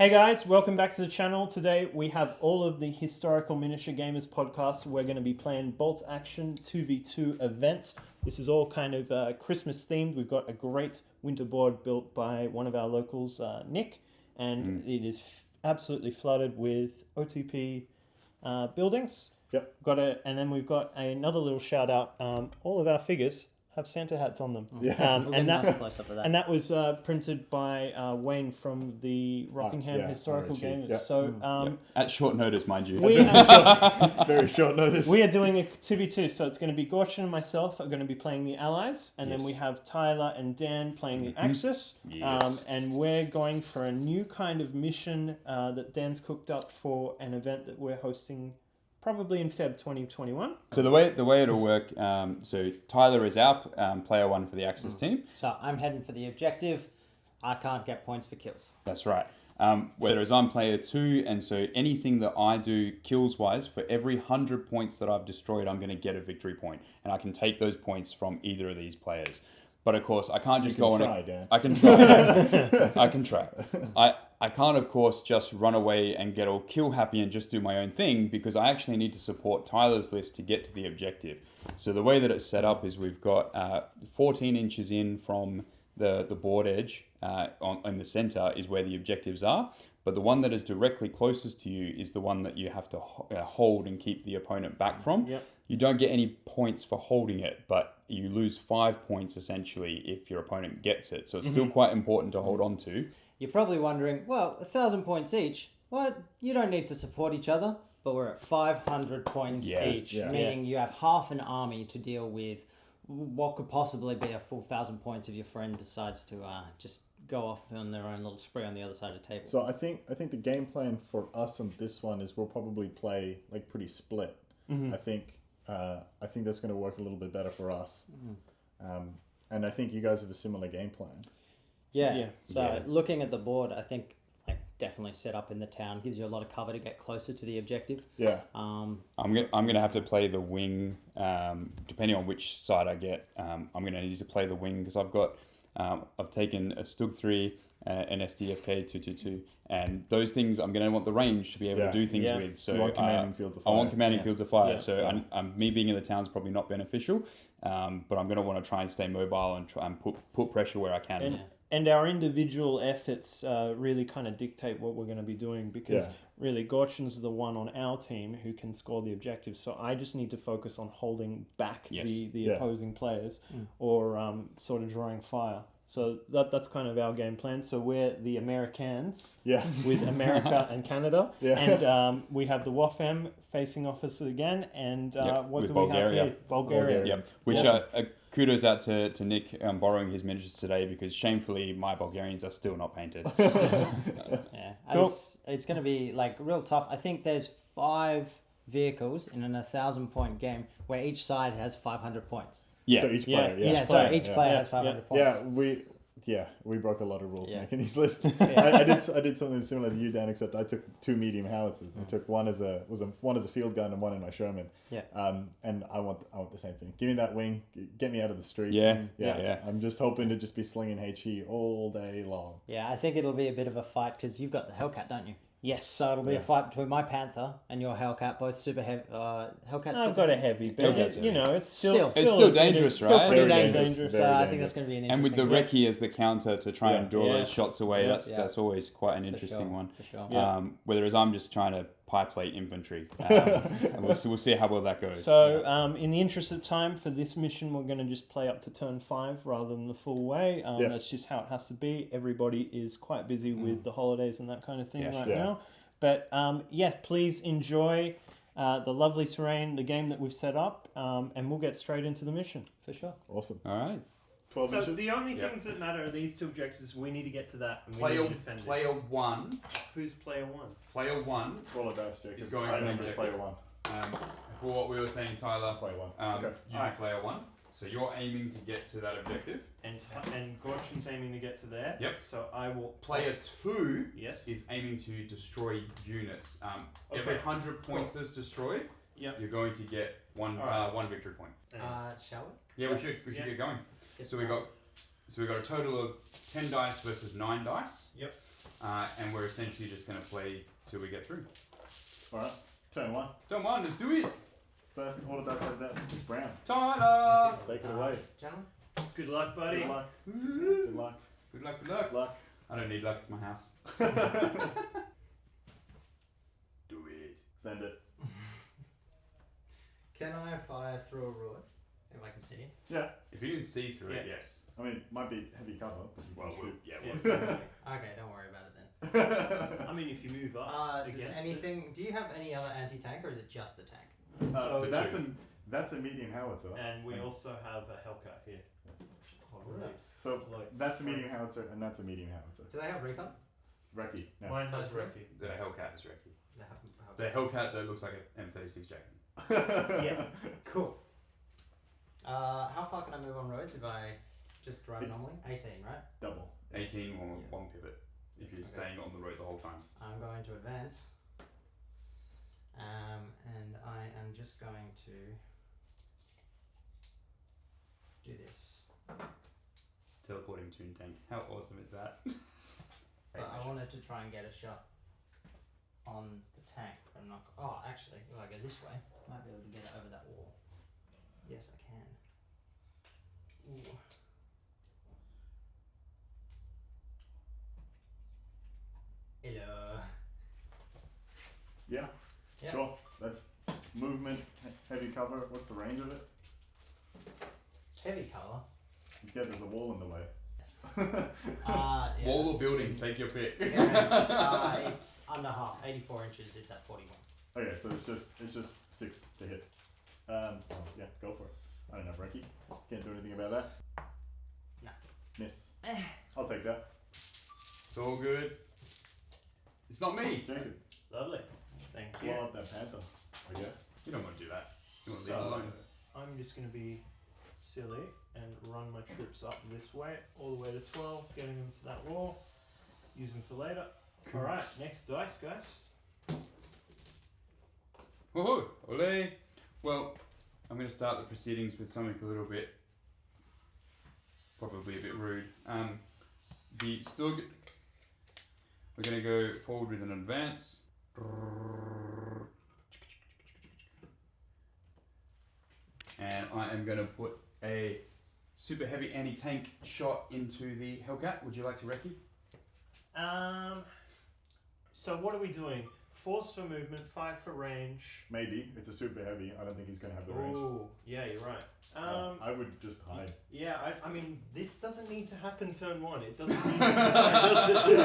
Hey guys, welcome back to the channel. Today we have all of the Historical Miniature Gamers podcast. We're going to be playing Bolt Action 2v2 event. This is all kind of Christmas themed. We've got a great winter board built by one of our locals, Nick, and it is absolutely flooded with OTP buildings. Yep. And then we've got another little shout out. All of our figures have Santa hats on them. Yeah. And that was printed by Wayne from the Rockingham Historical Gamers. Yep. So at short notice, mind you. Very short notice. We are doing a 2v2, so it's going to be Gorcin and myself are going to be playing the Allies, and then we have Tyler and Dan playing the Axis. Yes. And we're going for a new kind of mission that Dan's cooked up for an event that we're hosting probably in Feb 2021. So the way it'll work, so Tyler is our player one for the Axis team. So I'm heading for the objective. I can't get points for kills. That's right. Whereas I'm player two, and so anything that I do kills wise, for every 100 points that I've destroyed, I'm going to get a victory point, and I can take those points from either of these players. But of course, I can't just go on. I can try. I can try. I can't, of course, just run away and get all kill happy and just do my own thing, because I actually need to support Tyler's list to get to the objective. So the way that it's set up is we've got 14 inches in from the board edge in the center is where the objectives are. But the one that is directly closest to you is the one that you have to hold and keep the opponent back from. Yep. You don't get any points for holding it, but you lose 5 points essentially if your opponent gets it. So it's still quite important to hold on to. You're probably wondering, well, 1,000 points each. What? You don't need to support each other, but we're at 500 points each, meaning you have half an army to deal with what could possibly be a full 1,000 points if your friend decides to just go off on their own little spree on the other side of the table. So I think the game plan for us on this one is we'll probably play like pretty split. I think that's going to work a little bit better for us. And I think you guys have a similar game plan. Looking at the board, I think definitely set up in the town gives you a lot of cover to get closer to the objective. Yeah. I'm gonna have to play the wing, depending on which side I get. I'm gonna need to play the wing because I've taken a Stug 3, an SDFK 222, and those things I'm gonna want the range to be able to do things with. So you want commanding fields of fire. I want commanding fields of fire. So me being in the town is probably not beneficial, but I'm gonna want to try and stay mobile and try and put pressure where I can. And our individual efforts really kind of dictate what we're going to be doing, because really Gorcin's the one on our team who can score the objectives. So I just need to focus on holding back the opposing players or sort of drawing fire. So that's kind of our game plan. So we're the Americans with America and Canada. And we have the Wafemme facing off us again. And what do we have here? Bulgaria. Yep. Which kudos out to Nick borrowing his miniatures today, because shamefully my Bulgarians are still not painted. Cool. It's going to be like real tough. I think there's 5 vehicles in an 1,000-point game where each side has 500 points. So each player. Each player has 500 points. We broke a lot of rules making these lists. I did something similar to you, Dan, except I took 2 medium howitzers. I took one as a field gun and one in my Sherman. And I want the same thing. Give me that wing. Get me out of the streets. I'm just hoping to just be slinging HE all day long. Yeah, I think it'll be a bit of a fight because you've got the Hellcat, don't you? Yes. So it'll be a fight between my Panther and your Hellcat, both super heavy. Hellcat's I've got a heavy, but it's still dangerous, right? Still pretty dangerous. So I think that's going to be an interesting And with the recce as the counter to try and draw those shots away, that's always quite an interesting one. For sure. Whereas I'm just trying to pie plate infantry. And we'll see how well that goes. So in the interest of time for this mission, we're going to just play up to turn 5 rather than the full way. That's just how it has to be. Everybody is quite busy with the holidays and that kind of thing now. But please enjoy the lovely terrain, the game that we've set up, and we'll get straight into the mission. For sure. Awesome. All right. 12 so inches? the only things that matter are these 2 objectives. We need to get to that, and we need to defend it. Player 1. Who's player 1? Player 1 Roll a dice, Jacob. is going I for remember player 1. For what we were saying, Tyler. Player 1. You be player 1. So you're aiming to get to that objective. And Gorcin's aiming to get to there. Yep. So I will... Player 2 is aiming to destroy units. Every 100 points that's destroyed, you're going to get one victory point. Shall we? Yeah, we should get going. So we got a total of 10 dice versus 9 dice. Yep. and we're essentially just going to play till we get through. Alright, turn 1. Come on, let's do it! First order dice like that. It's brown. Ta-da! Take it away. Gentlemen? Good luck, buddy. Good luck. Good luck. Good luck, good luck. Good luck. I don't need luck, it's my house. Do it. Send it. Can I fire through a road if I can see it? Yeah. If you can see through it, yes. I mean, it might be heavy cover, but you can shoot. Okay, don't worry about it then. I mean, if you move up Does against anything? Do you have any other anti-tank, or is it just the tank? So that's a medium howitzer. and we also have a Hellcat here. Alright. So that's a medium howitzer, and that's a medium howitzer. Do they have recon? Recce. No. Mine has Recce. The Hellcat is Recce. They have. The Hellcat that looks like an M36 jacket. Yeah. Cool. How far can I move on roads if I just drive normally? 18, right? Double. 18 or one pivot if you're staying on the road the whole time. I'm going to advance. And I am just going to do this. Teleporting toon tank. How awesome is that? But I wanted to try and get a shot on the tank, but I'm not. Oh, actually, if I go this way, I might be able to get it over that wall. Yes, I can. Ooh. Hello. Yeah. Yeah. Sure. That's movement, heavy cover. What's the range of it? Heavy colour. Yeah, there's a wall in the way. Yeah, Wall or buildings, take your pick. It's under half, 84 inches. It's at 41. Okay, so it's just 6 to hit. Yeah, go for it. I don't have Recce. Can't do anything about that. No. Miss. I'll take that. It's all good. It's not me. Jacob. Lovely. Thank you. Blow up that panther, I guess. You don't want to do that. You want to leave it So alone. I'm just going to be silly and run my troops up this way, all the way to 12, getting them to that wall, use them for later. Alright, next dice, guys. Woohoo! Ole! Well, I'm going to start the proceedings with something a little bit, probably a bit rude. We're going to go forward with an advance. And I am going to put a super heavy anti-tank shot into the Hellcat. Would you like to recce? So what are we doing? Force for movement, 5 for range. Maybe. It's a super heavy. I don't think he's going to have the range. Oh, yeah, you're right. I would just hide. Yeah, I mean, this doesn't need to happen turn 1. It doesn't need to happen, does it?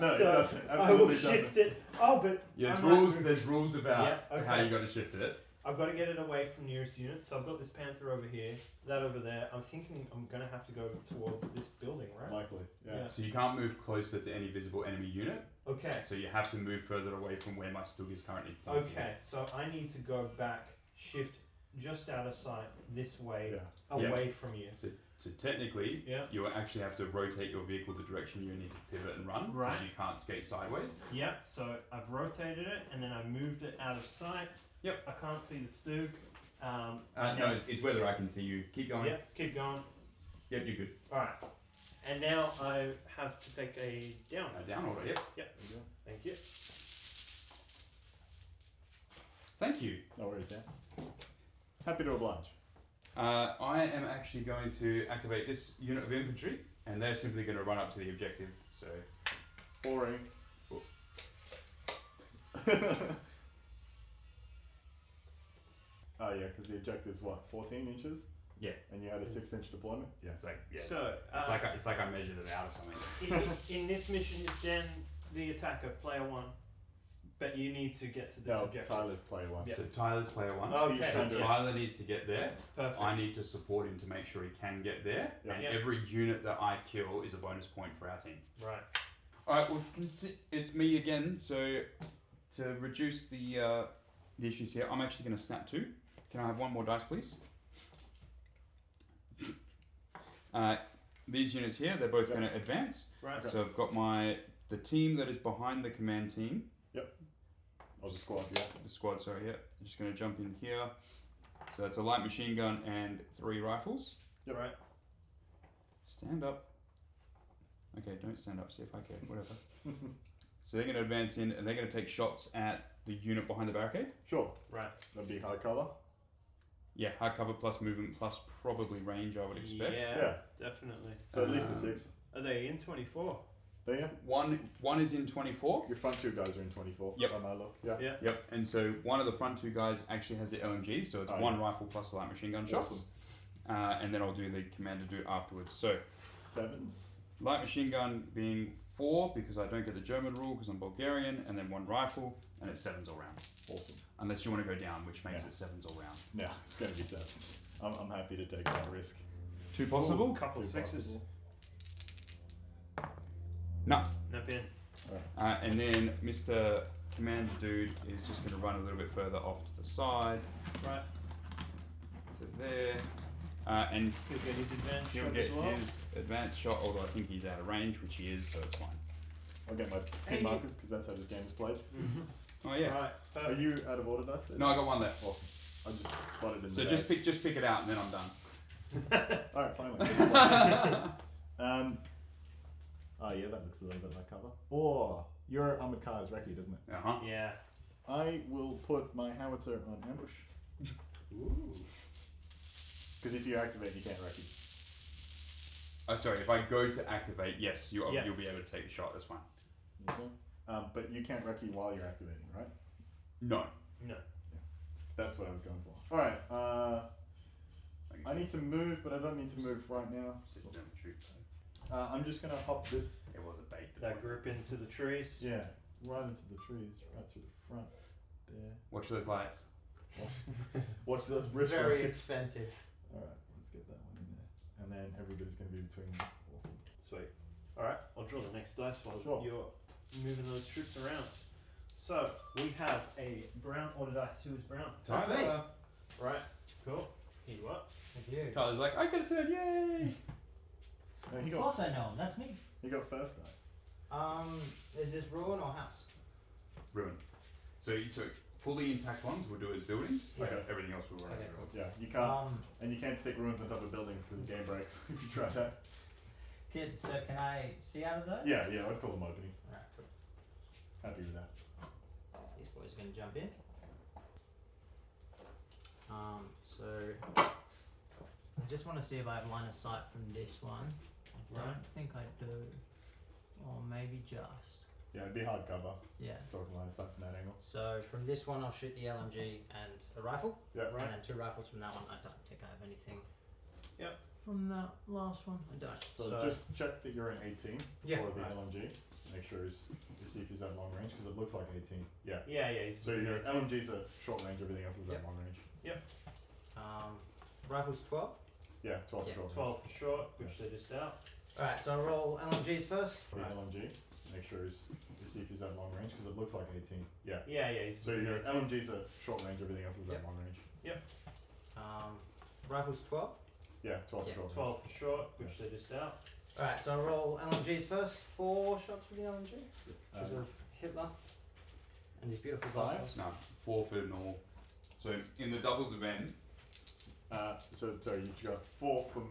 No, So it doesn't. I will Absolutely shift doesn't. it. Oh, but Yeah, I might move- there's rules about Yeah, okay. how you got to shift it. I've got to get it away from nearest units. So I've got this panther over here, that over there. I'm thinking I'm going to have to go towards this building, right? Likely. Yeah. Yeah. So you can't move closer to any visible enemy unit. Okay. So you have to move further away from where my Stug is currently pointing. Okay, so I need to go back, shift just out of sight this way, Yeah. away from you. So technically, Yeah. you actually have to rotate your vehicle the direction you need to pivot and run. Right. Because you can't skate sideways. Yep, so I've rotated it and then I moved it out of sight. Yep. I can't see the Stug. No, it's whether I can see you. Keep going. Yep, keep going. Yep, you're good. Alright. And now I have to take a down. Down order, yep. Yep. Thank you. Thank you. No worries, yeah. Happy to oblige. I am actually going to activate this unit of infantry, and they're simply going to run up to the objective. So, Boring. Cool. Oh yeah, because the objective's what, 14 inches? yeah, And you had a 6-inch deployment? Yeah. it's like So, it's like I measured it out or something. in this mission, it's then the attacker, player 1. But you need to get to this No, objective. Tyler's player 1. Yeah. So Tyler's player 1. Okay. So Tyler needs to get there. Perfect. I need to support him to make sure he can get there. Yeah. And Yeah. every unit that I kill is a bonus point for our team. Right. Alright, well, it's me again. So to reduce the issues here, I'm actually going to snap 2. Can I have one more dice, please? These units here, they're both going to advance. Right. So I've got the team that is behind the command team. Or the squad, yeah. The squad, sorry, yeah. I'm just going to jump in here. So that's a light machine gun and 3 rifles. Yep. Right. Stand up. Okay, don't stand up, see if I can, whatever. So they're going to advance in and they're going to take shots at the unit behind the barricade. Sure. Right. That'd be hard cover. Yeah, hard cover plus movement plus probably range, I would expect. Yeah, definitely. So at least a 6. Are they in 24? There you One is in 24. Your front 2 guys are in 24. Yep. By my look. Yeah. Yep. And so one of the front 2 guys actually has the LMG, so it's one rifle plus a light machine gun shots. Awesome. And then I'll do the commander dude afterwards. So 7s. light machine gun being 4 because I don't get the German rule because I'm Bulgarian, and then 1 rifle, and it's 7s all round. Awesome. Unless you want to go down, which makes it 7s all round. Yeah, it's going to be 7s. I'm happy to take that risk. 2 possible? Couple 2 6s. possible. No. No pin. And then Mr. Commander Dude is just going to run a little bit further off to the side. Right. To there. And He'll get his advantage he'll shot get as well. his advanced shot, although I think he's out of range, which he is, so it's fine. I'll get my pin markers because that's how this game is played. Oh yeah. Right. Are you out of order dice? No, I got 1 left. Awesome. I just spotted in So the just pick it out and then I'm done. Alright, finally. Oh yeah, that looks a little bit like cover. Or your armored car is Reki, doesn't it? Uh-huh. Yeah. I will put my howitzer on ambush. Ooh. Because if you activate, you can't Reki. Oh, sorry, if I go to activate, yes, you'll be able to take a shot, that's fine. Okay. But you can't Reki while you're activating, right? No. No. That's what I was going for. Alright, I need to move, but I don't need to move right now. I'm just going to hop this. It was a bait. That group into the trees. Yeah, right into the trees, right through the front. There. Watch those lights. Watch those wrist Very rockets. expensive. Alright, let's get that one in there. And then everybody's going to be between them. Awesome. Sweet. Alright, I'll draw the next dice while Sure. you're moving those troops around. So, we have a brown order dice. Who is brown? That's me. Right, cool. Here you are. Thank you. Tyler's like, I get a turn, yay! No, he Of got course I know him. That's me. first dice. Is this ruin or house? Ruin. So fully intact ones we'll do as buildings. Yeah. Everything else we'll run Okay, as cool. Yeah, you can't, and you can't stick ruins on top of buildings because the game breaks if you try that. Kid, so can I see out of those? Yeah, I'd call them openings. Alright, cool. Happy with that. These boys are going to jump in. So I just want to see if I have line of sight from this one. I don't think I do. Or maybe just. Yeah, it'd be hard cover. Yeah. Talking line of sight from that angle. So from this one I'll shoot the LMG and a rifle. Yeah. Right. And then 2 rifles from that one. I don't think I have anything. Yep. From that last one, I don't. So just check that you're in 18 Yeah, for the right. LMG. Make sure you see if he's at long range because it looks like 18. Yeah. Yeah, he's So your LMG's at short range, everything else is Yep. at long range. Rifles 12. Yeah, 12 Yeah, for short 12 for short, which they just out. Alright, so I'll roll LMGs first. range. The LMG, make sure you see if he's at long range because it looks like 18. Yeah. Yeah, he's So your LMG's at short range, everything else is Yep. at long range. Rifles 12. Yeah, 12 Yeah, for short 12 for short, which they just out. Alright, so I'll roll LMGs first. 4 shots for the LMG. range. Because of Hitler and his beautiful 5? glasses. No, 4 for normal. So in the doubles event, So sorry, you've got 4 for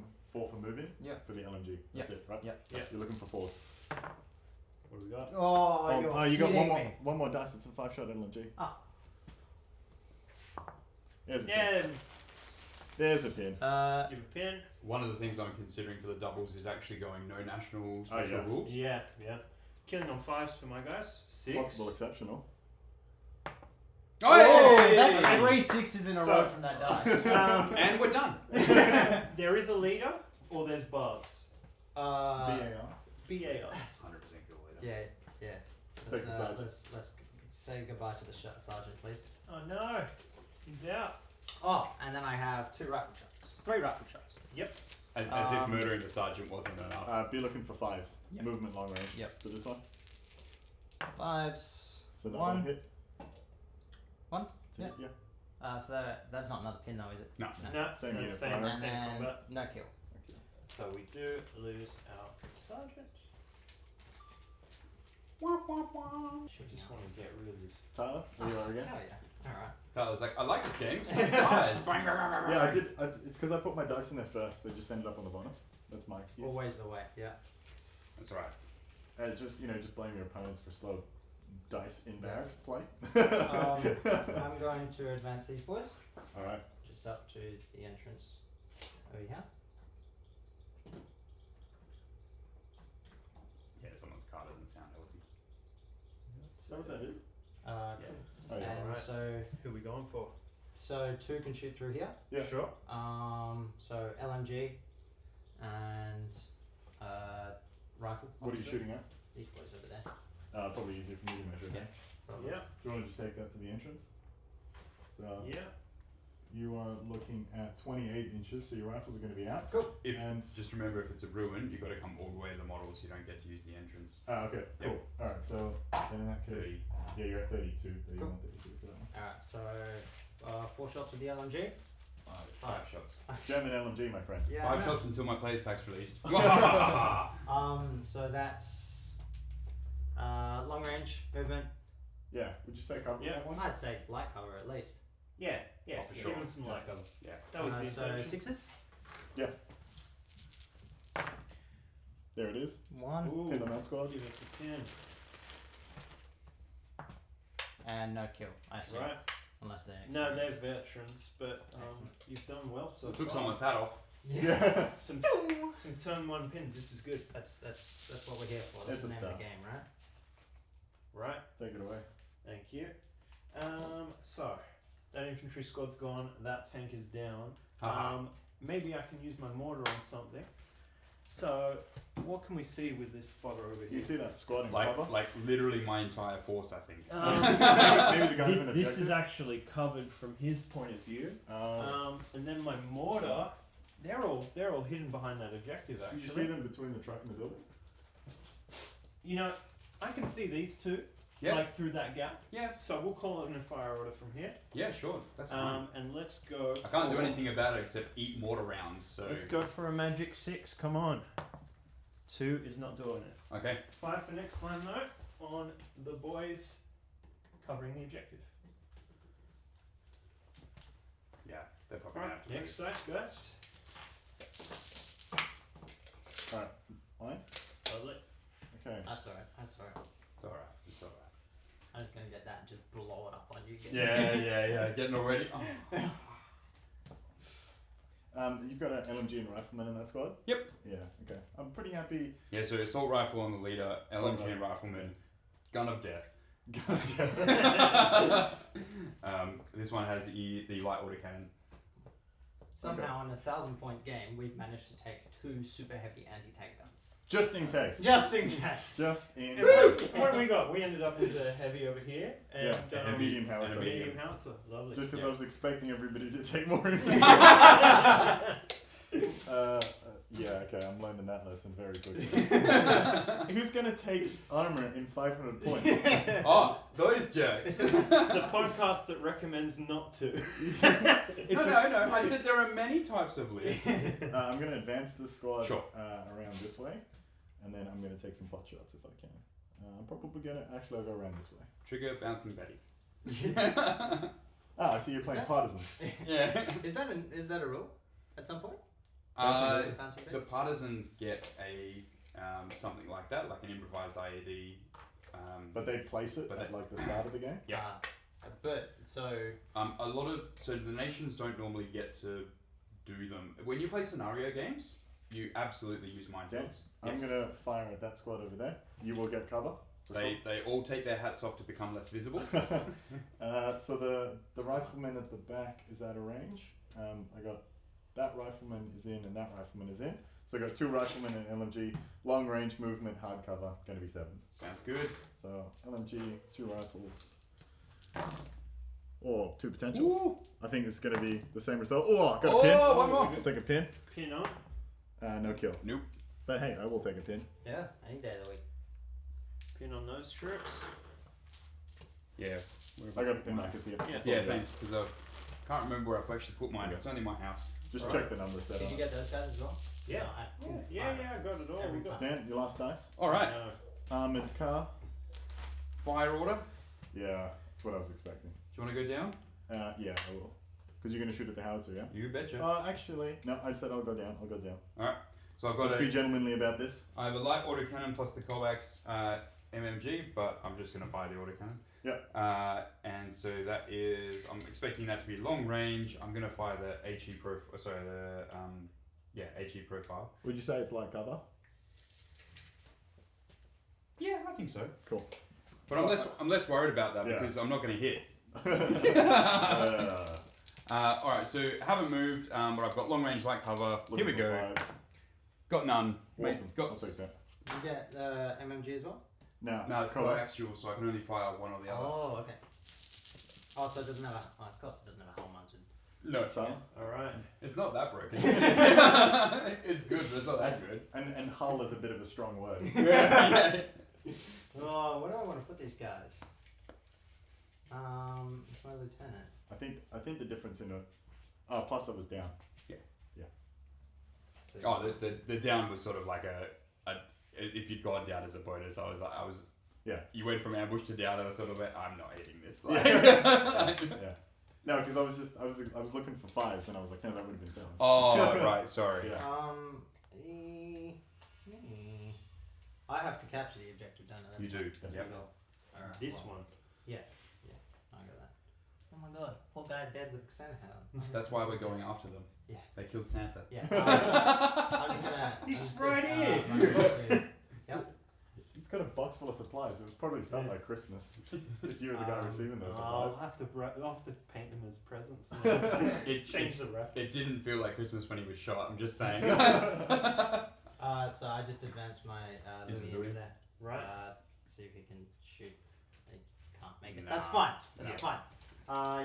moving. Yeah. For the LMG. That's it, right? Yeah. Yeah. You're looking for 4s. What do we got? Oh, you got kidding one me. more dice. It's a 5-shot LMG. Ah. There's a pin. Yeah, There's a pin. you have a pin. one of the things I'm considering for the doubles is actually going no national special yeah. rules. Yeah. Killing on 5s for my guys. 6. Possible exceptional. Oh, Oh, that's Hey! 3 6s in a So- row from that dice. And we're done. There is a leader, or there's bars. BARs. BARs. 100% kill later. Yeah. Take the sergeant. Let's say goodbye to the sergeant, please. Oh no, he's out. Oh, and then I have 2 rifle shots. 3 rifle shots. Yep. As if murdering the sergeant wasn't enough. Be looking for 5s. Yep. Movement long range. Yep. For this one. 5s. So that 1. one hit. 1. Two, Yeah. yeah. So that's not another pin though, is it? No. No, Same that's unit, same, fire. And same then combat. no kill. So we do lose our sergeant. Shooting Just off. want to get rid of this. Tyler, there you are again. Hell yeah. Alright. Tyler's like, I like this game. It's got guys. Yeah, I did. It's because I put my dice in there first. They just ended up on the bottom. That's my excuse. Always the way, yeah. That's right. Just blame your opponents for slow dice in bag play. I'm going to advance these boys. All right. Just up to the entrance over here. Yeah, someone's car doesn't sound healthy. Is that what that is? Yeah. Oh, yeah. And Alright. so Who are we going for? 2 can shoot through here. Yeah. Sure. So LMG and rifle. What are you obviously. shooting at? These boys over there. Probably easier for me to measure. Yeah. Probably. Yeah. Do you want to just take that to the entrance? So Yeah. you are looking at 28 inches, so your rifles are going to be out. Cool. And Just remember, if it's a ruin, you've got to come all the way to the model, so you don't get to use the entrance. okay, cool. All right, so then in that case, 30. yeah, you're at 32. 31, Cool. 32 for that one. Alright, so 4 shots with the LMG. 5 shots. German LMG, my friend. Yeah. 5 shots until my players pack's released. So that's long range movement. Yeah, would you say cover Yeah. that one? I'd say light cover at least. Yeah. Yeah. Oh, for Give sure. him some light cover. Yeah. That was the So intention. 6s. There it is. 1 Ooh. Pin on that squad. Give us a pin. and no kill. I assume. Right. Unless they're No, they're experienced. veterans, but you've done well so So took far. someone's hat off. Yeah. Some turn 1 pins. This is good. That's what we're here for. That's It's the a name of the start. game, right? Right. Take it away. Thank you. So that infantry squad's gone. That tank is down. Haha. Maybe I can use my mortar on something. So what can we see with this spotter over You here? see that squad in cover? Like literally my entire force, I think. Maybe the guys in This objective. is actually covered from his point of view. And then my mortar, they're all hidden behind that objective. Did Actually, you see them between the truck and the building? You know, I can see these two, Yeah. like through that gap. Yeah. So we'll call it in a fire order from here. Yeah, sure. That's fine. And let's go. I can't do for- anything about it except eat mortar rounds. So Let's go for a magic 6. Come on. 2 is not doing it. Okay. 5 for next land though on the boys covering the objective. Yeah, they're probably gonna Alright, have to next move. dice, guys. Alright, mine? Lovely. Okay. That's alright. That's alright. It's alright. It's alright. I'm just gonna get that and just blow it up on you. Yeah. Getting all ready. Oh. You've got an LMG and rifleman in that squad? Yep. Yeah, okay. I'm pretty happy. Yeah, so assault rifle on the leader, Assault LMG and rifleman, gun of death. This one has the light autocannon. Somehow in a 1,000-point game, we've managed to take 2 super heavy anti-tank guns. Just in case. Just in case. Just in And case. what do we got? We ended up with a heavy over here and Yeah, and a medium howitzer. and a medium howitzer. Lovely. Just because Yeah. I was expecting everybody to take more infantry. Yeah, okay, I'm learning that lesson very quickly. Who's going to take armor in 500 points? Oh, those jerks. the podcast that recommends not to. No. I said there are many types of lists. I'm going to advance the squad Sure. around this way, and then I'm going to take some pot shots if I can. I'm probably going to... Actually, I'll go around this way. Trigger, bouncing Betty. I see you're playing that- partisans. Yeah. Is that a rule at some point? Fancy The bits? partisans get a something like that, like an improvised IED. But they place it But at they- like the start of the game. Yeah. But so So the nations don't normally get to do them. When you play scenario games, you absolutely use minefields. I'm going to fire at that squad over there. You will get cover. for They all take their hats off to become less visible. sure. So the rifleman at the back is out of range. I got that rifleman is in and that rifleman is in. So I got 2 riflemen and LMG. Long range movement, hard cover, going to be 7s. Sounds good. So LMG, 2 rifles. Or 2 potentials. Ooh. I think it's going to be the same result. Oh, I got a pin. Oh, one more. I'll take a pin. Pin on. No kill. Nope. But hey, I will take a pin. yeah, any day of the week. Pin on those troops. Yeah. I got a pin markers here. Yes. Yeah, thanks. Because I can't remember where I've actually put mine. Okay. It's only my house. Just Alright. check the numbers there. Did you get those guys as well? Yeah. No, Yeah, I got it all. Every We got. Dan, your last dice. All right. No. Armored car. Fire order. Yeah, that's what I was expecting. Do you want to go down? Yeah, I will. Because you're going to shoot at the howitzer, yeah? You betcha. Actually, no, I said I'll go down. All right. So I've got Let's be gentlemanly about this. I have a light autocannon plus the Kovacs. MMG, but I'm just going to fire the autocannon. Yeah. And so that is, I'm expecting that to be long range. I'm going to fire the HE profile. Sorry, the HE profile. Would you say it's light cover? Yeah, I think so. Cool. But I'm less worried about that because I'm not going to hit. All right, so haven't moved, but I've got long range light cover. Here we go. Got none. Awesome. Got I'll take that. Did you get MMG as well? No, it's coaxial, so I can only fire one or the other. Oh, okay. Oh, so it doesn't have a. Of course, it doesn't have a hull mounted. No, fun. Alright. It's not that broken. It's good, but it's not that good. And hull is a bit of a strong word. Oh, where do I want to put these guys? It's my lieutenant. I think the difference in plus I was down. Yeah. So, Oh, the down was sort of like a if you'd gone down as a bonus, I was Yeah. You went from ambush to down, and I sort of went, I'm not hitting this. Yeah. No, because I was looking for fives, and I was like, no, that would have been sevens. Oh, right, sorry. Yeah. I have to capture the objective, don't I? You do. Yep. Alright, This one. Yeah, I got that. Oh my god, poor guy dead with Xenohound. That's why we're going after them. Yeah. They killed Santa. Yeah. I'm just gonna. He's right here. Yep. He's got a box full of supplies. It was probably felt like Christmas if you were the guy receiving those supplies. I'll have to paint them as presents. It Change the wrap. It didn't feel like Christmas when he was shot. I'm just saying. So I just advanced my Into Louis Louis. into there. Right. See if he can shoot. They can't make it. Nah. That's fine. That's Yeah. fine.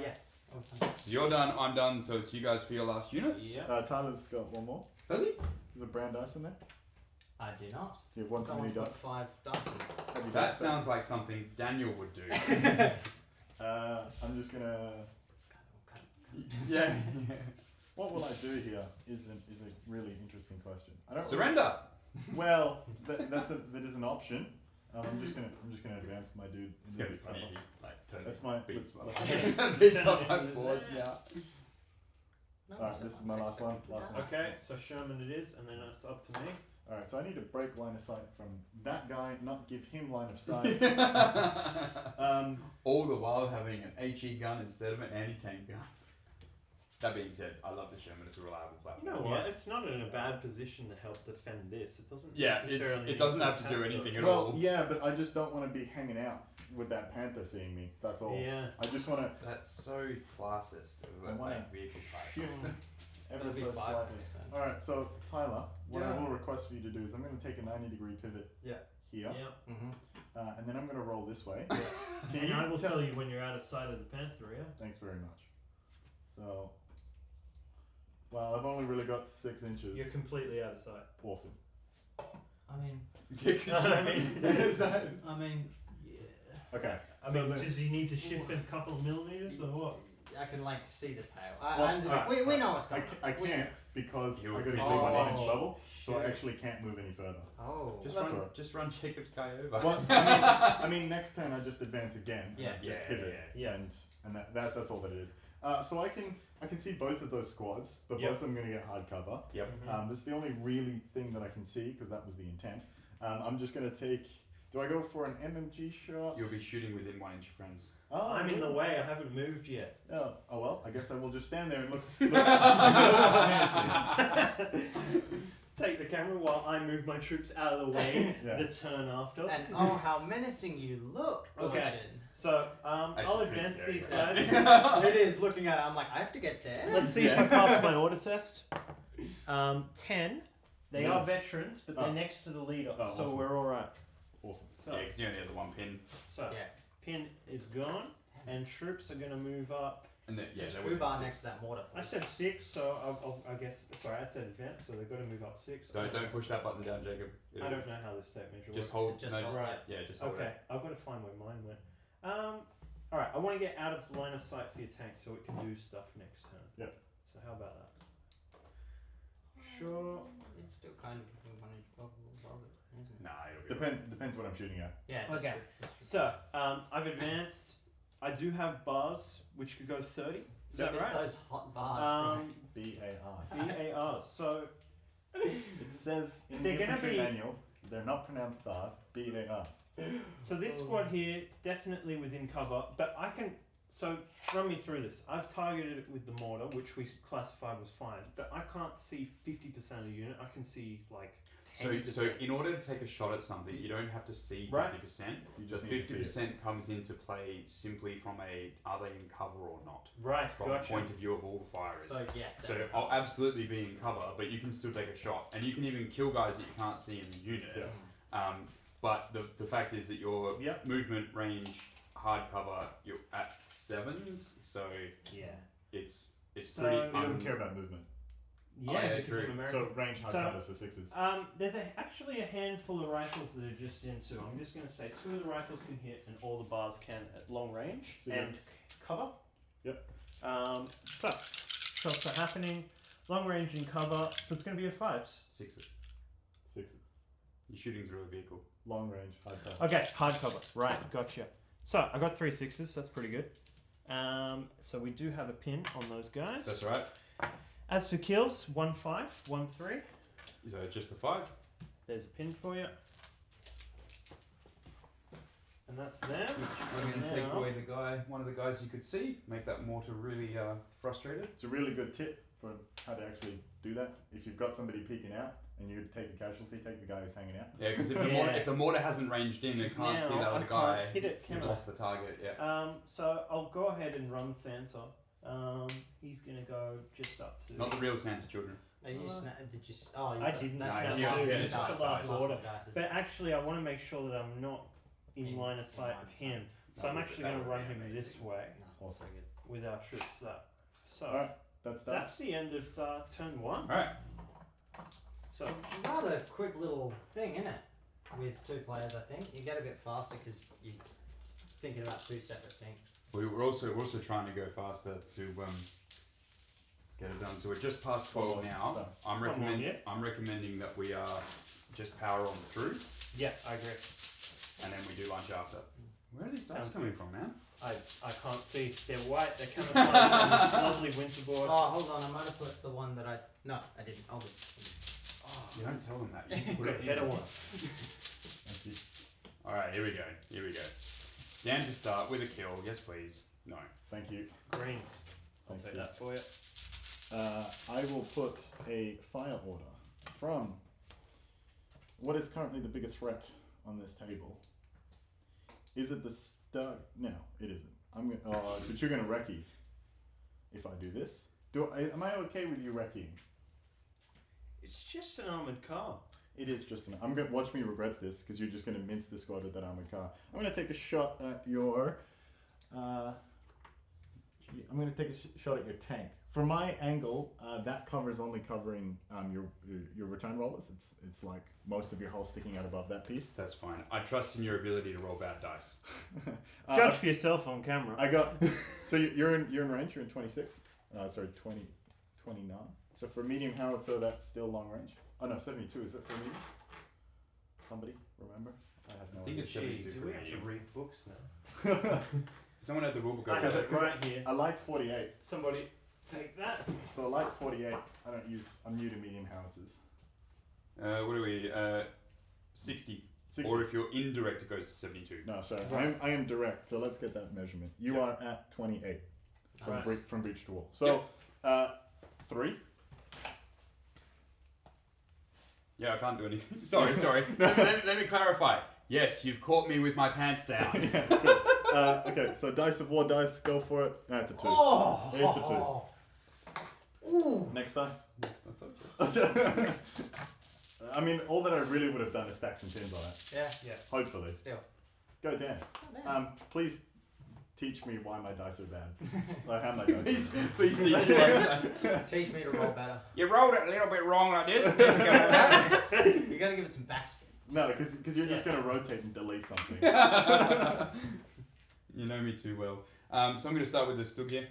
Yeah. Oh, fine. So you're done, I'm done, so it's you guys for your last units? Yeah. Tyler's got one more. Does he? There's a brown dice in there. I do not. Do you have one too Someone's many put dice? 5 dice in. Have you That dice sounds like something Daniel would do. I'm just gonna. Yeah. What will I do here is a really interesting question. I don't Surrender! Well, that is an option. I'm just gonna advance my dude. It's gonna be funny if you like turn That's my beats let's- beats up my force now. No, Alright, this is my last one. Last one. Okay, so Sherman it is, and then it's up to me. Alright, so I need to break line of sight from that guy, not give him line of sight. All the while having an HE gun instead of an anti-tank gun. That being said, I love the Sherman. It's a reliable platform. You know what? It's not in a bad position to help defend this. It doesn't Yeah, necessarily. it doesn't need have to do attack anything though. at Well, all. yeah, but I just don't want to be hanging out with that panther seeing me. That's all. Yeah. I just want to That's so classist of I wanna- like vehicle types. shift ever That'd be so 5 slightly. next time. Alright, so Tyler, what I Yeah. will request for you to do is I'm going to take a 90-degree pivot Yeah. here, Yeah. Mm-hmm. and then I'm going to roll this way. Can And you I will tell you when you're out of sight of the panther. Yeah. Thanks very much. So, well, I've only really got 6 inches. You're completely out of sight. Awesome. I mean, I mean, yeah. Okay. I so mean, then- does he need to shift a couple of millimeters or what? I can like see the tail. Well, We know what's I, going on. I can't because You I would got a be big leaving 1-inch it. bubble, so I Shit. actually can't move any further. Oh. Just run Jacob's guy over. Well, I mean, next turn I just advance again. Yeah. And just Yeah, pivot. yeah. And that's all that it is. So I can see both of those squads, but Yep. both of them are going to get hard cover. Yep. This is the only really thing that I can see because that was the intent. I'm just going to take. Do I go for an MMG shot? You'll be shooting within 1 inch, friends. Oh, I'm in the really? way. I haven't moved yet. Oh well, I guess I will just stand there and look. Take the camera while I move my troops out of the way. Yeah. The turn after. And oh, how menacing you look, Okay. Gorcin. So I'll Actually, pretty advance scary, these right? guys. It is looking at it. I'm like, I have to get there. Let's see if I pass my order test. 10. They Yeah. are veterans, but they're Oh. next to the leader, Oh, so awesome. we're all right. Awesome. So, Yeah, because you only have the one pin. so Yeah. pin is gone, and troops are going to move up. And then, yeah, There's they a would bar next to that mortar. I said 6, so I guess. Sorry, I said advance, so they've got to move up 6. Don't push that button down, Jacob. I don't know how this tape measure works. Just hold. Just no, hold. Right. Yeah, just hold Okay, it. I've got to find where mine went. All right, I want to get out of line of sight for your tank so it can do stuff next turn. Yep. So how about that? Sure. It's still kind of within 1 inch above it, isn't it? Nah, it'll be Depends what I'm shooting at. Yeah. that's Okay. true. So I've advanced. I do have bars which could go 30. Is that Look at right? Those hot bars. BAR. BAR. So It says in They're the gonna infantry be- manual They're not pronounced bars, B-A-Rs. So this squad here, definitely within cover, but I can... So, run me through this. I've targeted it with the mortar, which we classified was fine, but I can't see 50% of the unit. I can see, like, 10%. So in order to take a shot at something, you don't have to see 50%. You just The 50% comes into play simply from are they in cover or not? Right, From the point of view of all the firers. So yes. So I'll absolutely be in cover, but you can still take a shot. And you can even kill guys that you can't see in the unit. Yeah. But the fact is that your movement range, hard cover, you're at 7s, so it's pretty... He doesn't care about movement. Yeah, true. I'm American. So range hard covers are 6s. There's actually a handful of rifles that are just into. I'm just going to say 2 of the rifles can hit and all the bars can at long range and cover. Yep. So shots are happening, long range and cover. So it's going to be a 5s. 6s. 6s. You're shooting through a vehicle. Long range, hard cover. Okay, hard cover. Right, gotcha. So I got 3 6s. That's pretty good. So we do have a pin on those guys. That's right. As for kills, 1 5, 1 3. So just the 5. There's a pin for you. And that's them. I'm going to take away one of the guys you could see, make that mortar really frustrated. It's a really good tip for how to actually do that. If you've got somebody peeking out and you take a casualty, take the guy who's hanging out. Yeah, because if the mortar hasn't ranged in, it can't see that other guy. Hit it, you've lost the target. Yeah. So I'll go ahead and run Santa. He's gonna go just up to. Not the real Santa children. Did you? I didn't snap too. It's just a last order. But actually, I want to make sure that I'm not in line of sight of him. So I'm actually going to run him this way with our troops. So alright, that's the end of turn 1. Alright. So rather quick little thing, isn't it? With 2 players, I think you get a bit faster because you're thinking about 2 separate things. We're also trying to go faster to get it done. So we're just past 12 now. I'm recommending that we just power on through. Yeah, I agree. And then we do lunch after. Where are these dice coming from, man? I can't see. They're white. They're camouflaged on this lovely winter board. Oh, hold on. I might have put the one that No, I didn't. I'll do. You don't tell them that. You just put got it a better in. one. Thank you. Alright, here we go. Dan to start with a kill. Yes, please. No. Thank you. Greens. I'll take that for you. I will put a fire order from what is currently the biggest threat on this table. Is it the stug? No, it isn't. I'm gonna. But you're gonna recce if I do this. Am I okay with you recceing? It's just an armoured car. It is just an. I'm gonna watch me regret this because you're just gonna mince the squad with that armored car. I'm gonna take a shot at your. I'm gonna take a shot at your tank. From my angle, that cover is only covering your return rollers. It's like most of your hull sticking out above that piece. That's fine. I trust in your ability to roll bad dice. Judge for yourself on camera. I got. So you're in range. You're in 26. Sorry, 29. So for medium howitzer, that's still long range. Oh no, 72. Is it for medium? Somebody remember? I have no idea. It's 72 do for we have to medium. read books now? Someone had the rulebook I over have there. it right here. A light's 48. Somebody take that. So a light's 48. I'm new to medium howitzers. What are we? 60. 60. Or if you're indirect, it goes to 72. No, sorry. I am direct. So let's get that measurement. You are at 28 from breach to wall. So 3. Yeah, I can't do anything. Sorry. let me clarify. Yes, you've caught me with my pants down. Yeah, good. Okay, so dice of war dice, go for it. No, it's a 2. Oh! It's a 2. Ooh! Next dice. I mean, all that I really would have done is stack some pins on it. Yeah. Hopefully. Still. Go Dan. Oh, Please teach me why my dice are bad. Like how my dice are bad. Please teach me why dice. Teach me to roll better. You rolled it a little bit wrong like this. You gotta give it some backspin. No, because you're just going to rotate and delete something. You know me too well. So I'm going to start with the Stug here.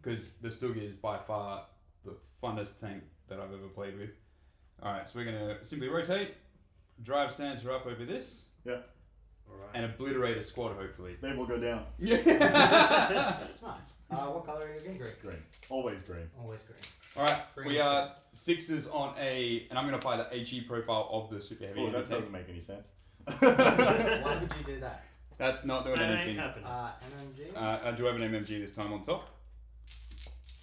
Because the Stug is by far the funnest tank that I've ever played with. Alright, so we're going to simply rotate, drive Santa up over this. Yeah. and obliterate a squad, hopefully. They will go down. That's fine. What colour are you again? Green. Green. Always green. Always green. Alright, we are 6s on and I'm going to fire the HE profile of the super heavy. Oh, that doesn't make any sense. Why would you do that? That's not doing anything. MMG? Do I have an MMG this time on top?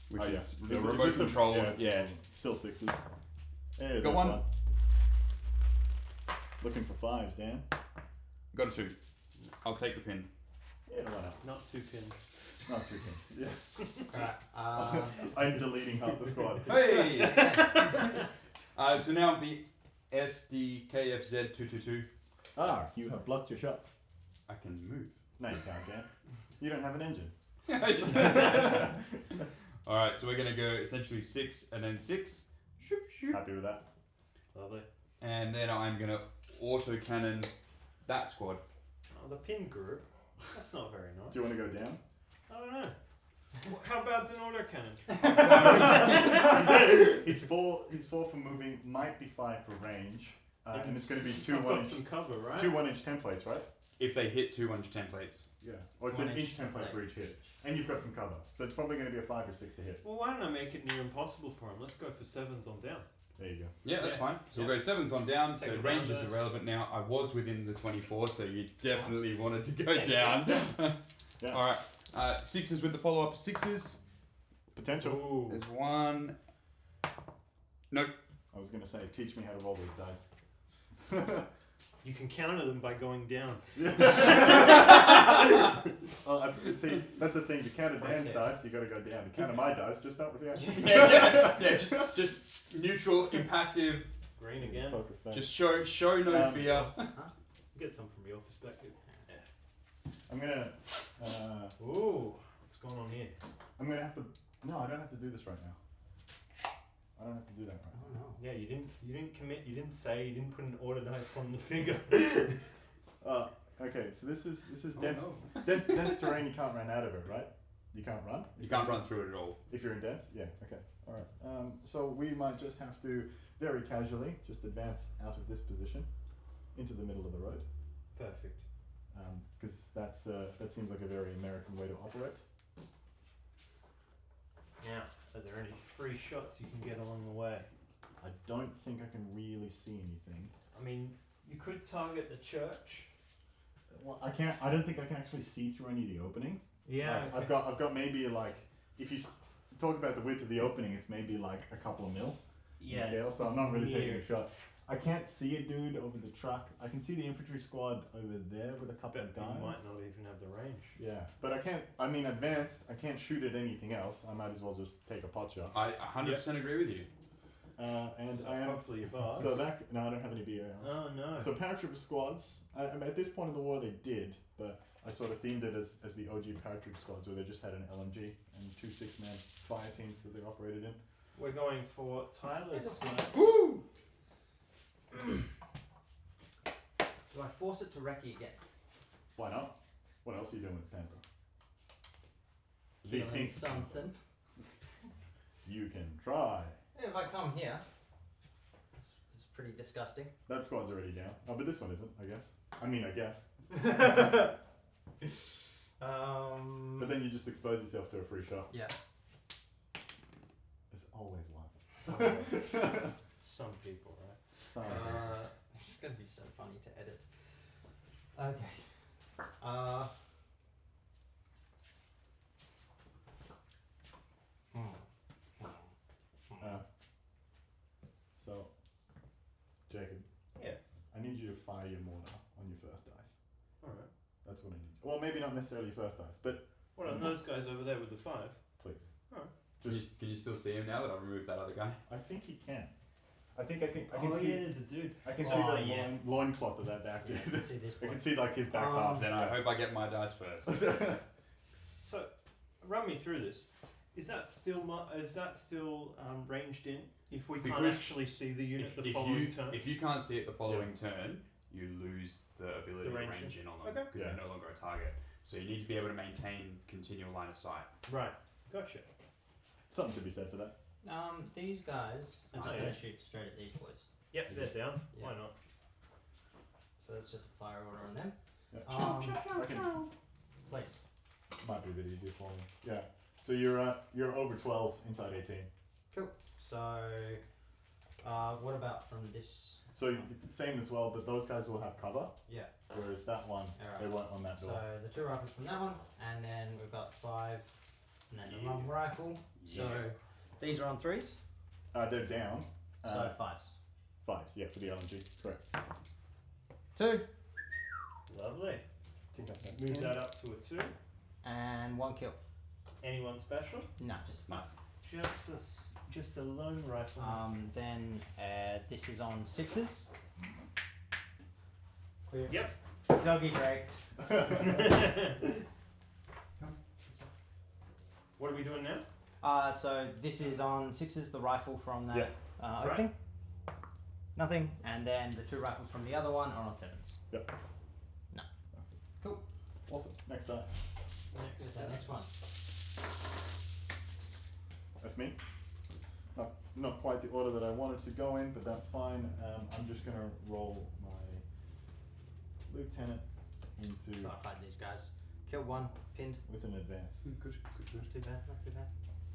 Which is the Is remote this control. Yeah, still 6s. Yeah, Got one. Looking for 5s, Dan. Got a 2. I'll take the pin. Yeah, why not? Not 2 pins. Not 2 pins. Yeah. Alright. I'm deleting half the squad. Hey! So now the SDKFZ222. Ah, you have blocked your shot. I can move. No, you can't, Dan. You don't have an engine. Alright, so we're going to go essentially 6 and then 6. Shoop, shoop. Happy with that? Lovely. And then I'm going to auto cannon that squad. Oh, the pin group. That's not very nice. Do you want to go down? I don't know. How about an autocannon? He's 4 for moving, might be 5 for range. And it's going to be 2 I've 1 got inch. some cover, right? 2 1-inch templates, right? If they hit 2 1 templates. Yeah. Or it's an inch template for each hit. And you've got some cover. So it's probably going to be a 5 or 6 to hit. Well, why don't I make it near impossible for him? Let's go for 7s on down. There you go. Yeah, that's fine. So we'll go 7s on down. Take So a range round is dice. irrelevant now. I was within the 24, so you definitely wanted to go down. Yeah. Alright. 6s with the follow-up 6s. Potential. Ooh. There's 1. Nope. I was going to say, teach me how to roll these dice. You can counter them by going down. See, that's the thing. To counter Dan's dice, you got to go down. To counter my dice, just start with reaction. Yeah, just neutral, impassive. Green again. Poker face. Just show no fear. Get some from your perspective. I'm gonna. Ooh, what's going on here? I'm gonna have to. No, I don't have to do this right now. I don't have to do that right now. Oh no. Yeah, you didn't commit. You didn't say. You didn't put an order dice on the figure. Okay, so this is dense, dense terrain. You can't run out of it, right? You can't run. You can't run through it at all. If you're in dense, yeah. Okay, all right. So we might just have to very casually just advance out of this position into the middle of the road. Perfect. Because that seems like a very American way to operate. Now, are there any free shots you can get along the way? I don't think I can really see anything. I mean, you could target the church. Well, I can't. I don't think I can actually see through any of the openings. Yeah. Like, I've got maybe like if you talk about the width of the opening, it's maybe like a couple of mil. Yeah. Scale, so I'm not really taking a shot. I can't see a dude over the truck. I can see the infantry squad over there with a couple of guys. You might not even have the range. Yeah, but I can't. I mean, advanced. I can't shoot at anything else. I might as well just take a pot shot. I 100% agree with you. And So I am. hopefully you're fast. So that no, I don't have any BARs. Oh no. So paratrooper squads. At this point in the war, they did, but I sort of themed it as the OG paratrooper squads, where they just had an LMG and 2 6-man fire teams that they operated in. We're going for Tyler's. Woo! Do I force it to recce again? Why not? What else are you doing with Panther? The Killing pink something. You can try. If I come here, it's pretty disgusting. That squad's already down. Oh, but this one isn't, I guess. I guess. But then you just expose yourself to a free shot. Yeah. There's always one. Some people, right? Some. It's gonna be so funny to edit. Okay. So, Jacob. Yeah. I need you to fire your mortar on your first dice. Alright. That's what I need. Well, maybe not necessarily your first dice, but What are those guys over there with the 5? please. Alright. Can you still see him now that I've removed that other guy? I think he can. I can Oh see. yeah, there's a dude. I can see Oh, the yeah. loincloth of that back dude. I can see this I one. can see like his back half. Then I hope I get my dice first. So, run me through this. Is that still ranged in? If we can't Because actually see the unit the following turn? If you can't see it the following turn, you lose the ability The to range range in on them Okay. because they're no longer a target. So you need to be able to maintain continual line of sight. Right. Gotcha. Something to be said for that. These guys, I'm Okay. gonna shoot straight at these boys. Yep, they're down. Yeah. Why not? So that's just a fire order on them. Please. Might be a bit easier for me. Yeah. So you're over 12 inside 18. Cool. So, what about from this? So same as well, but those guys will have cover. Yeah. Whereas that one, they weren't on that door. So the 2 rifles from that one, and then we've got 5, and then the 1 rifle. So these are on 3s. They're down. So 5s. 5s, yeah, for the LMG. Correct. 2. Lovely. Take that back. Move that up to a 2. And 1 kill. Anyone special? No, just 5. Just a lone rifle. Then this is on 6s. Clear. Yep. Doggy break. What are we doing now? So this is on 6s, the rifle from that opening. Nothing. And then the 2 rifles from the other one are on 7s. Yep. No. Cool. Awesome. Next time. Next one. That's me. Not quite the order that I wanted to go in, but that's fine. I'm just going to roll my lieutenant into So I fight these guys. Kill 1, pinned. with an advance. Good. Not too bad, not too bad.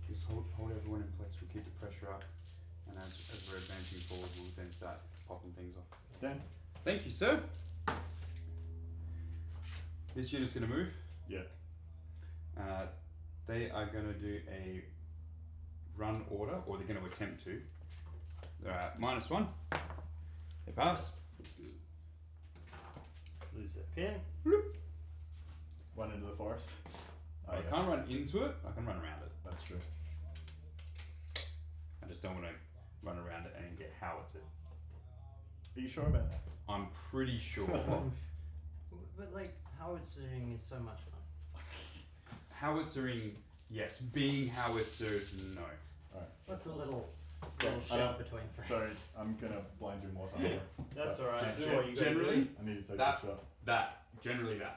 Just hold everyone in place. We'll keep the pressure up, and as we're advancing forward, we'll then start popping things off. Dan? Thank you, sir. This unit's going to move. Yeah. They are going to do a run order, or they're going to attempt to. They're at -1. They pass. Lose that pin. One into the forest. I can't run into it. I can run around it. That's true. I just don't want to run around it and get howitzed. Are you sure about that? I'm pretty sure. But like, howitzering is so much fun. Howitzering, yes. Being howitzered, no. Alright. What's a little So, shout between friends? Sorry, I'm going to blind you more time. That's But alright. gen- Do what you gotta generally- do. I need to take That- this shot. Generally that.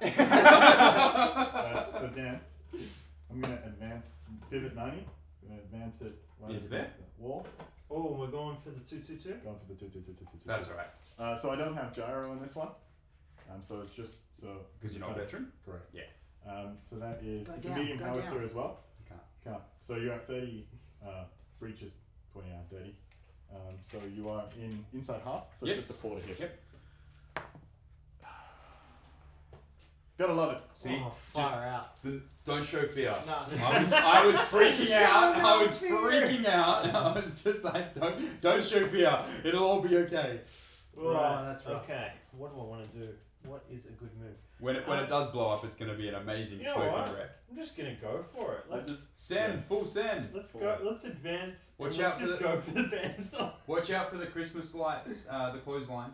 So Dan, I'm going to advance, pivot 90. I'm going to advance it right Into against the wall. Oh, we're going for the 222. Going for the 2. That's alright. So I don't have gyro in this one. So it's just so. Because you're not a veteran? Correct. Yeah. So that is Go it's down, a medium go howitzer down. as well. Can't. Can't. So you're at 30 breaches, 29 30. So you are inside half. So Yes. it's just a 4 to hit. Yep. Gotta love it. See? Oh, far out. Don't show fear. No. I was freaking out. I was freaking out. I was just like, don't show fear. It'll all be okay. Right, that's rough. Okay. What do I want to do? What is a good move? When it does blow up, it's going to be an amazing You know smoking what? wreck. I'm just gonna go for it. Let's Send, full send. let's Forward. go. Let's advance. Watch and out let's for just the- go for the band. Watch out for the Christmas lights, the clothesline.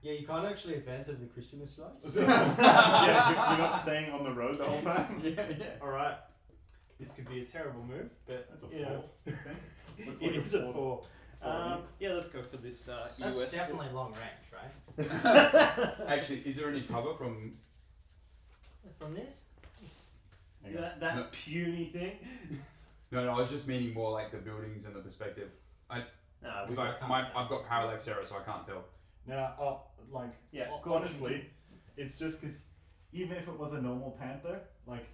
Yeah, you can't actually advance over the Christmas lights. Yeah, you're not staying on the road the whole time. yeah. All right. This could be a terrible move, but That's a you know, 4. Looks it like is a 4. 4. Yeah, let's go for this That's US. definitely long range, right? Actually, is there any cover from? From this? Hang on. That No. puny thing. No, I was just meaning more like the buildings and the perspective. Nah, Because we I've got parallax error, so I can't tell. Now, Yeah, honestly, it's just because even if it was a normal Panther, like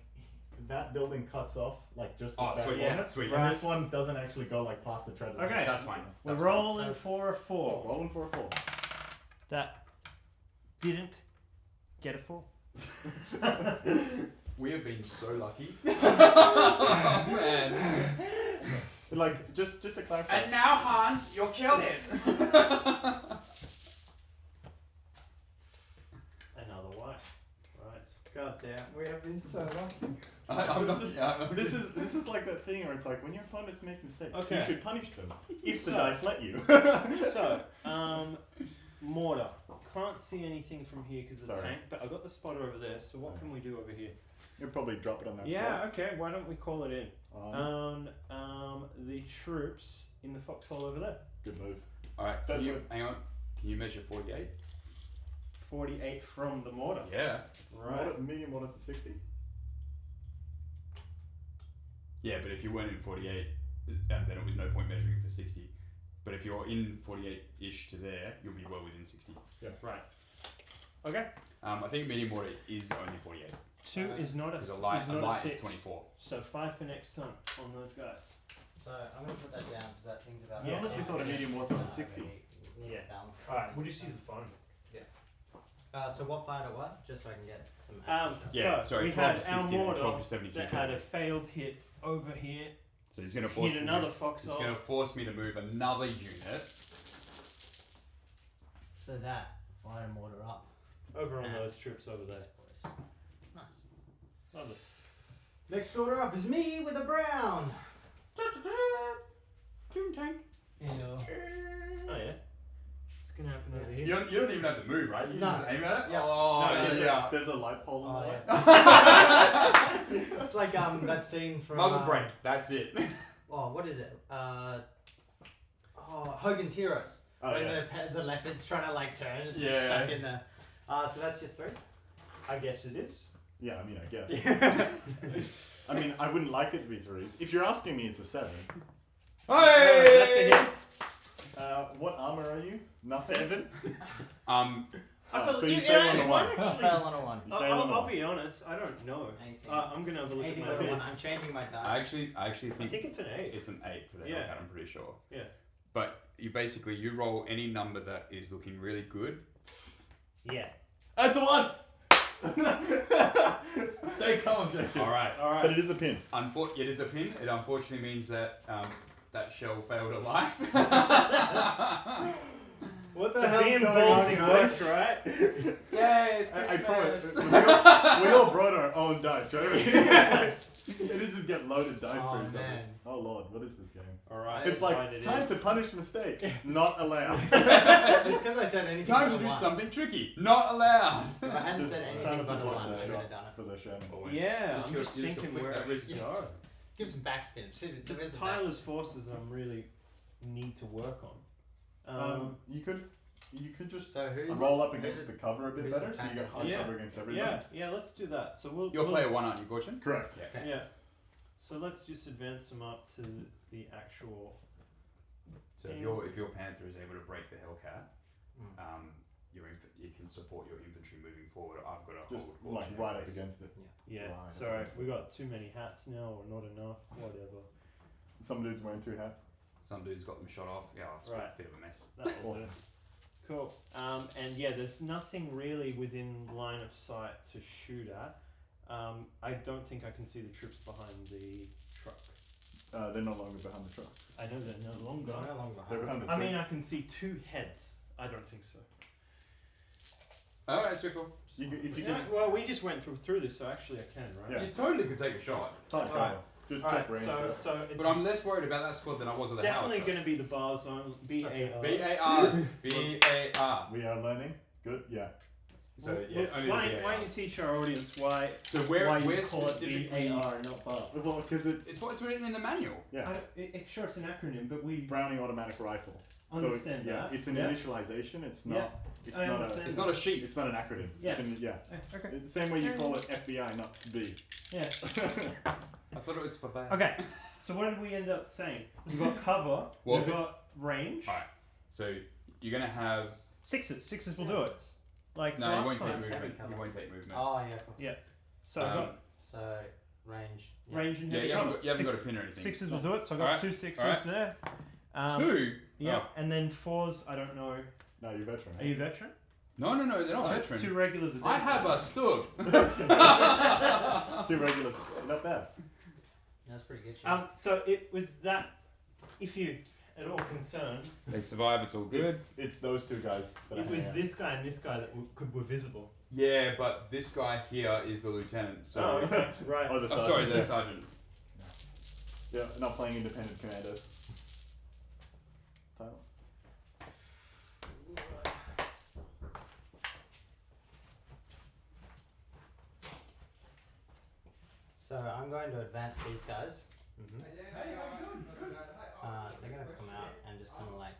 that building cuts off like just Oh, this back sweet, corner, sweet. and this one doesn't actually go like past the treasure. Okay. That's fine. We're That's rolling So- for a 4. Rolling for a 4. That didn't get a 4. We have been so lucky. Oh, man. Like just to clarify. And now, Hans, you're killed it. Another white. Right. God damn, we have been so lucky. I'm not, This is- yeah, This is like that thing where it's like when your opponents make mistakes, Okay. you should punish them if the So- dice let you. So, mortar. Can't see anything from here because it's Sorry. tank, but I got the spotter over there. So what can we do over here? You'll probably drop it on that Yeah. spot. Okay. Why don't we call it in? Um, The troops in the foxhole over there. good move. All right, That's what- hang on. Can you measure 48? 48 from the mortar. Yeah. Right. Medium mortar's a 60. Yeah, but if you weren't in 48, then it was no point measuring for 60. But if you're in 48-ish to there, you'll be well within 60. Right. Okay. I think medium water is only 48. 2 is not a Because a light is 6. 24. So 5 for next turn on those guys. So I'm going to put that down because that thing's about... I honestly thought a medium water was 60. Yeah. Alright, we'll just use the phone. So what fired at what? Just so I can get some... So we 12 had to our 60 and 12 mortar to 72. that had a failed hit over here. So he's going to force Hit me another to, foxhole. He's going to force me to move another unit. So that fired a mortar up. Over on those trips over there. Yes, boys. Nice. Lovely. Next order up is me with a brown. Doom tank. Ew. Oh yeah. It's gonna happen over here. You don't even have to move, right? You No. just aim at it? Yeah. Oh, No, there's a light pole in the way. It's like that scene from... Muzzle brake. That's it. Oh, what is it? Hogan's Heroes. Oh, when yeah. the leopard's trying to like turn, it's Yeah. stuck in the... so that's just 3? I guess it is. Yeah, I mean, I guess. I mean, I wouldn't like it to be 3s. If you're asking me, it's a 7. Hey! That's a hit. What armor are you? Nothing. 7. So you fail on a 1. Fail on a 1. I'll be honest. I don't know. I'm gonna have a look at Anything my on a 1. list. I'm changing my dice. I actually I think it's an 8. it's an 8 for the Yeah. Hellcat, I'm pretty sure. Yeah. But you roll any number that is looking really good. Yeah. That's a 1! Stay calm, Jacob. Alright. But it is a pin. It is a pin. It unfortunately means that that shell failed at life. What So being ballsy works, right? Yay, it's I promise. Christmas. We all brought our own dice, right? It didn't just get loaded dice for each other. man. Oh lord, what is this game? Alright. It's like time to punish mistakes. Not allowed. It's because I said anything Time but to a do 1. something tricky. Not allowed. If I hadn't Just said trying anything not to but a block 1, I the would have shots done it. for the Sherman. Yeah, Just I'm go- just just go thinking flick where that I wrist. should go. Give some backspin. It's Tyler's forces that I'm really need to work on. You could just So who's... roll up against the cover a bit who's better, so you get attacking? high cover against everybody. Yeah, let's do that. So we'll. You're we'll, player 1, aren't you, Gorcin? Correct. Yeah. Okay. Yeah. So let's just advance them up to the actual. So if your Panther is able to break the Hellcat, you can support your infantry moving forward. I've got a Just hold like right up against it. Yeah. Right. Sorry, we got too many hats now, or not enough. Whatever. Some dude's wearing 2 hats. Some dude's got them shot off. Yeah, it's Right. a bit of a mess. That was it. Cool. And yeah, there's nothing really within line of sight to shoot at. I don't think I can see the troops behind the truck. They're no longer behind the truck. I know they're no longer. No longer. They're behind the I tree. mean, I can see 2 heads. I don't think so. Oh, that's pretty cool. If you Yeah, just well, we just went through this, so actually I can, right? Yeah. You totally could take a shot. tight cover, Alright. just Alright, check range. so it's But I'm less worried about that squad than I was at the definitely house. going to be the bar zone, BAR. BARs. BAR. We are learning. Good. Yeah. So yeah, only why the don't you teach our audience why So why you we're call it specifically... BAR, not bar? Well, because It's what's written in the manual. yeah. Sure, it's an acronym, but we Browning automatic rifle. understand so, yeah, that. it's an Yeah. initialization. It's Yeah, not. It's I not understand. a. It's not a sheet. It's not an acronym. Yeah. Yeah. Okay. It's the same way you call it FBI, not B. Yeah. I thought it was for bad. Okay. So what did we end up saying? We've got cover. Well, we've got range. Alright. So you're gonna have... Sixes will do it. Like No, you last won't time. take movement. heavy cover. You won't take movement. Oh, yeah, cool. Yeah. So I've got So, range. Yeah. range and Yeah, heavy you cover. haven't got a pin or anything. Sixes will do it. So I've got Alright, 2 sixes alright. there. 2? Yeah, Oh. and then 4s. I don't know. No, you're veteran. Are you veteran? No, they're not veteran. 2 regulars are dead. I have a stub. 2 regulars. Not bad. That's pretty good shit. So it was that. If you at all concerned, They survive, it's all good. It's those 2 guys. That it are was hanging out. this guy and this guy that were visible. Yeah, but this guy here is the lieutenant, so... Oh, okay. Right. Oh, the sergeant. sorry, the yeah. sergeant. Yeah, not playing independent commandos. Tyler. So, I'm going to advance these guys. Mm-hmm. They're going to come out and just kind of like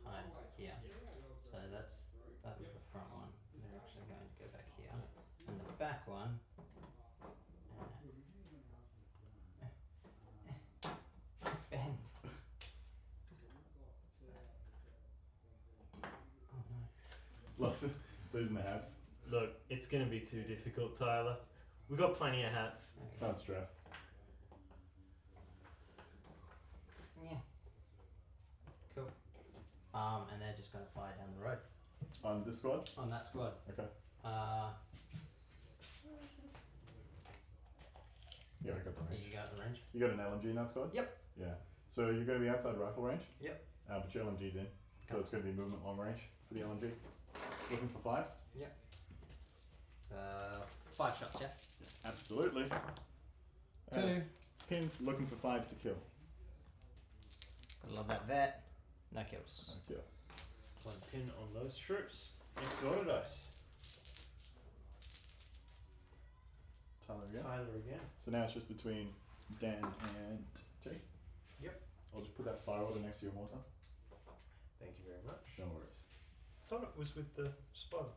hide here. So that was the front one. They're actually going to go back here. And the back one. Bend. Oh no. Lots of, Losing the hats. Look, it's going to be too difficult, Tyler. We've got plenty of hats. Don't stress. Yeah. Cool. And they're just going to fire down the road. On this squad? On that squad. Okay. Yeah, I got the range. You got the range? You got an LMG in that squad? Yep. Yeah. So you're going to be outside rifle range? Yep. But your LMG's in. So it's going to be movement long range for the LMG. Looking for 5s? Yep. 5 shots, yeah? Absolutely. It's pins looking for 5s to kill. Gotta love that vet. No kills. No kill. 1 pin on those troops. Next order dice. Tyler again. Tyler again. So now it's just between Dan and Jake. Yep. I'll just put that fire order next to your mortar. Thank you very much. No worries. I thought it was with the spotter.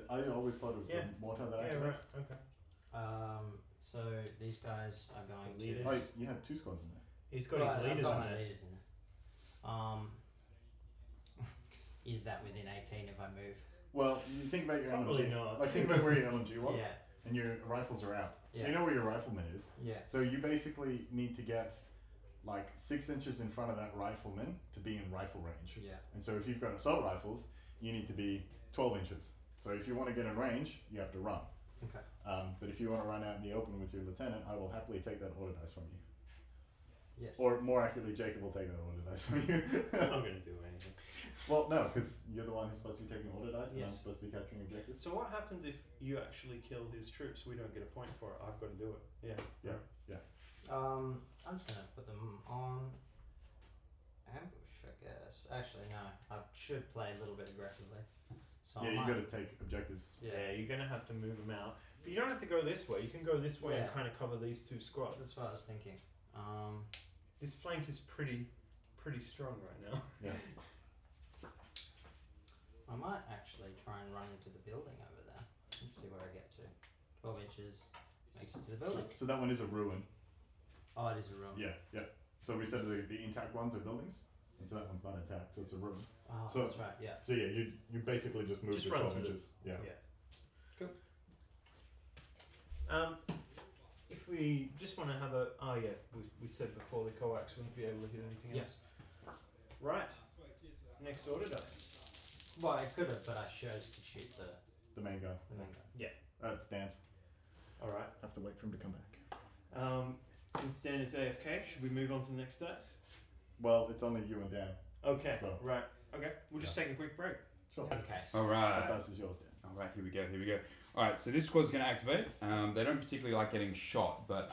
I always thought it was the mortar that I Yeah, activated. right. Okay. So these guys are going The leaders. to... Oh, you had 2 squads in there. He's got Right, his leaders I've got in my there. leaders in there. Is that within 18 if I move? Well, you think about your Probably LMG. not. Like, think about where your LMG was, Yeah. and your rifles are out. So Yeah. you know where your rifleman is. Yeah. So you basically need to get like 6 inches in front of that rifleman to be in rifle range. Yeah. And so if you've got assault rifles, you need to be 12 inches. So if you want to get in range, you have to run. Okay. But if you want to run out in the open with your lieutenant, I will happily take that order dice from you. Yes. Or more accurately, Jacob will take that order dice from you. I'm not going to do anything. Well, no, because you're the one who's supposed to be taking order dice, and I'm Yes. supposed to be capturing objectives. So what happens if you actually kill his troops? We don't get a point for it. I've got to do it. Yeah. Yeah. I'm just gonna put them on ambush, I guess. Actually, no. I should play a little bit aggressively. So Yeah, I you might- got to take objectives. Yeah, you're going to have to move them out. But you don't have to go this way. You can go this way and Yeah. kind of cover these 2 squads. That's what I was thinking. This flank is pretty strong right now. Yeah. I might actually try and run into the building over there. Let's see where I get to. 12 inches makes it to the building. So that one is a ruin. Oh, it is a room. Yeah, yeah. So we said the intact ones are buildings, and so that one's not intact, so it's a ruin. Oh, So- that's right, yeah. So yeah, you basically just moved Just your run 12 through inches. Yeah. Cool. If we just want to have a... Oh, yeah. We said before the coax wouldn't be able to hit anything Yeah. else. Right. Next order dice. Well, I could have, but I chose to shoot The main guy. the main guy. That's Dan's. All right. Have to wait for him to come back. Since Dan is AFK, should we move on to the next dice? Well, it's only you and Dan. Okay. So- Right. Okay. We'll just take a quick break. Sure. Okay. All That right. dice is yours, Dan. All right, here we go. All right, so this squad's going to activate. They don't particularly like getting shot, but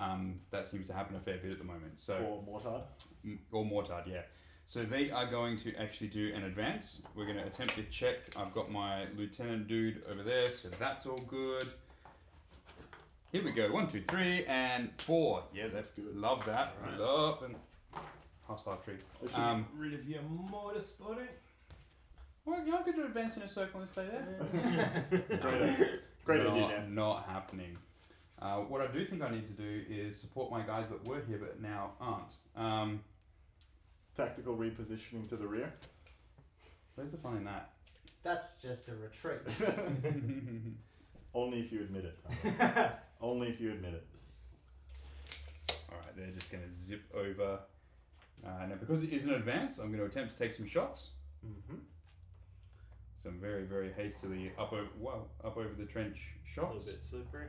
that seems to happen a fair bit at the moment. So Or Mortard. or mortard, yeah. So they are going to actually do an advance. We're going to attempt to check. I've got my lieutenant dude over there, so that's all good. Here we go. 1, 2, 3, and 4. Yeah, that's good. Love that. Right. Love and hostile tree. They should Get rid of your mortar spotting. Well, y'all could advance in a circle and stay there. Great idea, Dan. Not happening. What I do think I need to do is support my guys that were here but now aren't. Tactical repositioning to the rear. Where's the fun in that? That's just a retreat. Only if you admit it. Tyler. Only if you admit it. Alright, they're just going to zip over. Now, because it is an advance, I'm going to attempt to take some shots. Mm-hmm. Some very, very hastily up over the trench A shots. little bit slippery.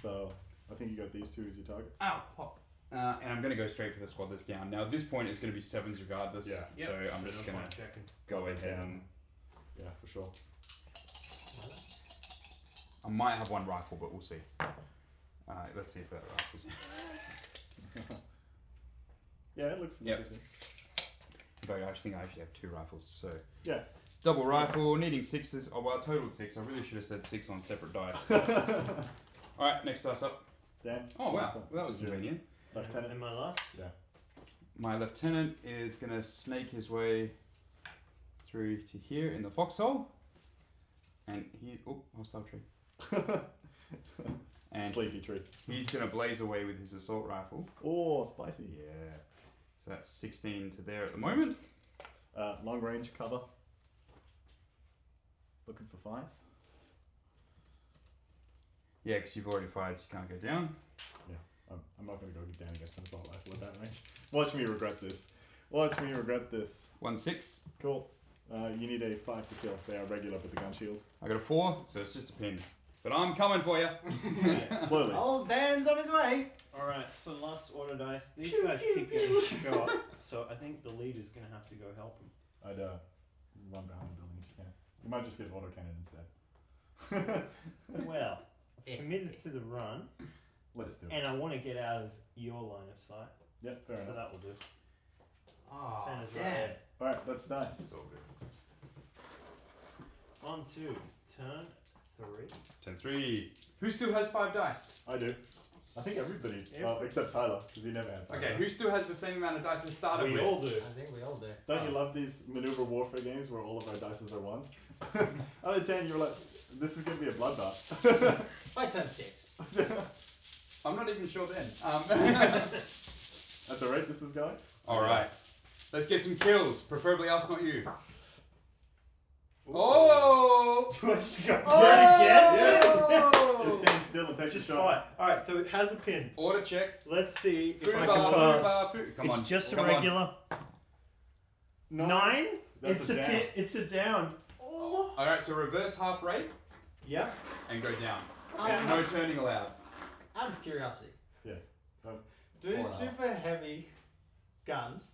So I think you got these two as your targets. Ow! Pop. And I'm going to go straight for the squad that's down. Now, at this point, it's going to be 7s regardless. Yeah. So I'm just going to go ahead and... Yeah, for sure. I might have one rifle, but we'll see. Let's see if that rifle's in. Yeah, it looks Yep. interesting. In fact, I think I actually have 2 rifles, so... Yeah. Double rifle, needing 6s. Oh, well, I totaled 6. I really should have said 6 on separate dice. Alright, next dice up. Dan. Oh, wow. awesome. Well, that was This is your convenient. Lieutenant. And my last? Yeah. My lieutenant is going to snake his way through to here in the foxhole. And he... Oh, hostile tree. And Sleepy tree. he's going to blaze away with his assault rifle. Oh, spicy. Yeah. So that's 16 to there at the moment. Long range cover. Looking for 5s. Yeah, because you've already fired, so you can't go down. Yeah, I'm not going to go down against an assault rifle at that range. Watch me regret this. Watch me regret this. 1-6. Cool. You need a 5 to kill. They are regular with the gun shield. I got a 4, so it's just a pin. But I'm coming for you. Slowly. Old Dan's on his way. Alright, so last order dice. These guys keep getting to go up, so I think the leader's going to have to go help him. I'd run behind the building if you can. You might just get autocannon instead. Well, I've committed to the run, Let's do it. and I want to get out of your line of sight. Yep, fair So enough. that will do. Oh, Santa's right Dan. there. Alright, that's nice. It's all good. On to turn 3. Turn 3. Who still has 5 dice? I do. I think everybody, except Tyler, because he never had 5 Okay, dice. who still has the same amount of dice as started We with? all do. I think we all do. Don't you love these maneuver warfare games where all of our dices are 1s? Other 10, you were like, this is going to be a bloodbath. I turned 6. I'm not even sure then. That's alright, this is going? Alright. Let's get some kills. Preferably us, not you. Oh! Do I just go Oh! again? Just stand still and take Just your shot. fight. Alright, so it has a pin. Order check. Let's see if Food I bar, can food pass. bar, food. Come on. It's just a come on. regular. 9? That's It's a a down. pin. It's a down. Oh. Alright, so reverse half rate Yeah. and go down. Um, And no turning allowed. Out of curiosity, Yeah. do 4.5. super heavy guns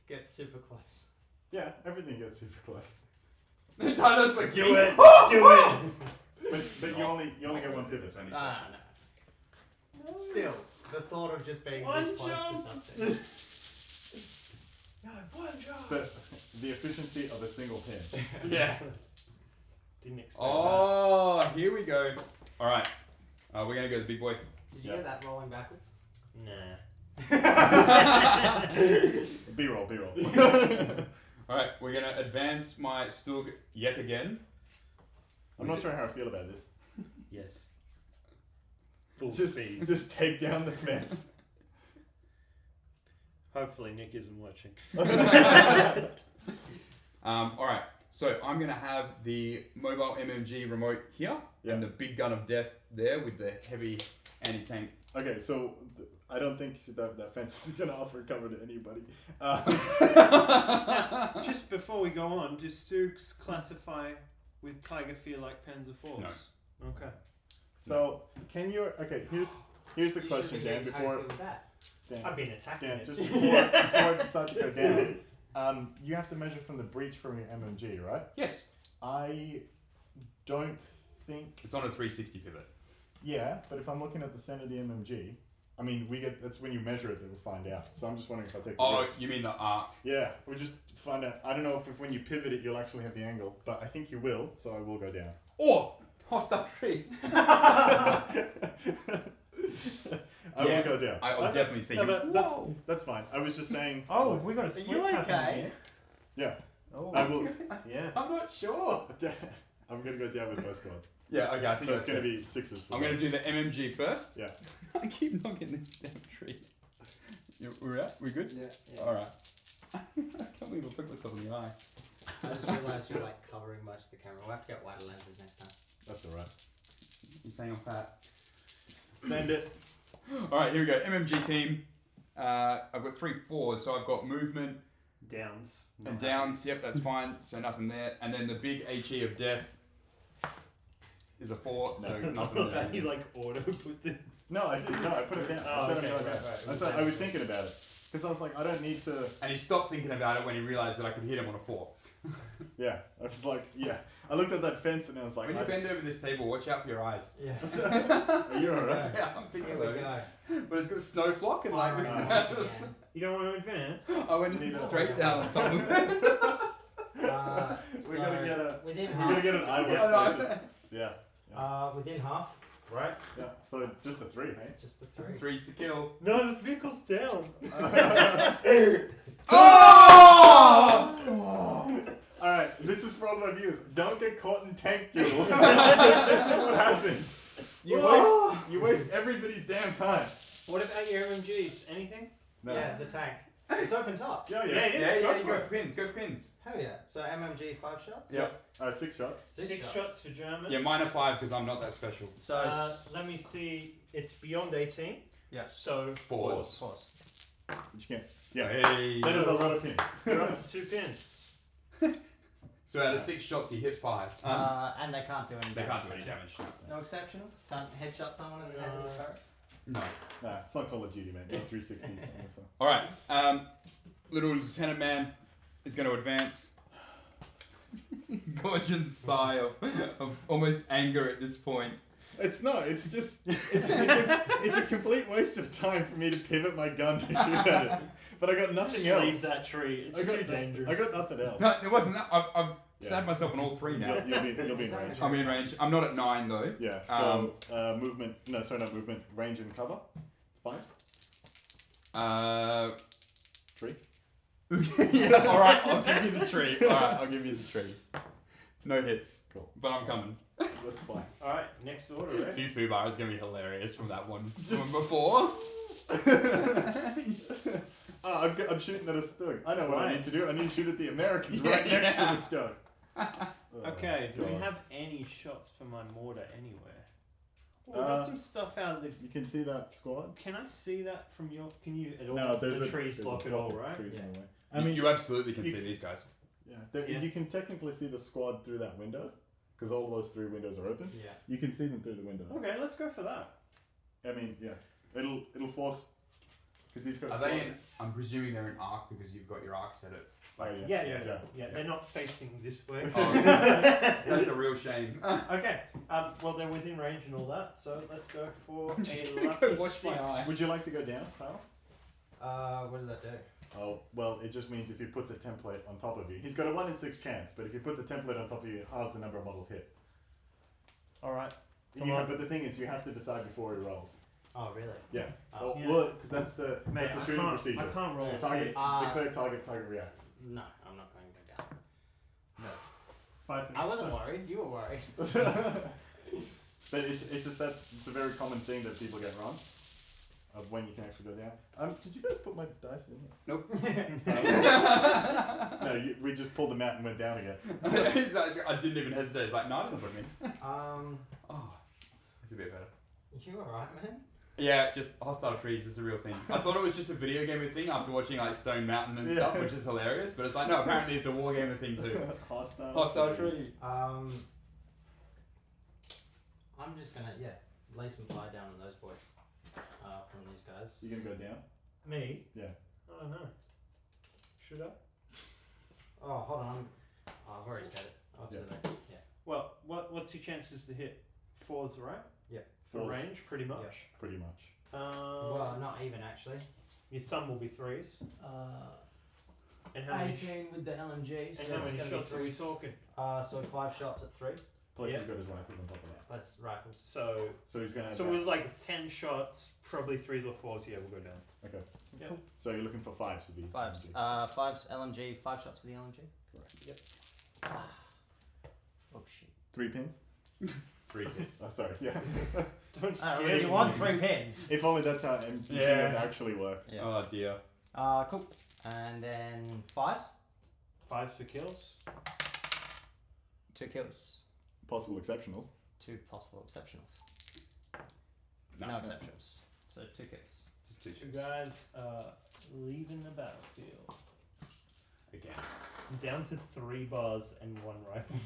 get super close? Yeah, everything gets super close. Tyler's like, Do it. Do it. But you only get one pivot. Ah, no. Still, the thought of just being One this close to jump. something. No, one job. The efficiency of a single pin. Yeah. Didn't expect Oh, here we go. Alright. We're going to go to the big boy. Did you Yeah. get that rolling backwards? that. Nah. B-roll, B-roll. Alright, we're going to advance my Stug yet again. I'm not sure how I feel about this. Yes. Full Just, speed. just take down the fence. Hopefully Nick isn't watching. Alright, so I'm going to have the mobile MMG remote here Yeah. and the big gun of death there with the heavy anti-tank. Okay, so I don't think that fence is going to offer cover to anybody. Just before we go on, do Stooks classify with Tiger Fear like Panzer Force? No. Okay. So can you? Okay, here's the You question, should be Dan. getting Before happy with that. I've Dan, been attacking Dan, it. just before I decide to go down, you have to measure from the breach from your MMG, right? Yes, I don't think. it's on a 360 pivot. Yeah, but if I'm looking at the center of the MMG, I mean, that's when you measure it that we'll find out. So I'm just wondering if I take the Oh, risk. you mean the arc? Yeah, we'll just find out. I don't know if when you pivot it, you'll actually have the angle, but I think you will, so I will go down. Oh, hostile tree. I will go down. I'll definitely see No, you. that's fine. I was just saying. Oh, have we got a split you happening okay? here? Yeah, Oh. I will. Yeah. I'm not sure. I'm gonna go down with both squads. Yeah, okay, I think So it's that's gonna good. be 6s. For I'm me. going to do the MMG first. Yeah. I keep knocking this damn tree. We're out? We're good? Yeah. Alright. I can't believe I put myself in the eye. I just realised you're like covering much of the camera. We'll have to get wider lenses next time. That's alright. You're saying I'm fat. Send it. Alright, here we go. MMG team. I've got 3 4s, so I've got movement Downs. and downs. Yep, that's fine. So nothing there. And then the big HE of death is a 4, so nothing there. That you like auto put the. No, I didn't. No, I put it down. Oh, I said okay, I'm going down. right. I was thinking about it because I was like, I don't need to. And he stopped thinking about it when he realised that I could hit him on a 4. Yeah, I was like, yeah. I looked at that fence and I was like, When you bend over this table, watch out for your eyes. Yeah. Are you alright? Yeah, I'm thinking Here we so. go. But it's got a snow flock and like. Firing once again. You don't want to advance? I went Need a- straight down the top of it. We're gonna get a. within We're gonna half. get an Yeah, eyewatch no. station. Yeah. Within half. Right? Yeah. So just a 3, hey? Just the 3. 3's to kill. No, this vehicle's down. Oh! Alright, this is for all my viewers. Don't get caught in tank duels. This is what happens. You waste everybody's damn time. What about your MMGs? Anything? No. Yeah, the tank. It's open top. Yeah, Yeah, it is. Yeah, go for pins. Go for pins. Hell yeah. So MMG 5 shots? Yep. 6 shots. Six shots for Germans. Yeah, mine are 5 because I'm not that special. So let me see. It's beyond 18. Yeah. So 4s. Which you can. Yeah. Hey. That is a lot of pins. you're up to 2 pins. So out of 6 shots, he hit 5. and they can't do any damage. They can't do any damage. No exceptionals? Can't headshot someone in the head with a turret? No. Nah, it's not Call of Duty, man. Not 360s. Also. All right. Little Lieutenant Man is going to advance. Gorcin's sigh of almost anger at this point. It's not. It's just. It's a complete waste of time for me to pivot my gun to shoot at it. But I got nothing Just else. leave that tree. It's too dangerous. I got nothing else. No, it wasn't that. I've stabbed myself on all 3 now. You'll be in range. I'm in range. I'm not at 9 though. Yeah. So movement. No, sorry, not movement. Range and cover. It's 5s. 3. Yeah, all right. I'll give you the tree. All right, I'll give you the tree. No hits. Cool. But I'm coming. That's fine. Alright, next order, right? Fufu bar is going to be hilarious from that one from before. I'm shooting at a stug. I know what I need to do. I need to shoot at the Americans right next to the stug. Okay, do we God. have any shots for my mortar anywhere? Oh, we got some stuff out of the... You can see that squad? Can I see that from your... Can you at all? No, there's the trees block it all, right? Trees in the way. I mean, you absolutely can see these guys. Yeah. You can technically see the squad through that window, because all those 3 windows are open. Yeah. You can see them through the window. Okay, let's go for that. I mean, yeah. It'll force... Because these guys... Are they in? I'm presuming they're in arc because you've got your arc set at. Oh, Yeah, they're not facing this way. Oh, that's a real shame. Okay, well they're within range and all that, so let's go for a lucky watch my eye. Would you like to go down, Kyle? What does that do? Oh, well, it just means if he puts a template on top of you. He's got a 1 in 6 chance, but if he puts a template on top of you, it halves the number of models hit. Alright. But the thing is, you have to decide before he rolls. Oh, really? Yes. Oh. Well, because that's the Mate, shooting procedure. I can't roll a Target, save. declare target reacts. No, I'm not going to go down. No. 5 for I next wasn't time. worried. You were worried. But it's just it's a very common thing that people get wrong of when you can actually go down. Did you guys put my dice in here? Nope. No, we just pulled them out and went down again. I didn't even hesitate. It's like, no, I didn't put them in. Oh, it's a bit better. You alright, man? Yeah, just hostile trees is a real thing. I thought it was just a video gamer thing after watching like Stone Mountain and stuff, which is hilarious. But it's like, no, apparently it's a wargamer thing too. Hostile trees. I'm just gonna lay some fire down on those boys. From these guys. You gonna go down? Me? Yeah. I don't know. Should I? Oh, hold on. Oh, I've already said it. Yeah. Well, what's your chances to hit? 4s, right? Yeah. For 4s. range, pretty much. Yeah, pretty much. Well, not even actually. Your sum will be 3s. And how 18 many? with the LMG. So And how it's many gonna shots be are we 3s. talking? So 5 shots at 3. Plus Yeah. he's got his rifles on top of that. Plus rifles. So So he's gonna. so with like 10 shots, probably 3s or 4s. Yeah, we'll go down. Okay. Yeah. Cool. So you're looking for 5s to be. 5s. 5s LMG. 5 shots with the LMG. Correct. Yep. Oh shit. 3 pins? 3 hits. Oh, sorry. Yeah. Don't scare You me. want 3 pins. If only that's how MGs actually work. Yeah. Oh dear. Cool. And then 5s. 5 for kills. 2 kills. Possible exceptionals. 2 possible exceptionals. No. No exceptionals. So 2 kills. Just 2 You chips. guys are leaving the battlefield. Again. Down to 3 bars and 1 rifle.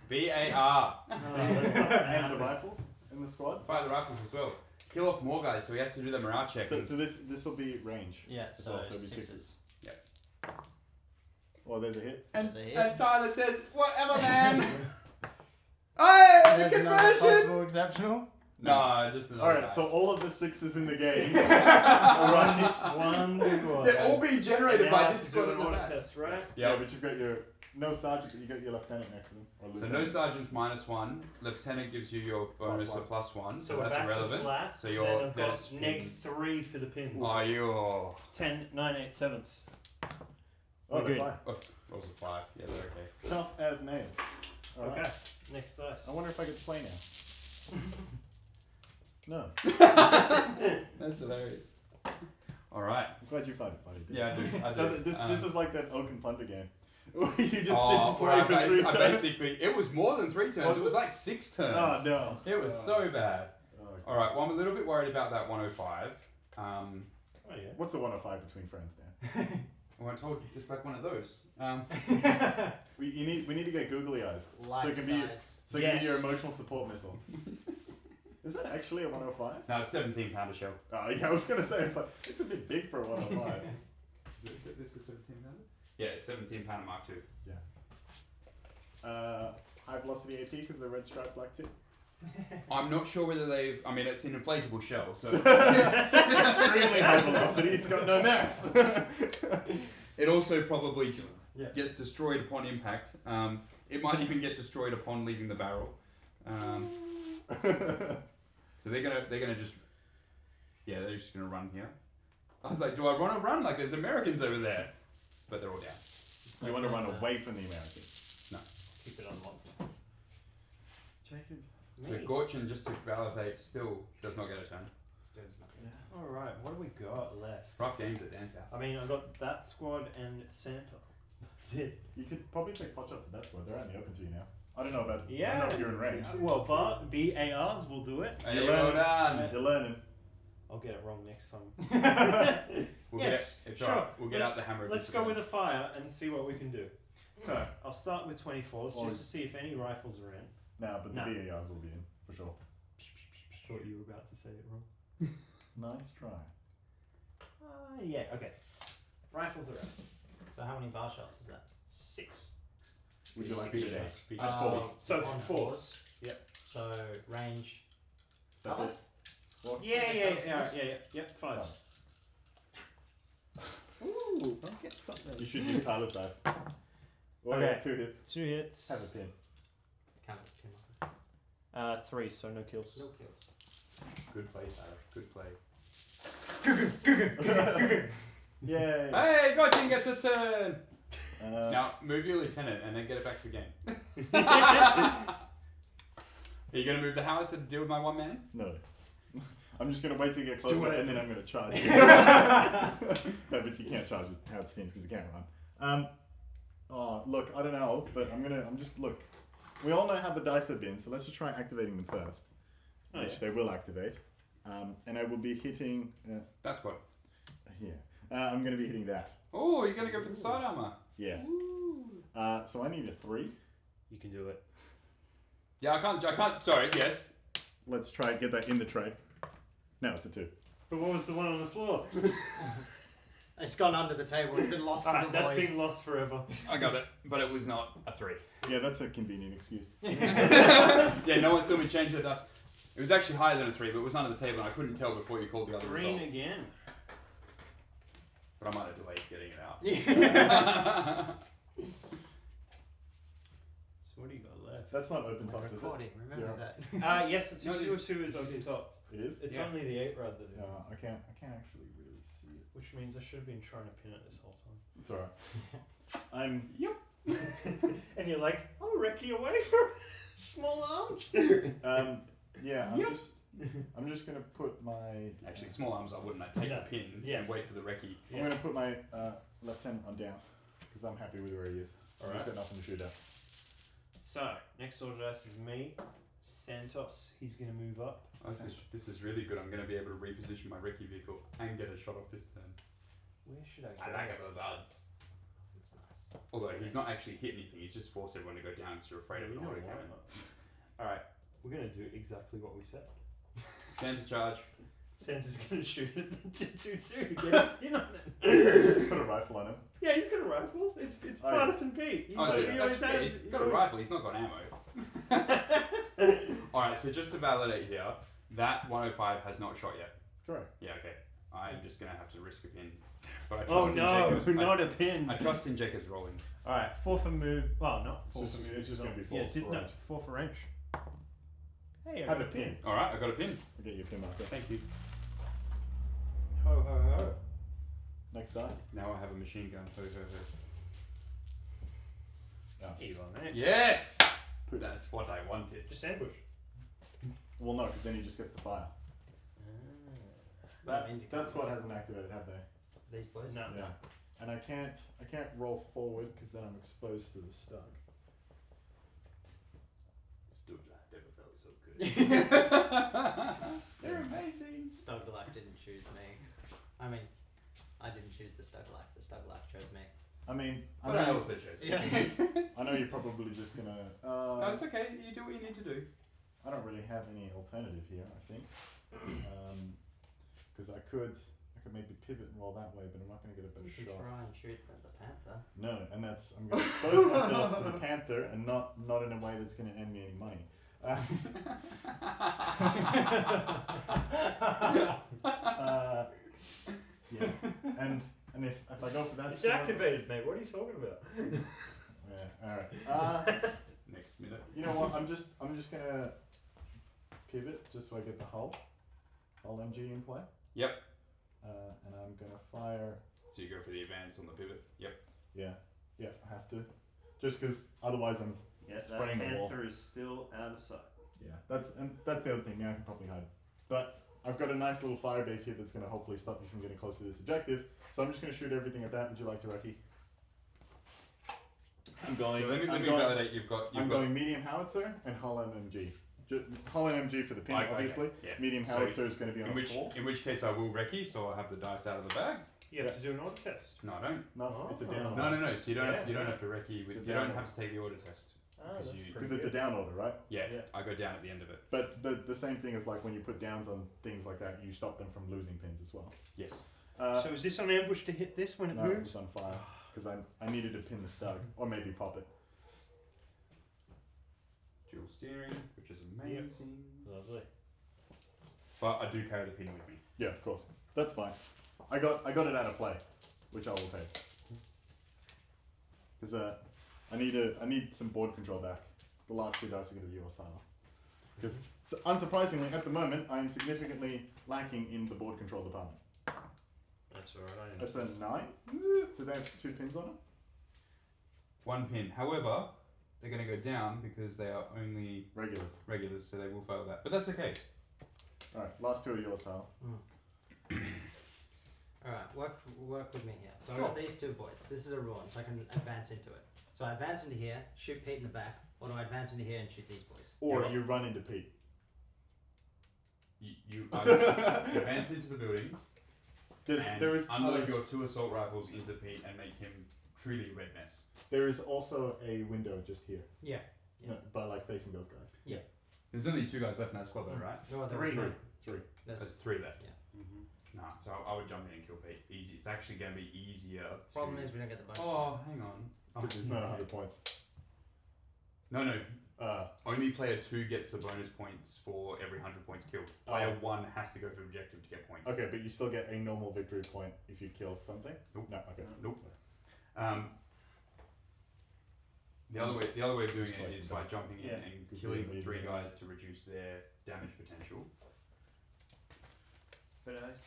BAR. That's not gonna And the happen. rifles in the squad. Fire the rifles as well. Kill off more guys, so he has to do the morale check. So this will be range. Yeah, as so well, so it'll be 6s. Oh, there's a hit. and, There's a hit. and Tyler says, "Whatever, man." Hey, There's the another conversion. possible exceptional. No, just another. Alright, guy. so all of the 6s in the game. Run this one squad. They're all being generated Now I by have this to do squad an in the order back. test, right? Yeah. But you've got your no sergeant, but you got your lieutenant next to them. Or So lieutenant. no sergeants -1. Lieutenant gives you your bonus +1. of +1, so So we're that's back irrelevant. to flat. So you're- then I've then got it's next pins. 3 for the pins. Oh, you. 10, 9, 8, 7s. Oh, We're they're good. fine. Oh, rolls a 5. Yeah, they're okay. Tough as nails. Alright. Okay, next dice. I wonder if I get to play now. No. That's hilarious. All right. I'm glad you find it funny. Yeah, I do. This was like that Oak and Plunder game. You just didn't play for 3 turns. Basically, it was more than 3 turns. It was like 6 turns. Oh, no. It was so bad. Okay. All right, well, I'm a little bit worried about that 105. What's a 105 between friends, Dan? Well, I told you, it's like one of those. We need to get googly eyes. Life so it can size. be your emotional support missile. Is that actually a 105? No, it's 17 pounder shell. Oh yeah, I was gonna say it's a bit big for a 105. Is this the 17 pounder? Yeah, 17 pounder Mark II. Yeah. High velocity AP because the red stripe black tip. I'm not sure whether they've. I mean, it's an inflatable shell, so Extremely high velocity. It's got no mass. it also probably gets destroyed upon impact. It might even get destroyed upon leaving the barrel. So they're gonna just they're just gonna run here. I was like, do I want to run? Like there's Americans over there, but they're all down. You want to run away from the Americans? No. Keep it unlocked. Jacob. So Gorcin, just to validate, still does not get a turn. All right, what do we got left? Rough games at Dan's house. I mean, I got that squad and Santa. That's it. You could probably take pot shots at that squad. They're out in the open to you now. I don't know about. Yeah. I don't know if you're in range. Well, but BARs will do it. Hey, well done. You're learning. I'll get it wrong next time. It's alright. We'll get out the hammer. Let's go with a fire and see what we can do. So I'll start with 24s just to see if any rifles are in. No, but the BARs will be in for sure. Thought you were about to say it wrong. Nice try. Yeah. Okay. Rifles are in. So how many bar shots is that? 6. Would you like Big to do shot. that? At 4s. So on 4s. Yep. So range. That's it. What? Yeah. Yep. 5s. Ooh, I'll get something. You should use Tyler's dice. Well, Okay. 2 hits. 2 hits. Have a pin. Count it, Tim. 3, so no kills. No kills. Good play, Tyler. Good play. Yay! Hey, Gorcin gets a turn. Now, Now move your lieutenant and then get it back to the game. Are you gonna move the howitzer to deal with my one man? no. I'm just gonna wait till you get closer and then I'm gonna charge you. No, but you can't charge with Howard Steams because you can't run. Look, I don't know, but look. We all know how the dice have been, so let's just try activating them first, which they will activate. And I will be hitting. That's what. Here. I'm gonna be hitting that. Oh, you're gonna go for the side armor. Yeah. So I need a 3. You can do it. Yeah, I can't. Sorry. Yes. Let's try and get that in the tray. No, it's a 2. But what was the one on the floor? It's gone under the table. It's been lost to the That's void. been lost forever. I got it, but it was not a 3. Yeah, that's a convenient excuse. Yeah, no one saw me change the dust. It was actually higher than a 3, but it was under the table, and I couldn't tell before you called the other Green result. again. But I might have delayed getting it out. So what do you got left? That's not open We're top, is it? recording, remember that. Yes, it's No, it is. 2 is open top. It is? It's Yeah. only the 8 rather than. I can't actually really see it. Which means I should have been trying to pin it this whole time. It's alright. I'm. Yep. And you're like, I'll wreck you away from small arms. Yeah, Yep. I'm just gonna put my. Actually, small arms I wouldn't. I'd take No. the pin Yes. and wait for the recce. I'm gonna put my left hand on down because I'm happy with where he is. I've Alright. just got nothing to shoot at. So, next order dice is me. Santos, he's going to move up. Oh, this is really good. I'm going to be able to reposition my recce vehicle and get a shot off this turn. Where should I go? I like those odds. That's nice. Although he's not actually hit anything. He's just forced everyone to go down because you're afraid of an auto cannon. Alright, we're going to do exactly what we said. Santa charge. Santa's going to shoot at the 2-2-2 to get a pin on it. Just put a rifle on him. Yeah, he's got a rifle. It's Partisan Pete. He's, Oh, so he always that's, has, he's got a rifle. He's not got ammo. Alright, so just to validate here, that 105 has not shot yet. Correct. Yeah, okay. I'm just going to have to risk a pin. But I trust Oh in no, Jacob's, not a pin. I trust in Jacob's rolling. Alright, 4 for move. Well, not 4 for move. It's just gonna be 4 Yeah, for no, range. 4 for range. Hey, I Have got a pin. Alright, I got a pin. I'll get you a pin marker. Thank you. Ho ho ho. Next dice. Now I have a machine gun. Ho, ho, ho. Here you are, mate. Yes! That's what I wanted. Just ambush. Well, no, because then he just gets the fire. That squad hasn't activated, have they? These boys? No. Yeah. And I can't roll forward because then I'm exposed to the stug. Still never felt so good. They're amazing. Stuglack didn't choose me. I mean, I didn't choose the Stuglack. The Stuglack chose me. I mean, But I also chose it. Yeah. I know you're probably just gonna. No, it's okay. You do what you need to do. I don't really have any alternative here. I think, because I could maybe pivot and roll that way, but I'm not going to get a better You should shot. try and shoot the panther. No, and I'm going to expose myself to the panther, and not in a way that's going to earn me any money. Yeah, and if I go for that, It's activated, mate. What are you talking about? Yeah, all right. Next minute. You know what? I'm just gonna pivot just so I get the hull MG in play. Yep. And I'm gonna fire. So you go for the advance on the pivot. Yep. Yeah, I have to, just because otherwise I'm Yes, that spraying the wall. panther is still out of sight. Yeah, that's the other thing. Now I can probably hide, but I've got a nice little fire base here that's gonna hopefully stop you from getting close to this objective. So I'm just gonna shoot everything at that. Would you like to, Rocky? I'm going. So let me validate. You've got. Going medium howitzer and hull MMG. Hull MMG for the pin, obviously. Okay, yeah. Medium howitzer is going to be on a 4. In which case I will recce, so I'll have the dice out of the bag. You have to do an order test. No, I don't. No, it's a down order. No. So you don't have to recce. You don't have to take the order test. Because it's a down order, right? Yeah, I go down at the end of it. But the same thing is like when you put downs on things like that, you stop them from losing pins as well. Yes. So is this on ambush to hit this when it No, moves? it's on fire because I needed to pin the stug or maybe pop it. Dual steering, which is amazing. Lovely. But I do carry the pin with me. Yeah, of course. That's fine. I got it out of play, which I will take. Because I need some board control back. The last 2 dice are going to be yours, Tyler. Because unsurprisingly, at the moment, I am significantly lacking in the board control department. That's alright. That's a 9. Do they have 2 pins on it? 1 pin. However, they're going to go down because they are only regulars, so they will fail that. But that's okay. Alright, last 2 are yours, Tyler. Alright, work with me here. So Sure. I've got these 2 boys. This is a ruin, so I can advance into it. So I advance into here, shoot Pete in the back, or do I advance into here and shoot these boys? Or you run into Pete. You advance into the building There is unload your 2 assault rifles into Pete and make him truly red mess. There is also a window just here. Yeah. No, but like facing those guys. Yeah. There's only 2 guys left in that squad though, right? No, there was 3. 3. There's 3 left. Yeah. Nah, so I would jump in and kill Pete. Easy. It's actually going to be easier. Problem is we don't get the bonus. Oh, hang on. Because it's not 100 points. No. Only player 2 gets the bonus points for every 100 points killed. Player 1 has to go for objective to get points. Okay, but you still get a normal victory point if you kill something? Nope. No, okay. Nope. The other way of doing it is by jumping in and killing the 3 guys to reduce their damage potential. But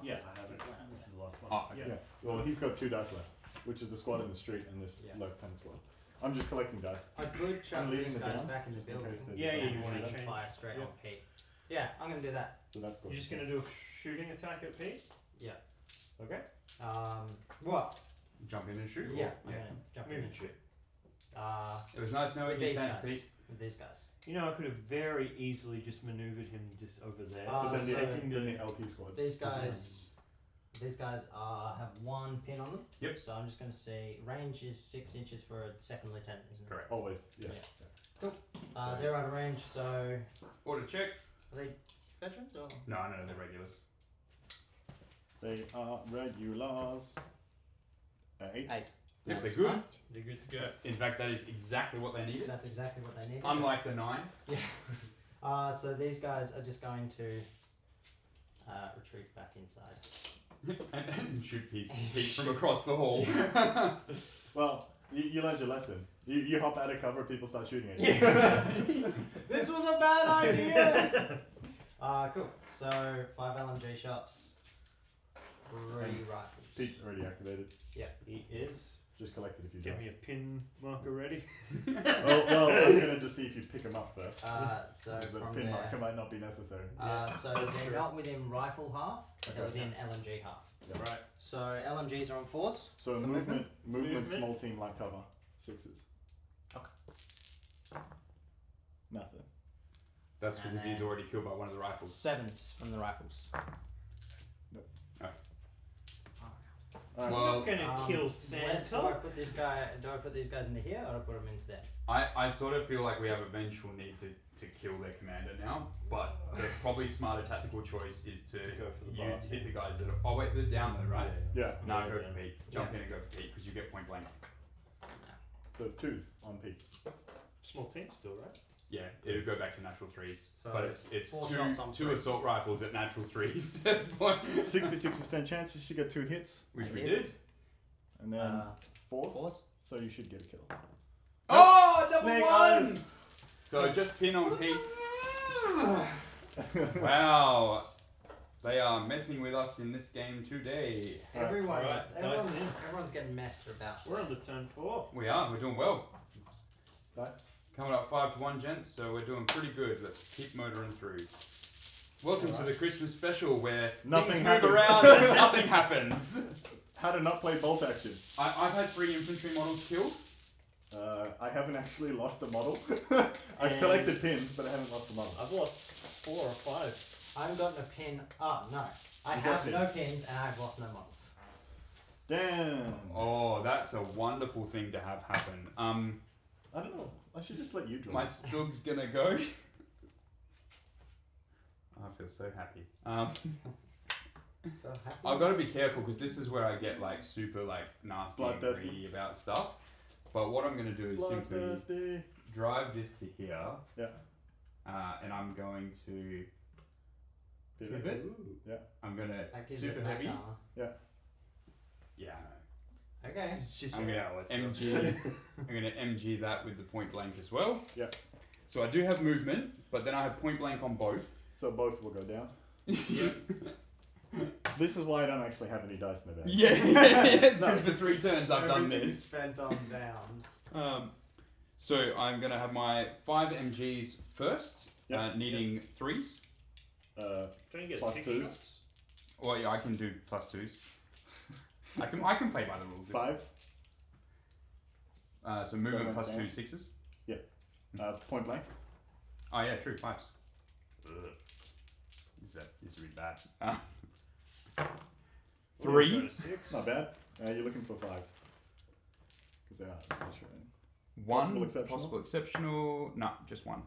yeah, I have it. This is the last one. Oh, okay. Yeah. Well, he's got 2 dice left, which is the squad in the street and this lieutenant squad. I'm just collecting dice. I could chuck I'm leaving these the guys downs, back in the just in building. case they Yeah, decide you to want shoot to us. change. Fire straight on Pete. Yeah, I'm going to do that. So that's good. You're just going to do a shooting attack at Pete? Yeah. Okay. What? Jump in and shoot? Yeah, Or, I'm going to jump Move in and shoot. It was nice knowing With you, these Santa guys. Pete. With these guys. You know, I could have very easily just maneuvered him just over there. But then taking the LT squad. These guys have 1 pin on them. Yep. So I'm just going to say range is 6 inches for a second lieutenant, isn't it? Correct. Always, yeah. Cool. They're out of range, so Order check. are they veterans or? No, they're regulars. They are regulars. 8. 8. Yep, That's they're good. fine. They're good to go. In fact, that is exactly what they needed. That's exactly what they need. Unlike the 9. Yeah. So these guys are just going to retreat back inside. and shoot Pete from across the hall. Well, you learned your lesson. You hop out of cover, people start shooting at you. This was a bad idea! Cool. So 5 LMG shots, 3 rifles. Pete's already activated. He is. Just collect it if you Get me a pin marker ready. well, I'm going to just see if you pick them up first. So the from pin there, marker might not be necessary. so they're not within rifle half, but they're within LMG half. Yeah. Right. So LMGs are on 4s. So movement, small team, light cover, 6s. Okay. Nothing. That's because he's already killed by one of the rifles. 7s from the rifles. Nope. Oh. Alright. I'm not gonna kill Do I Santa. put this guy? Do I put these guys into here, or do I put them into there? I sort of feel like we have a vengeful need to kill their commander now, but the probably smarter tactical choice is to go for the you bars, hit the guys that are. Oh wait, they're down though, right? Yeah. No, Yeah, go down. for Pete. Jump in and go for Pete because you get point blank. So 2s on P. Small team still, right? Yeah, it'll go back to natural 3s. So But it's 4 shots on two 3s. assault rifles at natural 3s. 66% chance you should get 2 hits. Which I we did. did. And then 4s. 4s. So you should get a kill. Oh, double Snake 1! eyes. So just pin on Pete. Wow. They are messing with us in this game today. Everyone's getting messed about. We're on the turn 4. We are, we're doing well. Nice. Coming up 5-1, gents, so we're doing pretty good. Let's keep motoring through. Welcome to the Christmas special where Nothing things happens. move around and nothing happens. How to not play bolt action. I've had 3 infantry models killed. I haven't actually lost a model. I've collected pins, but I haven't lost a model. I've lost 4 or 5. I haven't gotten a pin. Oh no, I You have got no pins and I've lost no models. Damn. Oh, that's a wonderful thing to have happen. I don't know. I should just let you draw. My Stug's gonna go. I feel so happy. So happy. I've got to be careful because this is where I get like super like nasty and Bloodthirsty. greedy about stuff. But what I'm going to do is simply Bloodthirsty. drive this to here. Yeah. And I'm going to Pivot. Yeah. I'm going That to gives super it back heavy. armor. Yeah, I know. Okay. It's just I'm going to MG. I'm going to MG that with the point blank as well. Yeah. So I do have movement, but then I have point blank on both. So both will go down. This is why I don't actually have any dice in the bag. It's because for 3 turns I've done Everything this. spent on downs. So I'm going to have my 5 MGs first, Yep. needing 3s. Don't you get Plus 6 twos. shots? Well, yeah, I can do plus 2s. I can play by the rules. 5s. So movement went plus down. 2 6s. Point blank. Oh yeah, true 5s. This is really bad. 3. Go to 6. Not bad. You're looking for 5s. Because they are. 1 Possible exceptional? possible exceptional. No, just 1.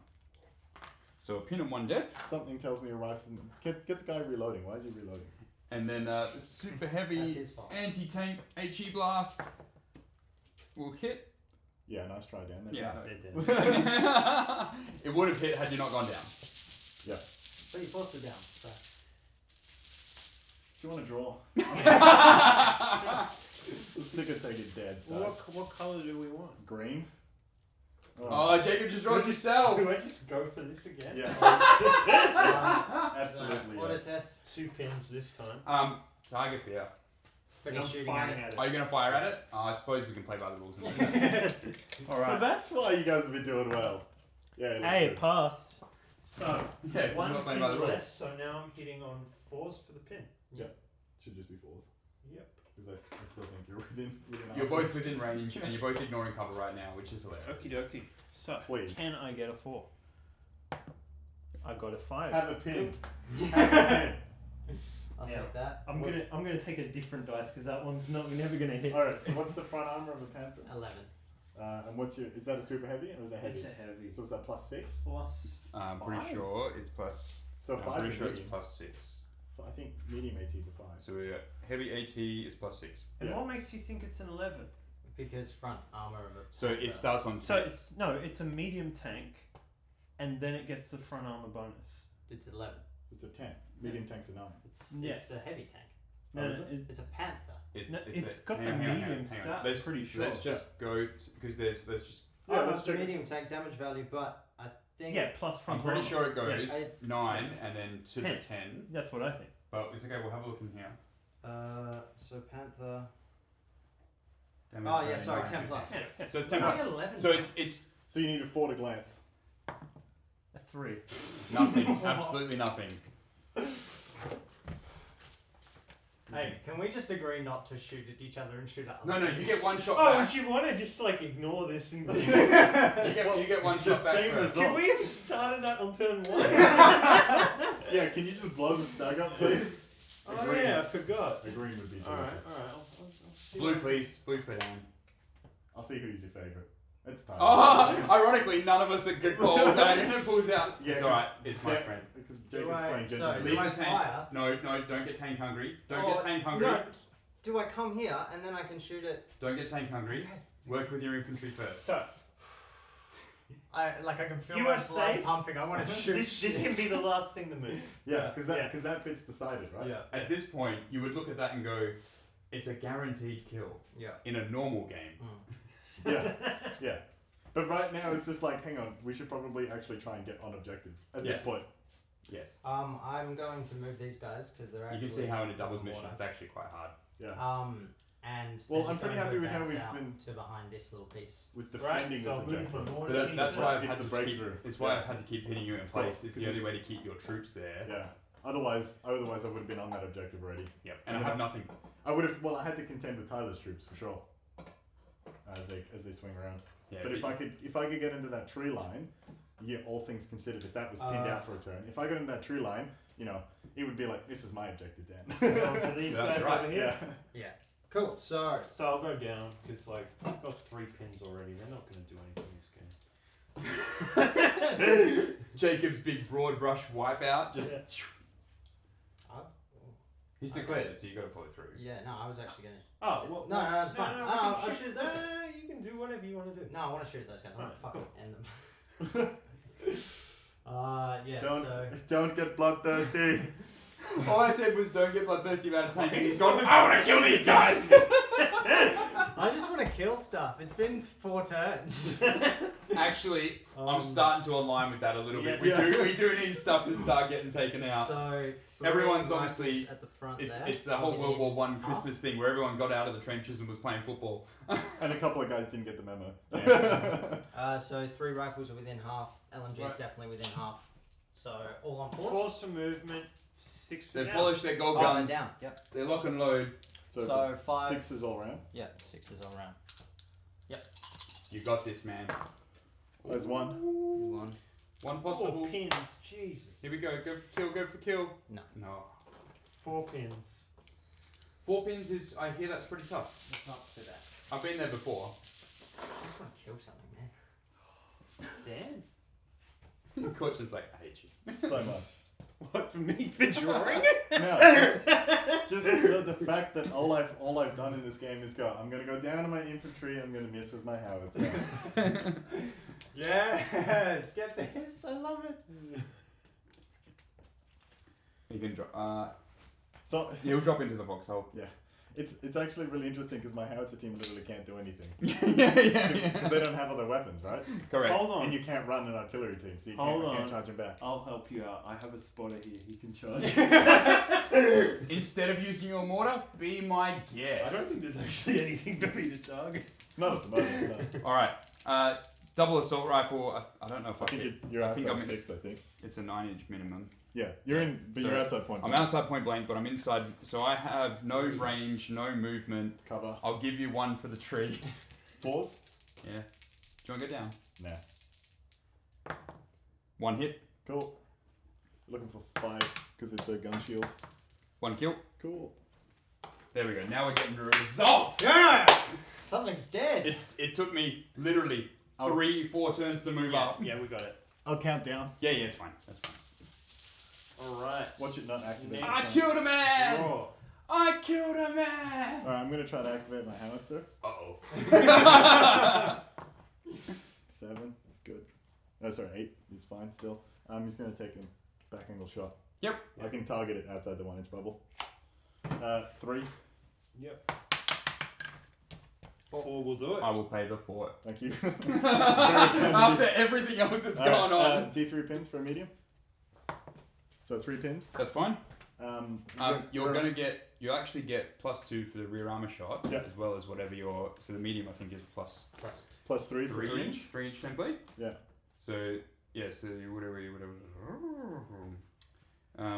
So a pin and 1 death, Something tells me a rifle. Get the guy reloading. Why is he reloading? and then super That's heavy his fault. anti-tank HE blast will hit. Yeah, nice try down there. Yeah. They're dead. It would have hit had you not gone down. Yeah. But you forced it down. So. Do you want to draw? Sick of taking dead stuff. What colour do we want? Green. Oh, Jacob just draws yourself. Do I just go for this again? Yeah. Absolutely. What Yeah. a test. 2 pins this time. Tiger Fear. But I'm you're shooting firing at it. Are you going to fire at it? I suppose we can play by the rules. Alright. So that's why you guys have been doing well. Yeah. It looks Hey, good. it passed. So, Yeah, we're one not playing pin by the rules. less, so now I'm hitting on 4s for the pin. Should just be 4s. Yep. Because I still think you're within You're our- both within range, and you're both ignoring cover right now, which is hilarious. Okie dokie. So, Please. can I get a 4? I got a 5. Have a pin. Have a pin. I'll Yeah. take that. I'm gonna take a different dice because that one's never gonna hit. Alright, so what's the front armor of a panther? 11. And what's your, is that a super heavy or is that heavy? It's a heavy. So is that plus 6? Plus I'm pretty 5? sure it's plus. So I'm 5 pretty is sure it's medium. plus 6. I think medium AT is a 5. So heavy AT is plus 6. And Yeah. what makes you think it's an 11? Because front armor of a. So it starts on. So 6. it's a medium tank, and then it gets the front armor bonus. It's 11. It's a 10. Medium tank's a 9. It's a heavy tank. No, is no, it? It's a panther. it's got the medium stat, Let's, pretty sure. Let's just go because there's just. Yeah, Oh, let's it's a check it. medium tank damage value, but I think. Yeah, plus front I'm pretty armor. sure it goes Yeah. 9 and then to 10. the 10. That's what I think. But it's okay. We'll have a look in here. So panther. Damage Oh yeah, sorry, 10 plus. So it's 10 It's plus. like 11. So it's So you need a 4 to glance. A 3. nothing. Absolutely nothing. Hey, can we just agree not to shoot at each other and shoot at No, other you get one shot Oh, back. would you want to just like ignore this and You get one shot back. same first. result. Can we have started that on turn 1? Yeah, can you just blow the stag up, please? Oh yeah, I forgot. A green would be terrific. Alright. I'll see. Blue, please. Blue for Dan. I'll see who's your favourite. It's time. Oh, ironically, none of us are good call. Dan pulls out. Yeah, It's alright. It's my friend. Because Jacob's playing so gentleman. Leave do I the tank. fire? No, don't get tank hungry. Don't Oh, get tank hungry. No, do I come here and then I can shoot it? Don't get tank hungry. Work with your infantry first. So I can feel You my are blood safe. pumping. I want to shoot. this can be the last thing to move. Yeah, because that bit's decided, right? Yeah. At this point, you would look at that and go, it's a guaranteed kill Yeah. in a normal game. Yeah. But right now it's just like, hang on, we should probably actually try and get on objectives at Yes. this point. Yes. I'm going to move these guys because they're You actually. can see how in a doubles on the mission water. it's actually quite hard. Yeah. And Well, they're I'm just pretty gonna happy move with how that we've out been- to behind this little piece. With Right, defending so this moving objective. from But that's why I've It's had the to breakthrough. keep. It's why I've had to keep hitting you in Cool, place. It's the 'cause only way to keep your troops there. Yeah. Otherwise I would have been on that objective already. Yep. And I have nothing. I would have. Well, I had to contend with Tyler's troops for sure. As they swing around. Yeah. But if I could get into that tree line, yeah, all things considered, if that was pinned out for a turn, if I got into that tree line, it would be like, this is my objective, Dan. For these That's guys right. over here. Yeah. Yeah. Cool. So. So I'll go down because like I've got 3 pins already. They're not going to do anything this game. Jacob's big broad brush wipeout just. He's declared it, so you got to follow through. Yeah. No, I was actually gonna. Oh well. No, that's fine. No, I'll we can shoot those guys. You can do whatever you want to do. No, I want to shoot at those guys. I want to Alright, fucking end them. Yeah. Don't get bloodthirsty. All I said was don't get bloodthirsty about a tank, and he's He's gone, gone, I want to kill these guys! I just want to kill stuff. It's been 4 turns. Actually, I'm starting to align with that a little bit. Yeah. We do need stuff to start getting taken out. So Everyone's rifles obviously- at the front It's there. the whole World War One Christmas thing where everyone got out of the trenches and was playing football. And a couple of guys didn't get the memo. So 3 rifles are within half. LMG is Right. definitely within half. So all on force. Force for movement. 6 for They've down. polished their gold Oh, they're guns. down. Yep. They're lock and load. So 5. 6 all round. Yeah, 6 is all round. You got this, man. There's one. One. One 4 possible. pins. Jesus. Here we go. Go for kill. Go for kill. No. 4 pins. 4 pins is. I hear that's pretty tough. It's not too bad. I've been there before. I just want to kill something, man. Dan? Gorcin's like, I hate you. So much. What for me for drawing? No, just the fact that all I've done in this game is go. I'm gonna go down to my infantry. I'm gonna miss with my howitzer. Yes, get this. I love it. You can drop. So You'll drop into the foxhole. it's actually really interesting because my howitzer team literally can't do anything yeah. because they don't have other weapons, right? Correct. Hold on. And you can't run an artillery team, so you Hold can't on. charge them back. I'll help you out. I have a spotter here. He can charge. Instead of using your mortar, be my guest. I don't think there's actually anything for me to target. Not at the moment. No. All right. Double assault rifle. I don't know if I I think hit. you're I think outside I'm in- 6. I think. It's a 9-inch minimum. Yeah, you're in, but So you're outside point. I'm outside point blank, but I'm inside. So I have no range, no movement. Cover. I'll give you 1 for the tree. 4s? Yeah. Do you want to go down? Nah. 1 hit. Cool. Looking for 5s because it's a gun shield. 1 kill. Cool. There we go. Now we're getting to results. Yeah. Something's dead. It took me literally 3-4 turns to move up. Yeah, we got it. I'll count down. Yeah, it's fine. That's fine. Alright. Watch it not activate. I killed a man! Draw. I killed a man! Alright, I'm gonna try to activate my howitzer. Uh-oh. 7 is good. No, sorry, 8 is fine still. I'm just gonna take a back angle shot. Yep. I can target it outside the 1-inch bubble. 3. Yep. 4 will do it. I will pay the fort. Thank you. After everything else that's gone on. D3 pins for a medium. So 3 pins. That's fine. You're gonna get you actually get +2 for the rear armor shot, as well as whatever your. So the medium, I think, is plus +3 to 3 inch, 3 inch template. Yeah. So so whatever.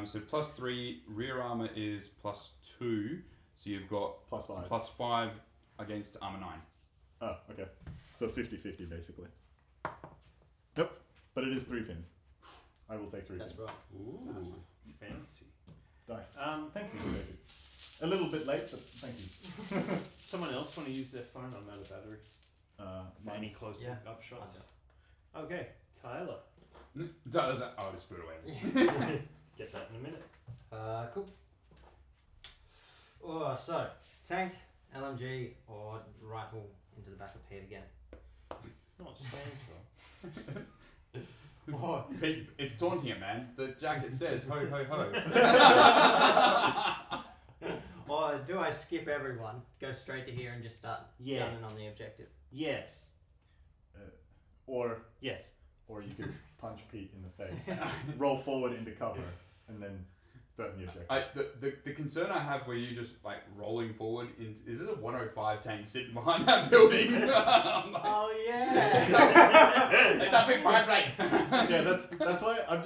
So +3 rear armor is +2. So you've got +5. +5 against armor 9. Oh, okay. So 50-50 basically. Nope. But it is 3 pins. I will take 3 pins. That's right. Ooh, Fancy. Nice. Thank you, David. A little bit late, but thank you. Someone else want to use their phone? I'm out of battery. Any close up shots? Okay, Tyler. I'll just put it away. Get that in a minute. Cool. Oh, so tank, LMG, or rifle into the back of Pete again. Not Sandra. Oh. Pete, it's taunting it, man. The jacket says ho ho ho. Or do I skip everyone, go straight to here and just start gunning on the objective? Yes. Or yes. Or you could punch Pete in the face, roll forward into cover, and then threaten the objective. The concern I have where you just like rolling forward is it a 105 tank sitting behind that building? Oh yeah. It's a big mind blade. Yeah, that's why I'm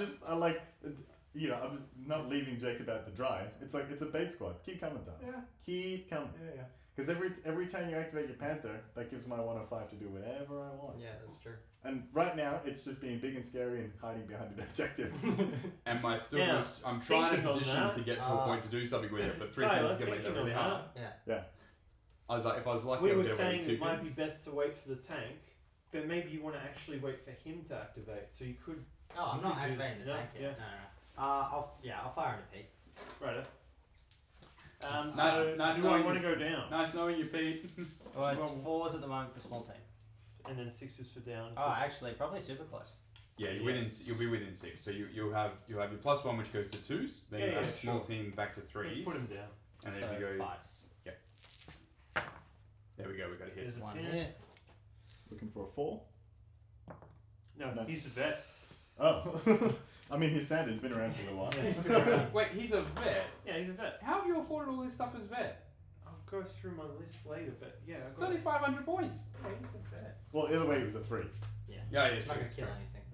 not leaving Jacob out to dry. It's like it's a bait squad. Keep coming, Tom. Yeah. Keep coming. Yeah. Because every time you activate your Panther, that gives my 105 to do whatever I want. Yeah, that's true. And right now, it's just being big and scary and hiding behind an objective. And I'm trying to position to get to a point to do something with it, but 3 pins is going to make that really hard. Yeah. I was like, if I was lucky, we I were would get away with saying 2 it might be pins. best to wait for the tank, but maybe you want to actually wait for him to activate, so you could. Oh, I'm not could do- activating the no, tank yet. yeah. No. I'll fire into Pete. Right. Nice do I knowing want to you. go down? Nice knowing you, Pete. Well, it's 4s at the moment for small team. And then 6 for down. Oh, actually, probably super close. Yeah, you'll be within 6. So you'll have your +1, which goes to 2s. Then you have a small team back to 3s. Let's put him down. And then So if you go 5s. There we go. We got a hit. There's a 1 pin. hit. Looking for a 4. No, he's a vet. Oh. I mean, his standard's been around for a little while. Yeah, he's been around. Wait, he's a vet. Yeah, he's a vet. How have you afforded all this stuff as vet? I'll go through my list later, but yeah, It's only 500 points. Yeah, he's a vet. Well, either way, it was a 3. Yeah, It's not going to kill anything.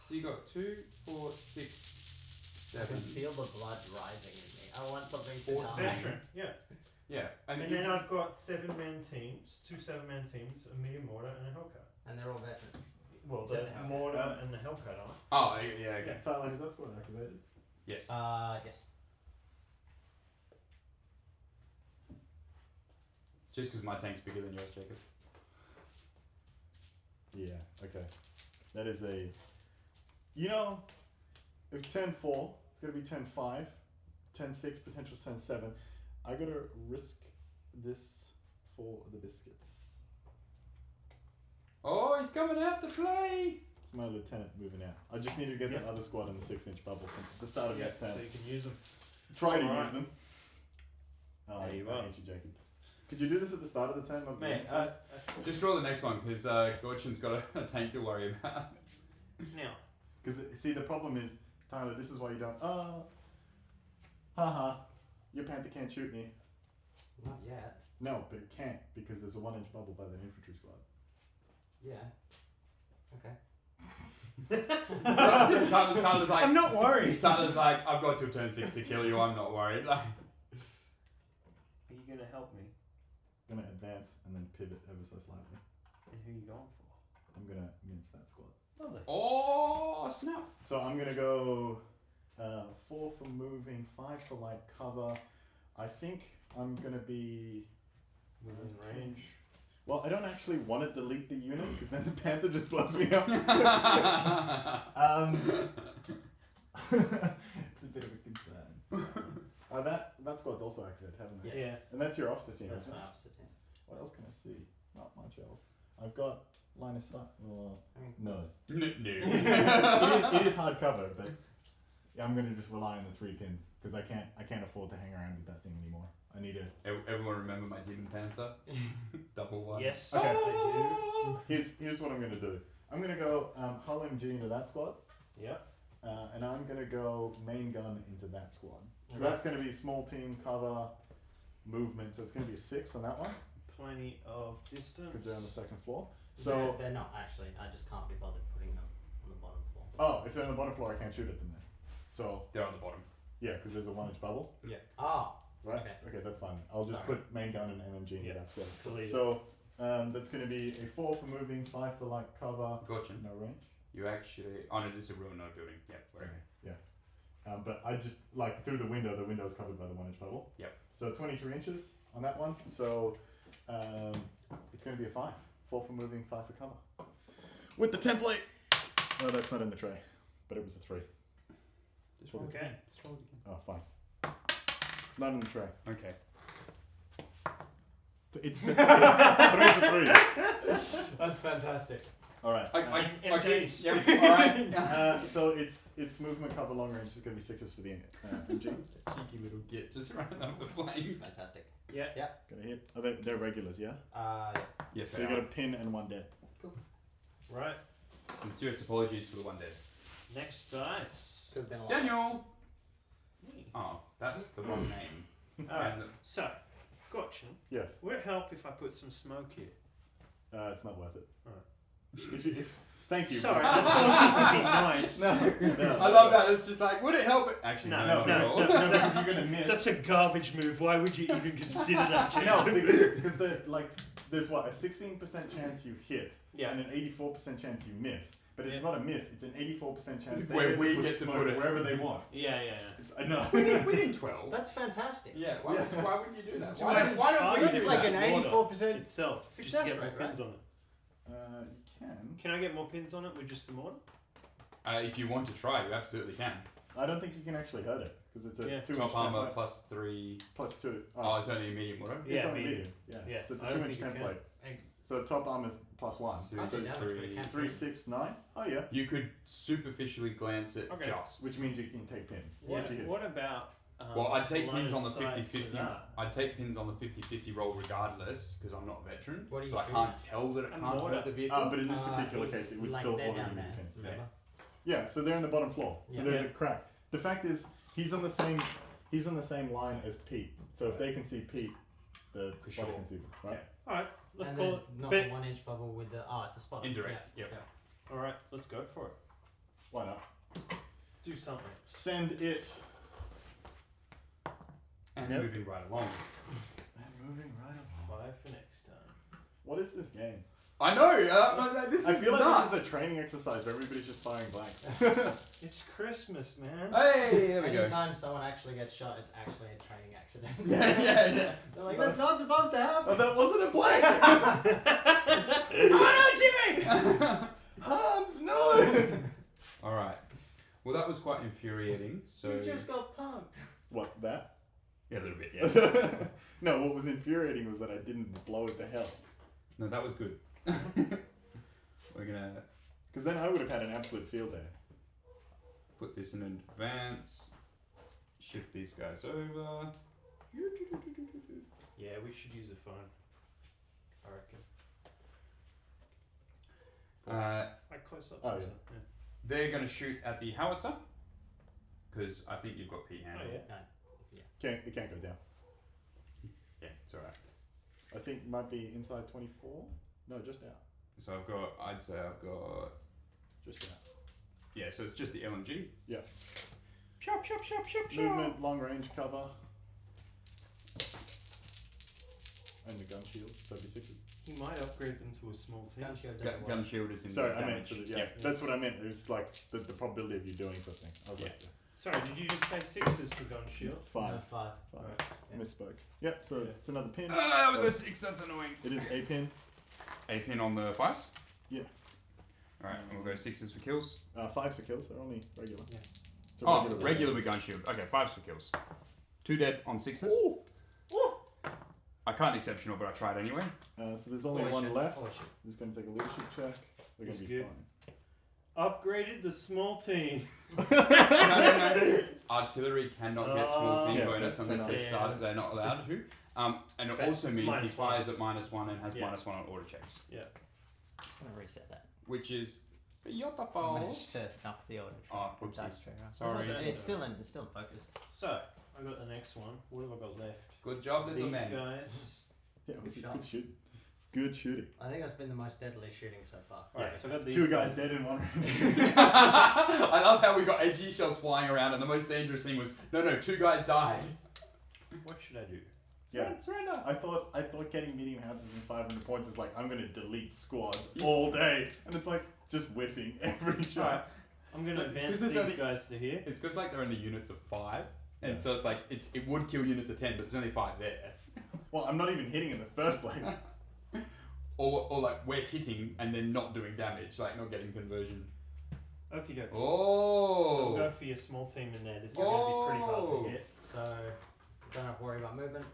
So you got 2, 4, 6, I can 7. feel the blood rising in me. I want something to 14. die. Veteran. Yeah. Yeah, And then I've got 7-man teams, 2 7-man teams, a medium mortar, and a hellcat. And they're all veteran. Well, the Except the Hellcat. mortar and the hellcat aren't. Oh, yeah, okay. Tyler, is that squad activated? Yes. Yes. It's just because my tank's bigger than yours, Jacob. Yeah, okay. That is a... if turn 4, it's going to be turn 5, turn 6, potential turn 7. I got to risk this for the biscuits. Oh, he's coming out to play! It's my lieutenant moving out. I just need to get that other squad in the 6-inch bubble from the start of next turn. So you can use them. Try to Alright. use them. Oh, There you I are. hate you, Jacob. Could you do this at the start of the turn? Mate, Just draw the next one, because Gorcin's got a tank to worry about. now, Because, see, the problem is, Tyler, this is why you don't... haha, your Panther can't shoot me. Not yet. No, but it can't, because there's a 1-inch bubble by the infantry squad. Yeah. Okay. Tyler's like, I'm not worried. Tyler's like, I've got till turn 6 to kill you, I'm not worried. Like, Are you going to help me? I'm going to advance and then pivot ever so slightly. And who are you going for? I'm going to mince that squad. Lovely. oh, snap. So I'm going to go 4 for moving, 5 for light cover. I think I'm going to be... Within range. Well, I don't actually want to delete the unit because then the Panther just blows me up. It's a bit of a concern. That squad's also activated, haven't they? Yeah. And that's your officer team, That's isn't my it? opposite team. What else can I see? Not much else. I've got line of sight. Well, no. No. It is hard cover, but yeah, I'm going to just rely on the 3 pins because I can't afford to hang around with that thing anymore. I need a... Everyone remember my Demon Panther? Double one. Yes. Okay. They do. Here's what I'm going to do. I'm going to go Hull MG into that squad. Yeah. And I'm going to go main gun into that squad. So that's going to be small team, cover, movement. So it's going to be a 6 on that one. Plenty of distance. Because they're on the second floor. So they're not actually. I just can't be bothered putting them on the bottom floor. Oh, if they're on the bottom floor, I can't shoot at them then. So They're on the bottom. yeah, because there's a 1-inch bubble. Yeah. Ah. Right? Okay. That's fine. I'll just put main gun and MMG in that squad. Delete So that's going to be a 4 for moving, 5 for like cover. Gorcin. No range. You actually... Oh no, this is a real no building. Yeah, whatever. Yeah. But I just, like, through the window is covered by the 1-inch bubble. Yep. So 23 inches on that one. So it's going to be a 5. 4 for moving, 5 for cover. With the template! No, that's not in the tray. But it was a 3. Okay. Oh, fine. Not in the tray. Okay. It's the 3's a 3. That's fantastic. Alright. MGs. Yep. Alright. So it's movement, cover, long range. It's going to be 6s for the MG. Cheeky little git just running up the flames. Fantastic. Yeah. Gonna hit. Oh, they're regulars, yeah? Yes, So they you are. got a pin and 1 dead. Right. Sincerest apologies for the 1 dead. Next dice. Could have been a lot Daniel! Oh, that's the wrong name. Alright. And So, Gorcin, Yes. would it help if I put some smoke here? It's not worth it. Alright. Thank you. Sorry, I thought it would be nice. No. I love that. It's just like, would it help it? Actually, No, no, not at all. No, because you're gonna miss. That's a garbage move. Why would you even consider that? No, because there's what, a 16% chance you hit Yeah. and an 84% chance you miss. But it's not a miss. It's an 84% chance Where we put get to smoke put it wherever they want. Yeah. I know. We need 12. That's fantastic. Yeah, why wouldn't you do that? Do Why I- don't we That's do like that? an 84%. Itself. Success Just to get more rate, pins on it. You can. Can I get more pins on it with just the mortar? If you want to try, you absolutely can. I don't think you can actually hurt it because it's a 2-inch Top armor template plus 3. plus 2. Oh, it's only a medium, right? It's only medium. Yeah. Yeah, So it's a I don't 2-inch think you template. can. So top armor is plus 1. So it's 3, 6, 9. Oh yeah. You could superficially glance it Okay. just. Which means you can take pins. What, if you hit. what about... Well, I'd take line pins of on the sight to 50-50. that? I'd take pins on the 50-50 roll regardless because I'm not a veteran. What are you so I shooting can't at? tell that it A can't mortar. hurt the vehicle. But in this particular case, it would like still they're order down you there, pins. remember? Yeah, so they're in the bottom floor. So Yeah. there's a crack. The fact is, he's on the same line as Pete. So if they can see Pete, the For spotter sure. can see them, right? Alright, let's And call then it... not bit- the 1-inch bubble with the. Oh, it's a spot. Indirect, Yeah. yep. Alright, let's go for it. Why not? Do something. Send it. And Nope. moving right along. And moving right along. 5 for next time. What is this game? I know. This I is feel like nuts. this is a training exercise where everybody's just firing blanks. It's Christmas, man. Hey, there we go. Anytime someone actually gets shot, it's actually a training accident. yeah. They're like, that's not supposed to happen. Oh, that wasn't a blank! Oh no, Jimmy! Hans, no! Alright. Well, that was quite infuriating. So You just got punked. What, that? yeah, a little bit. Yeah. No, what was infuriating was that I didn't blow it to hell. No, that was good. We're gonna Because then I would have had an absolute field day. put this in advance. Shift these guys over. Yeah, we should use a phone. I reckon. Like close up. Oh, yeah. They're gonna shoot at the howitzer because I think you've got P Oh, handle. yeah. It can't go down. Yeah, it's alright. I think it might be inside 24. No, just out. So I'd say I've got, Just out. yeah, so it's just the LMG. Yeah. Chop, chop, chop, chop, chop. Movement, long range cover. And the gun shield, 36s. He might upgrade them to a small team. Gun shield doesn't work. Gun shield is in Sorry, the I meant, damage. for the, yeah, Yep. that's what I meant. It was like the probability of you doing something. I was Yeah. like, Sorry, did you just say 6s for gun shield? 5. No, 5. Right. Yeah. Misspoke. Yep, so Yeah. it's another pin. That was a 6, that's annoying. It is a pin. A pin on the 5s? Yeah. Alright, and we'll go 6s for kills. 5s for kills, they're only regular. Yeah. It's a Oh, regular with gun shield. Okay, 5s for kills. 2 dead on 6s. Ooh. I can't exceptional, but I tried anyway. So there's only Holy one shit. left. Holy shit. Just going to take a leadership check. We're going That's to be good. fine. Upgraded the small team. No. Artillery cannot get small team Yeah, bonus they're unless not. they start. They're not allowed to. And it But also means he -1. fires at -1 and has Yeah. -1 on order checks, Just gonna reset that. which is Beautiful. Managed to knock the order. Oh, whoopsies. That's true. Sorry. It's still in focus. So, I got the next one. What have I got left? Good job, little These man. guys. Yeah, it was Good a shot. good shoot. It's good shooting. I think that's been the most deadly shooting so far. Alright, so I got these. Two guys dead in one round. I love how we got HG shells flying around, and the most dangerous thing was no, 2 guys died. What should I do? Yeah. Surrender. I thought getting medium houses and 500 points is like, I'm gonna delete squads all day, and it's like just whiffing every shot. Alright, I'm gonna Look, it's advance 'cause these there's only- guys to here. It's because like they're in the units of 5, and Yeah. so it's like it would kill units of 10, but there's only 5 there. Well, I'm not even hitting in the first place. Or like we're hitting and then not doing damage, like not getting conversion. Okie dokie. Oh. So we'll go for your small team in there. This is going to be pretty hard to hit. So don't have to worry about movement.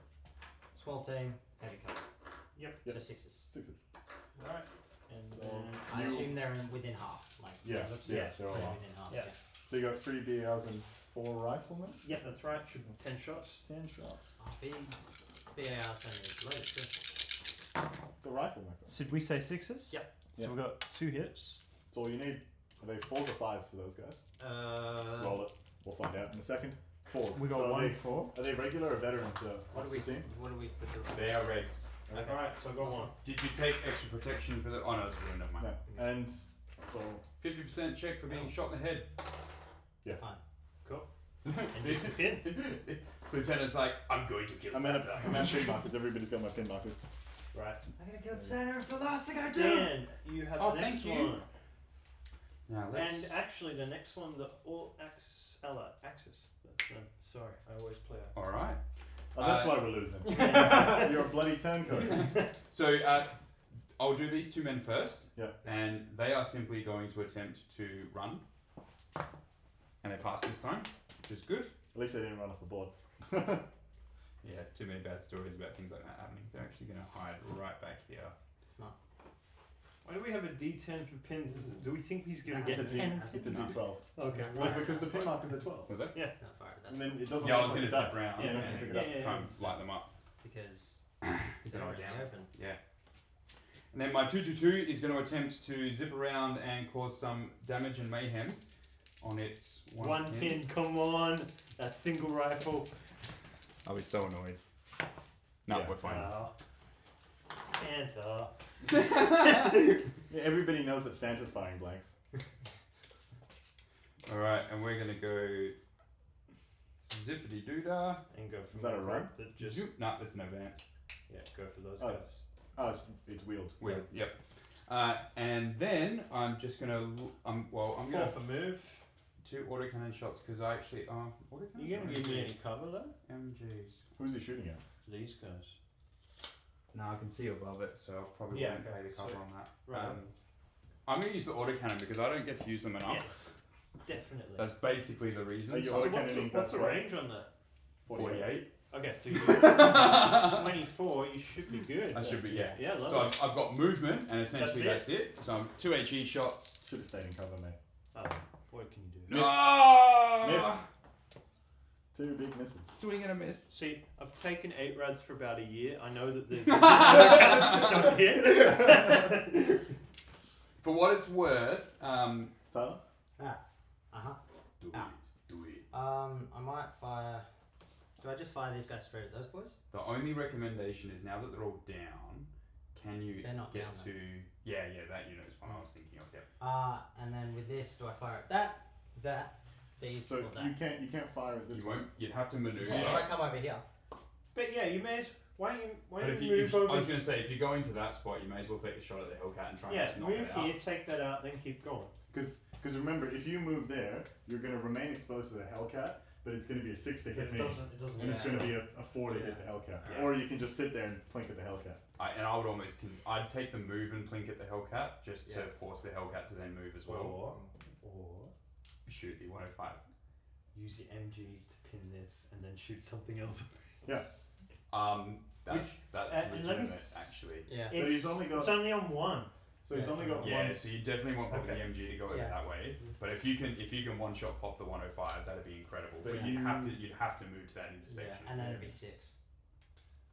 Small team, heavy cover. Yep. So 6s. Sixes. Alright. And So- then I assume they're within half. Like Yeah, looks yeah, like they're all they're off. within half. Yeah. So you got 3 BARs and 4 riflemen? yeah, that's right. Should be 10 shots. 10 shots. Oh, BAR then is loaded too. It's a rifle, my friend. Did we say 6s? Yep. So we got 2 hits. That's all you need. Are they 4s or 5s for those guys? Roll it. We'll find out in a second. 4s. We got So 1 are they, 4. are they regular or veteran to What do we team? put the They are regs. Okay. Alright, so I got 1. Did you take extra protection for the? Oh no, it's ruined. Never mind. No. And so 50% check for being shot in the head. Fine. Cool. And just a pin. Lieutenant's like, I'm going to kill I'm out Santa. pin markers. Everybody's got my pin markers. Right. I'm gonna kill Santa. It's the last thing I do. Dan, you have Oh, the next thank you. one. Now let's. And actually, the next one, the all axis. That's, sorry, I always play out. All right. Oh, that's why we're losing. You're a bloody turncoat. So I'll do these 2 men first. Yeah. And they are simply going to attempt to run. And they pass this time, which is good. At least they didn't run off the board. Yeah, too many bad stories about things like that happening. They're actually going to hide right back here. It's not. Why do we have a D10 for pins? Do we think he's going to It's get a 10? It's a D12. Okay, Well, right. because the pin markers are 12. Was it? Yeah. Not far. That's And then it doesn't Yeah, I look was like going it to does. zip around Yeah, and pick it up. yeah. try and light them up. because Is they're that already down? open. Yeah. And then my 222 is going to attempt to zip around and cause some damage and mayhem on its One pin, come on. That single rifle. I'll be so annoyed. No, Yeah. we're fine. Santa. Yeah, everybody knows that Santa's firing blanks. Alright, and we're going to go zippity doodah. And go for Is that a run? That just, No, that's an advance. yeah, go for those Oh. guys. Oh, it's wheeled. Weird. Yep. And then I'm just going to. I'm going 4 to. for move. 2 autocannon shots because I actually. Autocannon? You going to give me any cover though? MGs. Who's he shooting at? These guys. No, I can see above it, so I'll probably Yeah, won't okay, pay the cover so- on that. right. I'm going to use the autocannon because I don't get to use them enough. Yes, definitely. That's basically the reason. Are you So auto- what's autocannoning, what's the that's right. range on that? 48. Okay, so you're 24, you should be good. I should be, yeah. Yeah, love So it. I've got movement, and essentially That's that's it. So I'm 2 HE shots. Should have stayed in cover, mate. Oh, what can you do? Miss. Oh! Miss. 2 big misses. Swing and a miss. See, I've taken 8 rads for about a year. I know that the cannons just don't hit. For what it's worth, Tyler? do Ah. it. I might fire. Do I just fire these guys straight at those boys? The only recommendation is now that they're all down, can you They're not get down, to... Yeah, that unit is what I was thinking of, yep. And then with this, do I fire at that, these, So or that? you can't fire at this You one. won't, you'd have to maneuver. Yeah, if I come over here. But yeah, you may as why But don't if you you, move if, over? I was going to say, if you go into that spot, you may as well take a shot at the Hellcat and try and yeah, just knock move it out. here, take that out, then keep going. Because remember, if you move there, you're going to remain exposed to the Hellcat, but it's going to be a 6 to But hit it me. doesn't. And it's Yeah. going to be a 4 to hit the Hellcat. Yeah. Or you can just sit there and plink at the Hellcat. And I would almost, I'd take the move and plink at the Hellcat just to Yeah. force the Hellcat to then move as well. Or Shoot the 105. use your MG to pin this and then shoot something else. Yeah. That's and let me legitimate, actually. Yeah. But he's only got... It's only on 1. So he's Yeah, only it's got Yeah, one... so you definitely want probably Okay. the MG to go over Yeah. that way. But if you can one shot pop the 105, that'd be incredible. But But you'd you- have to move to that Yeah, intersection. and then it'd be 6.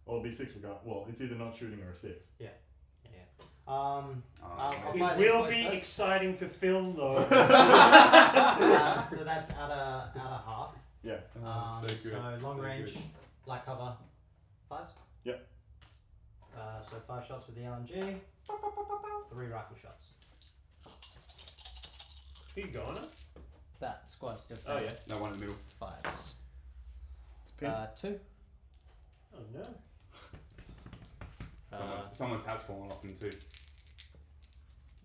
Well, it'll be 6 regard. Well, it's either not shooting or a 6. Yeah. I'll It fire will these be boys exciting for film, though. first. So that's out of half. Yeah. So good. So long So range, good. light cover, 5s. Yep. So 5 shots with the LMG, 3 rifle shots. Who you going at? That squad's still Oh, yeah. No, one in the middle. 5s. It's pin. 2. Oh, no. Someone's hat's fallen off them too.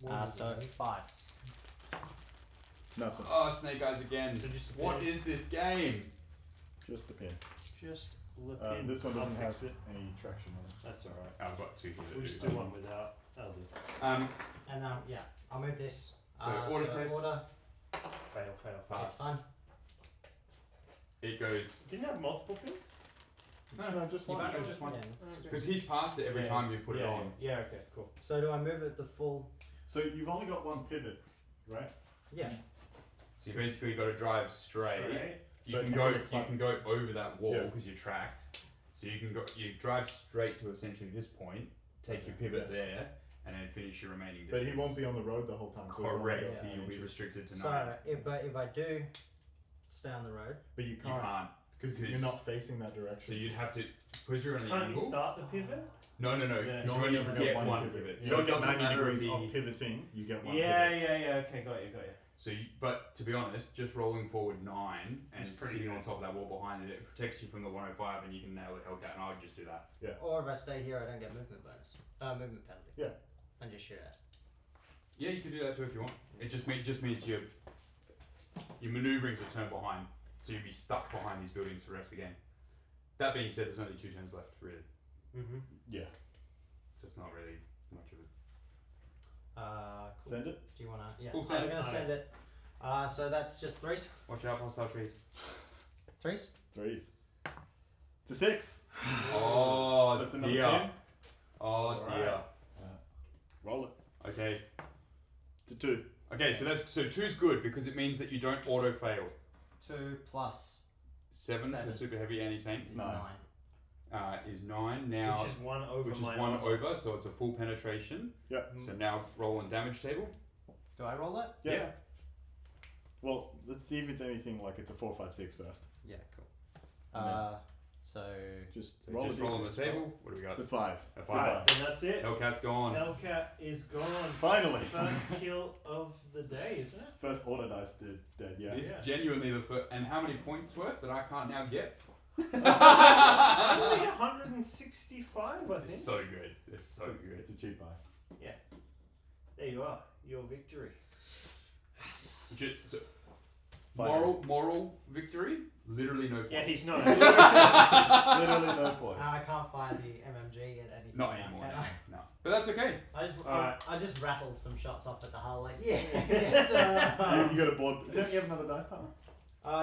So 5s. Nothing. Oh, Snake Eyes again. So just a What pin. is this game? Just the pin. Just look in. This one I'll doesn't have fix it. any traction on it. That's alright. I've got 2 here. We'll just do one without. That'll do. And yeah, I'll move this. So order test. Order. Fail. Pass. It's fine. It goes. Didn't it have multiple pins? No, just one. No, just one. Yeah. Because he's passed it every time you put it on. Yeah, okay, cool. So do I move it the full? So you've only got one pivot, right? Yeah. So you basically got to drive straight. Right. You But can you go. can You climb. can go over that wall Yeah. because you're tracked. So you can go. You drive straight to essentially this point. Take your pivot there, and then finish your remaining distance. But he won't be on the road the whole time. So he's only Correct. got You'll be 10 inches. restricted to 9. So if I do stay on the road, But you You can't can't. because you're not facing that direction. So you'd have to, because you're on the Can't you angle. start the pivot? No. Yeah. You You only ever get one pivot. You So don't it get doesn't 90 matter degrees if of the- pivoting. You get one Yeah, pivot. okay, got you. So, but to be honest, just rolling forward 9 and It's pretty sitting on good. top of that wall behind it, it protects you from the 105, and you can nail the Hellcat. And I would just do that. or if I stay here, I don't get movement bonus. Movement penalty. Yeah. And just shoot at. Yeah, you could do that too if you want. It just means your manoeuvering's a turn behind, so you'd be stuck behind these buildings for the rest of the game. That being said, there's only 2 turns left, really, Mm-hmm. Yeah. so it's not really much of it. Cool. Send it. Do you wanna? Yeah. We'll send I'm it. gonna send it. So that's just 3s. Watch out, hostile trees. 3s. 3s. It's a 6. Oh That's another dear. pin. Oh Alright. dear. Roll it. Okay. To 2. Okay, so 2's good because it means that you don't auto fail. 2 plus 7 for super heavy anti-tank It's is 9. 9. is 9 now, Which is one over which is my 1 armor. over, so it's a full penetration. Yep. So now roll on damage table. Do I roll that? Yeah. Well, let's see if it's anything like it's a 4, 5, 6 first. Yeah. Cool. And then- So Just So roll just a roll on the D6. table. What do we got? It's a 5. A 5. Right, and that's it. Hellcat's gone. Hellcat is gone. Finally. First kill of the day, isn't it? First order dice dead. Yeah. It's genuinely the first. And how many points worth that I can't now get? Only 165, I think. It's so good. It's so good. It's a cheap buy. There you are. Your victory. So, Final. moral victory. Literally no points. Yeah, he's not. Literally no points. I can't fire the MMG at anything. Not now, anymore. can No. I? No. But that's okay. Alright. I just rattled some shots off at the hull, like yes. You got a board. Don't you have another dice tower?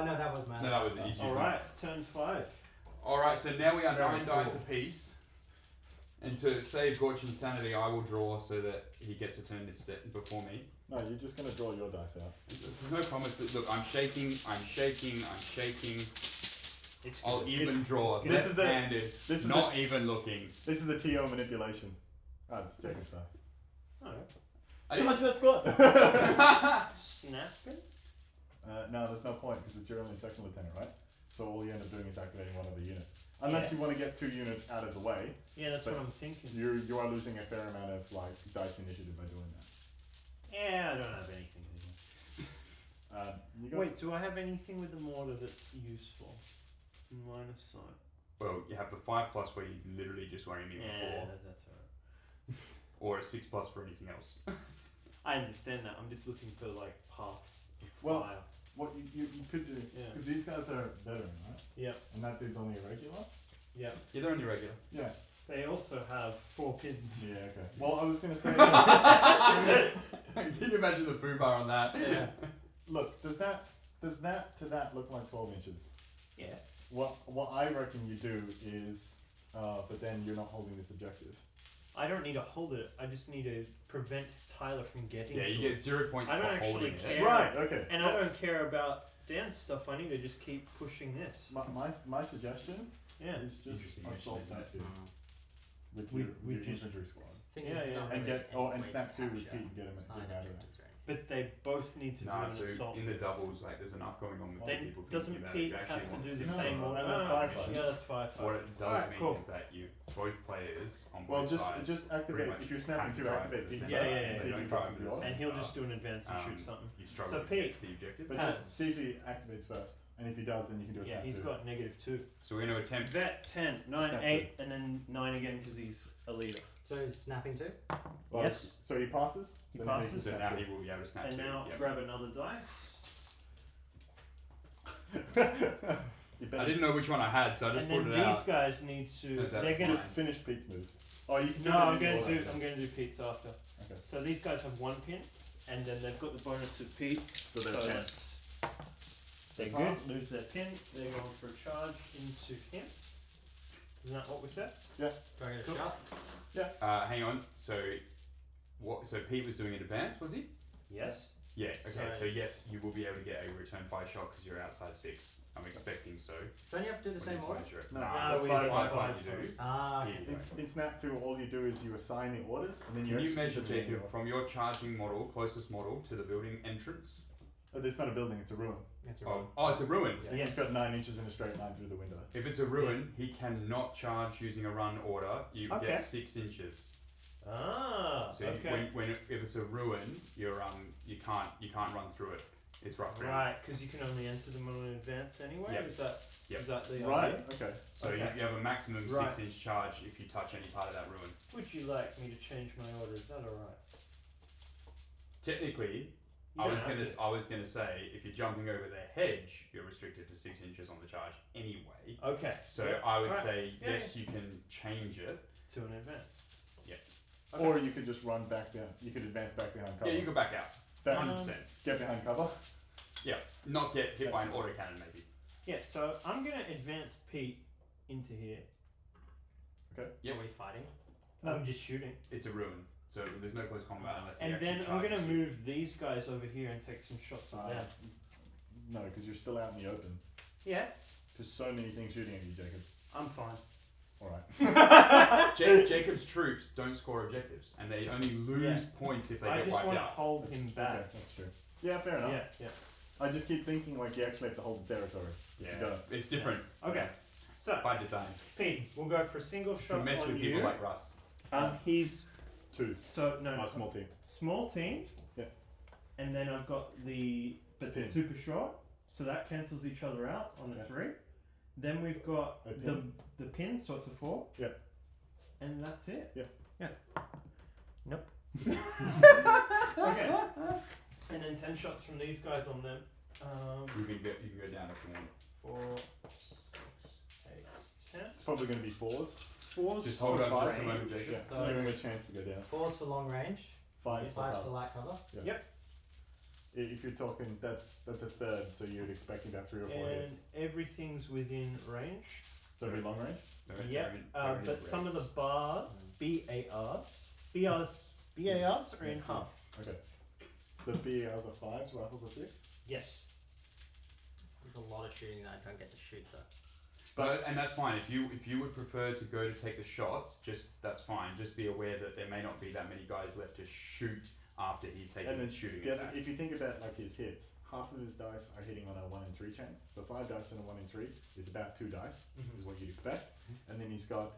No, that was my. No, that was easy. Alright, turn 5. Alright, so now we are Very 9 dice cool. apiece. And to save Gorcin's sanity, I will draw so that he gets a turn this step before me. No, you're just gonna draw your dice out. There's no promise that, look, I'm shaking. I'll even draw. good. This is the- Left-handed, This is not even looking. This is the TO manipulation. Oh, it's Jacob's die. Alright. Too much of that squad. Snapping? No, there's no point because it's your only second lieutenant, right? So all you end up doing is activating one other unit. Unless you want to get 2 units out of the way, Yeah, that's But what I'm thinking. you are losing a fair amount of like dice initiative by doing that. Yeah, I don't have anything anymore. You got Wait, do I have anything with the mortar that's useful? Line of sight. Well, you have the 5+ where you literally just worry me Yeah, before, that's alright. or a 6+ for anything else. I understand that. I'm just looking for like paths of Well, fire. what you could do Yeah. because these guys are veteran, right? Yep. And that dude's only a regular. Yep. Yeah, they're only regular. Yeah. They also have 4 pins. Yeah. Okay. Well, I was gonna say. Can you imagine the foo bar on that? Yeah. Look, does that to that look like 12 inches? Yeah. What I reckon you do is, but then you're not holding this objective. I don't need to hold it. I just need to prevent Tyler from getting Yeah, to you it. get 0 points I for don't actually holding care. it. Right. Okay. And I don't care about Dan's stuff. I need to just keep pushing this. My suggestion Yeah. is just Interesting assault mission, that isn't dude. with your infantry squad. And snap 2 with Pete and get him out of there. But they both need to do an assault. In the doubles, like there's enough going on with then people doesn't thinking Pete about have to do the No, same order? that's firefight. Yeah, that's firefight. What it does mean is that you both players on both sides. Just activate if you're snapping 2, activate Pete. And he'll just do an advance and shoot something. You struggle So to Pete, get the objective. But just see if he activates first, and if he does, then you can do a snap 2. he's got -2. So we're going to attempt Vet 10, 9, Snap 8, and then 9 again because he's a leader. So he's snapping 2? Well, Yes. So he passes. He So passes. So now he will be able to snap And 2. now Yep. grab another dice. I didn't know which one I had, so I just And then pulled it these out. guys need to. Is that They're gonna. Just finish Pete's move. Oh, you can. No, I'm going to do Pete's after. Okay. So these guys have 1 pin, and then they've got the bonus of Pete. So they're 10. They're good. Lose their pin. They're going for a charge into him. Isn't that what we said? Yeah. Do I get a Cool. shot? Hang on. So Pete was doing an advance, was he? Yes. Yeah. Okay. So- So yes, you will be able to get a return fire shot because you're outside 6. I'm expecting so. Don't you have to do the same order? No, Nah, that's we five, did five, five. you do. Ah, Here you go. In Snap 2, all you do is you assign the orders, and then you Can you execute measure, them in Jacob, order. from your charging model, closest model, to the building entrance? Oh, it's not a building; it's a ruin. it's a Oh, it's a ruin. Yeah, Yes. He's got 9 inches in a straight line through the window. If it's a ruin, he cannot charge using a run order. You Okay. get 6 inches. Ah. So Okay. if it's a ruin, you can't run through it. It's rough ground. Right, because you can only enter them on an advance anyway. Yep. Is that Yep. is that the Right. idea? Okay. So Okay. you have a maximum Right. 6-inch charge if you touch any part of that ruin. Would you like me to change my order? Is that alright? Technically, I was gonna say if you're jumping over the hedge, you're restricted to 6 inches on the charge anyway. Okay. So Yep. I would Alright. say Yeah, yes, you can change it. To an advance. Yeah. Okay. Or you could just run back down. You could advance back behind cover. Yeah, you go back out. Back- 100%. Get behind cover. Yeah, not get hit by an autocannon maybe. Yeah, so I'm gonna advance Pete into here. Yep. Are we fighting? No. I'm just shooting. It's a ruin, so there's no close combat unless he And actually then I'm gonna charges you. move these guys over here and take some shots at them. No, because you're still out in the open. Yeah, There's so many things shooting at you, Jacob. I'm fine. All right. Jacob's troops don't score objectives, and they only lose points if they I get just wiped want to out. hold him Okay, back. that's true. Yeah, fair enough. Yeah. I just keep thinking like you actually have to hold the territory. You Yeah, don't. it's different Okay. So by design. Pete, we'll go for a single To shot mess on with you. people like Russ. He's 2. so no. My small team. Small team. Yeah. And then I've got the Pin. super short, so that cancels each other out on a Yeah. 3. Then we've got A pin. the pin, so it's a 4. Yeah. And that's it. Yeah. Nope. Okay. And then 10 shots from these guys on them. You can go down if you want. 4, 8, 10. It's probably going to be 4s. 4's Just hold for on just a range. moment, Jacob. Yeah. So Give him a it's- chance to go down. 4's for long range, 5s for 5's for cover. light cover. If you're talking, that's a third, so you'd expect about 3 or 4 And hits. everything's within range. So it'd be long range. Yep. But some of the BARs are in half. Okay. So BARs are 5s, rifles are 6. Yes. There's a lot of shooting that I don't get to shoot though. But and that's fine. If you would prefer to go to take the shots, that's fine. Just be aware that there may not be that many guys left to shoot after he's taken And then shooting the it other, back. if you think about like his hits, half of his dice are hitting on a 1 in 3 chance. So 5 dice and a 1 in 3 is about 2 dice, is what you'd expect. And then he's got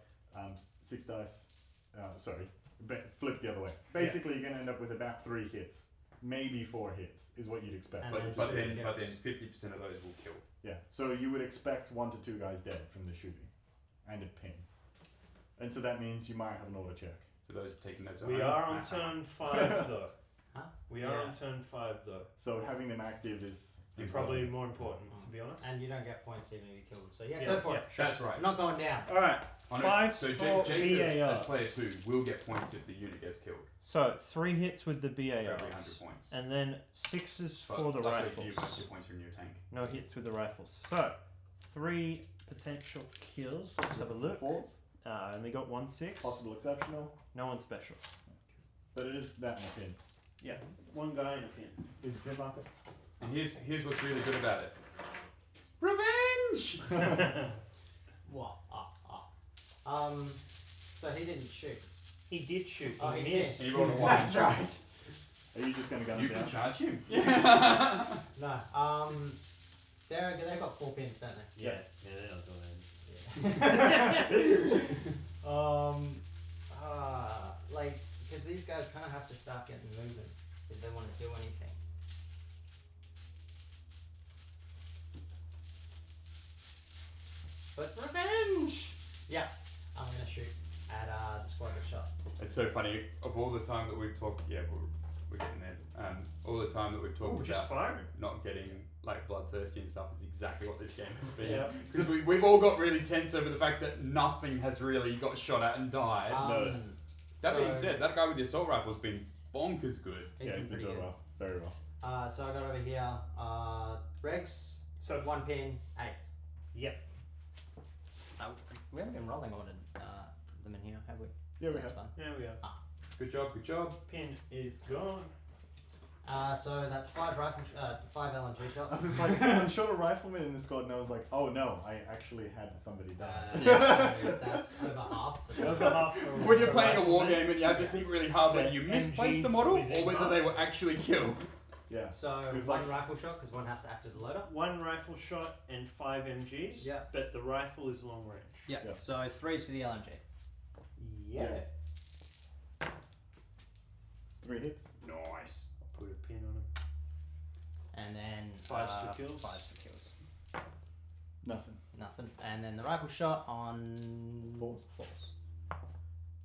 6 dice. Flip the other way. Basically, you're going to end up with about 3 hits, maybe 4 hits, is what you'd expect. And But then kills. 50% of those will kill. Yeah. So you would expect 1 to 2 guys dead from the shooting, and a pin. And so that means you might have an auto check. For those taking notes, at We home, are on Matt, turn 5 though. Huh? We are on turn 5 though. So having them active is Probably more important, to be honest. And you don't get points even if you kill them. So yeah, Yeah, go for yeah. it. That's right. I'm not going down. All right. Oh, no, 5 so for Jacob, as BARs. player 2, will get points if the unit gets killed. So 3 hits with the For every 100 BARs. points. And then 6s But for the luckily for you, rifles. most of your points from your tank. No hits with the rifles. So 3 potential kills. Let's have a look. 4s, Only got 1 6. possible exceptional, No one special. but it is that and a pin. Yeah, 1 guy and a pin. Is a pin marker? And here's what's really good about it. Revenge! What? So So he didn't shoot. He did shoot. Oh, He he missed. He rolled a 1. That's right. Are you just going to gun You him can down? charge him. No. They've got 4 pins, don't they? Yeah. Yeah, they're not doing Like, because these guys kind of have to start getting moving if they want to do anything. But revenge! Yeah, I'm gonna shoot at the squad that shot. It's so funny. Of all the time that we've talked, we're getting there. All the time that we've talked just about firing. not getting like bloodthirsty and stuff is exactly what this game has been. Yeah. Because we've all got really tense over the fact that nothing has really got shot at and died. That being said, that guy with the assault rifle has been bonkers good. He's been doing well. Very well. So I got over here, Regs, So 1 pin, 8. Yep. We haven't been rolling ordered them in here, have we? Yeah, we That's have. fun. There we go. Good job. Pin is gone. So that's 5 LNG shots. I was like, I'm shot a rifleman in the squad, and I was like, oh no, I actually had somebody die. So that's over half. Over half. When you're playing a war game and you have to think really hard whether you misplaced the MGs model within or whether half. they were actually killed. Yeah. So It was 1 like- rifle shot, because 1 has to act as a loader. 1 rifle shot and 5 MGs. Yeah. But the rifle is long range. Yeah. Yeah. So 3's for the LNG. Yeah. 3 hits. Nice. Put a pin on him. And then 5's for kills. 5's for kills. Nothing. Nothing. And then the rifle shot on Falls.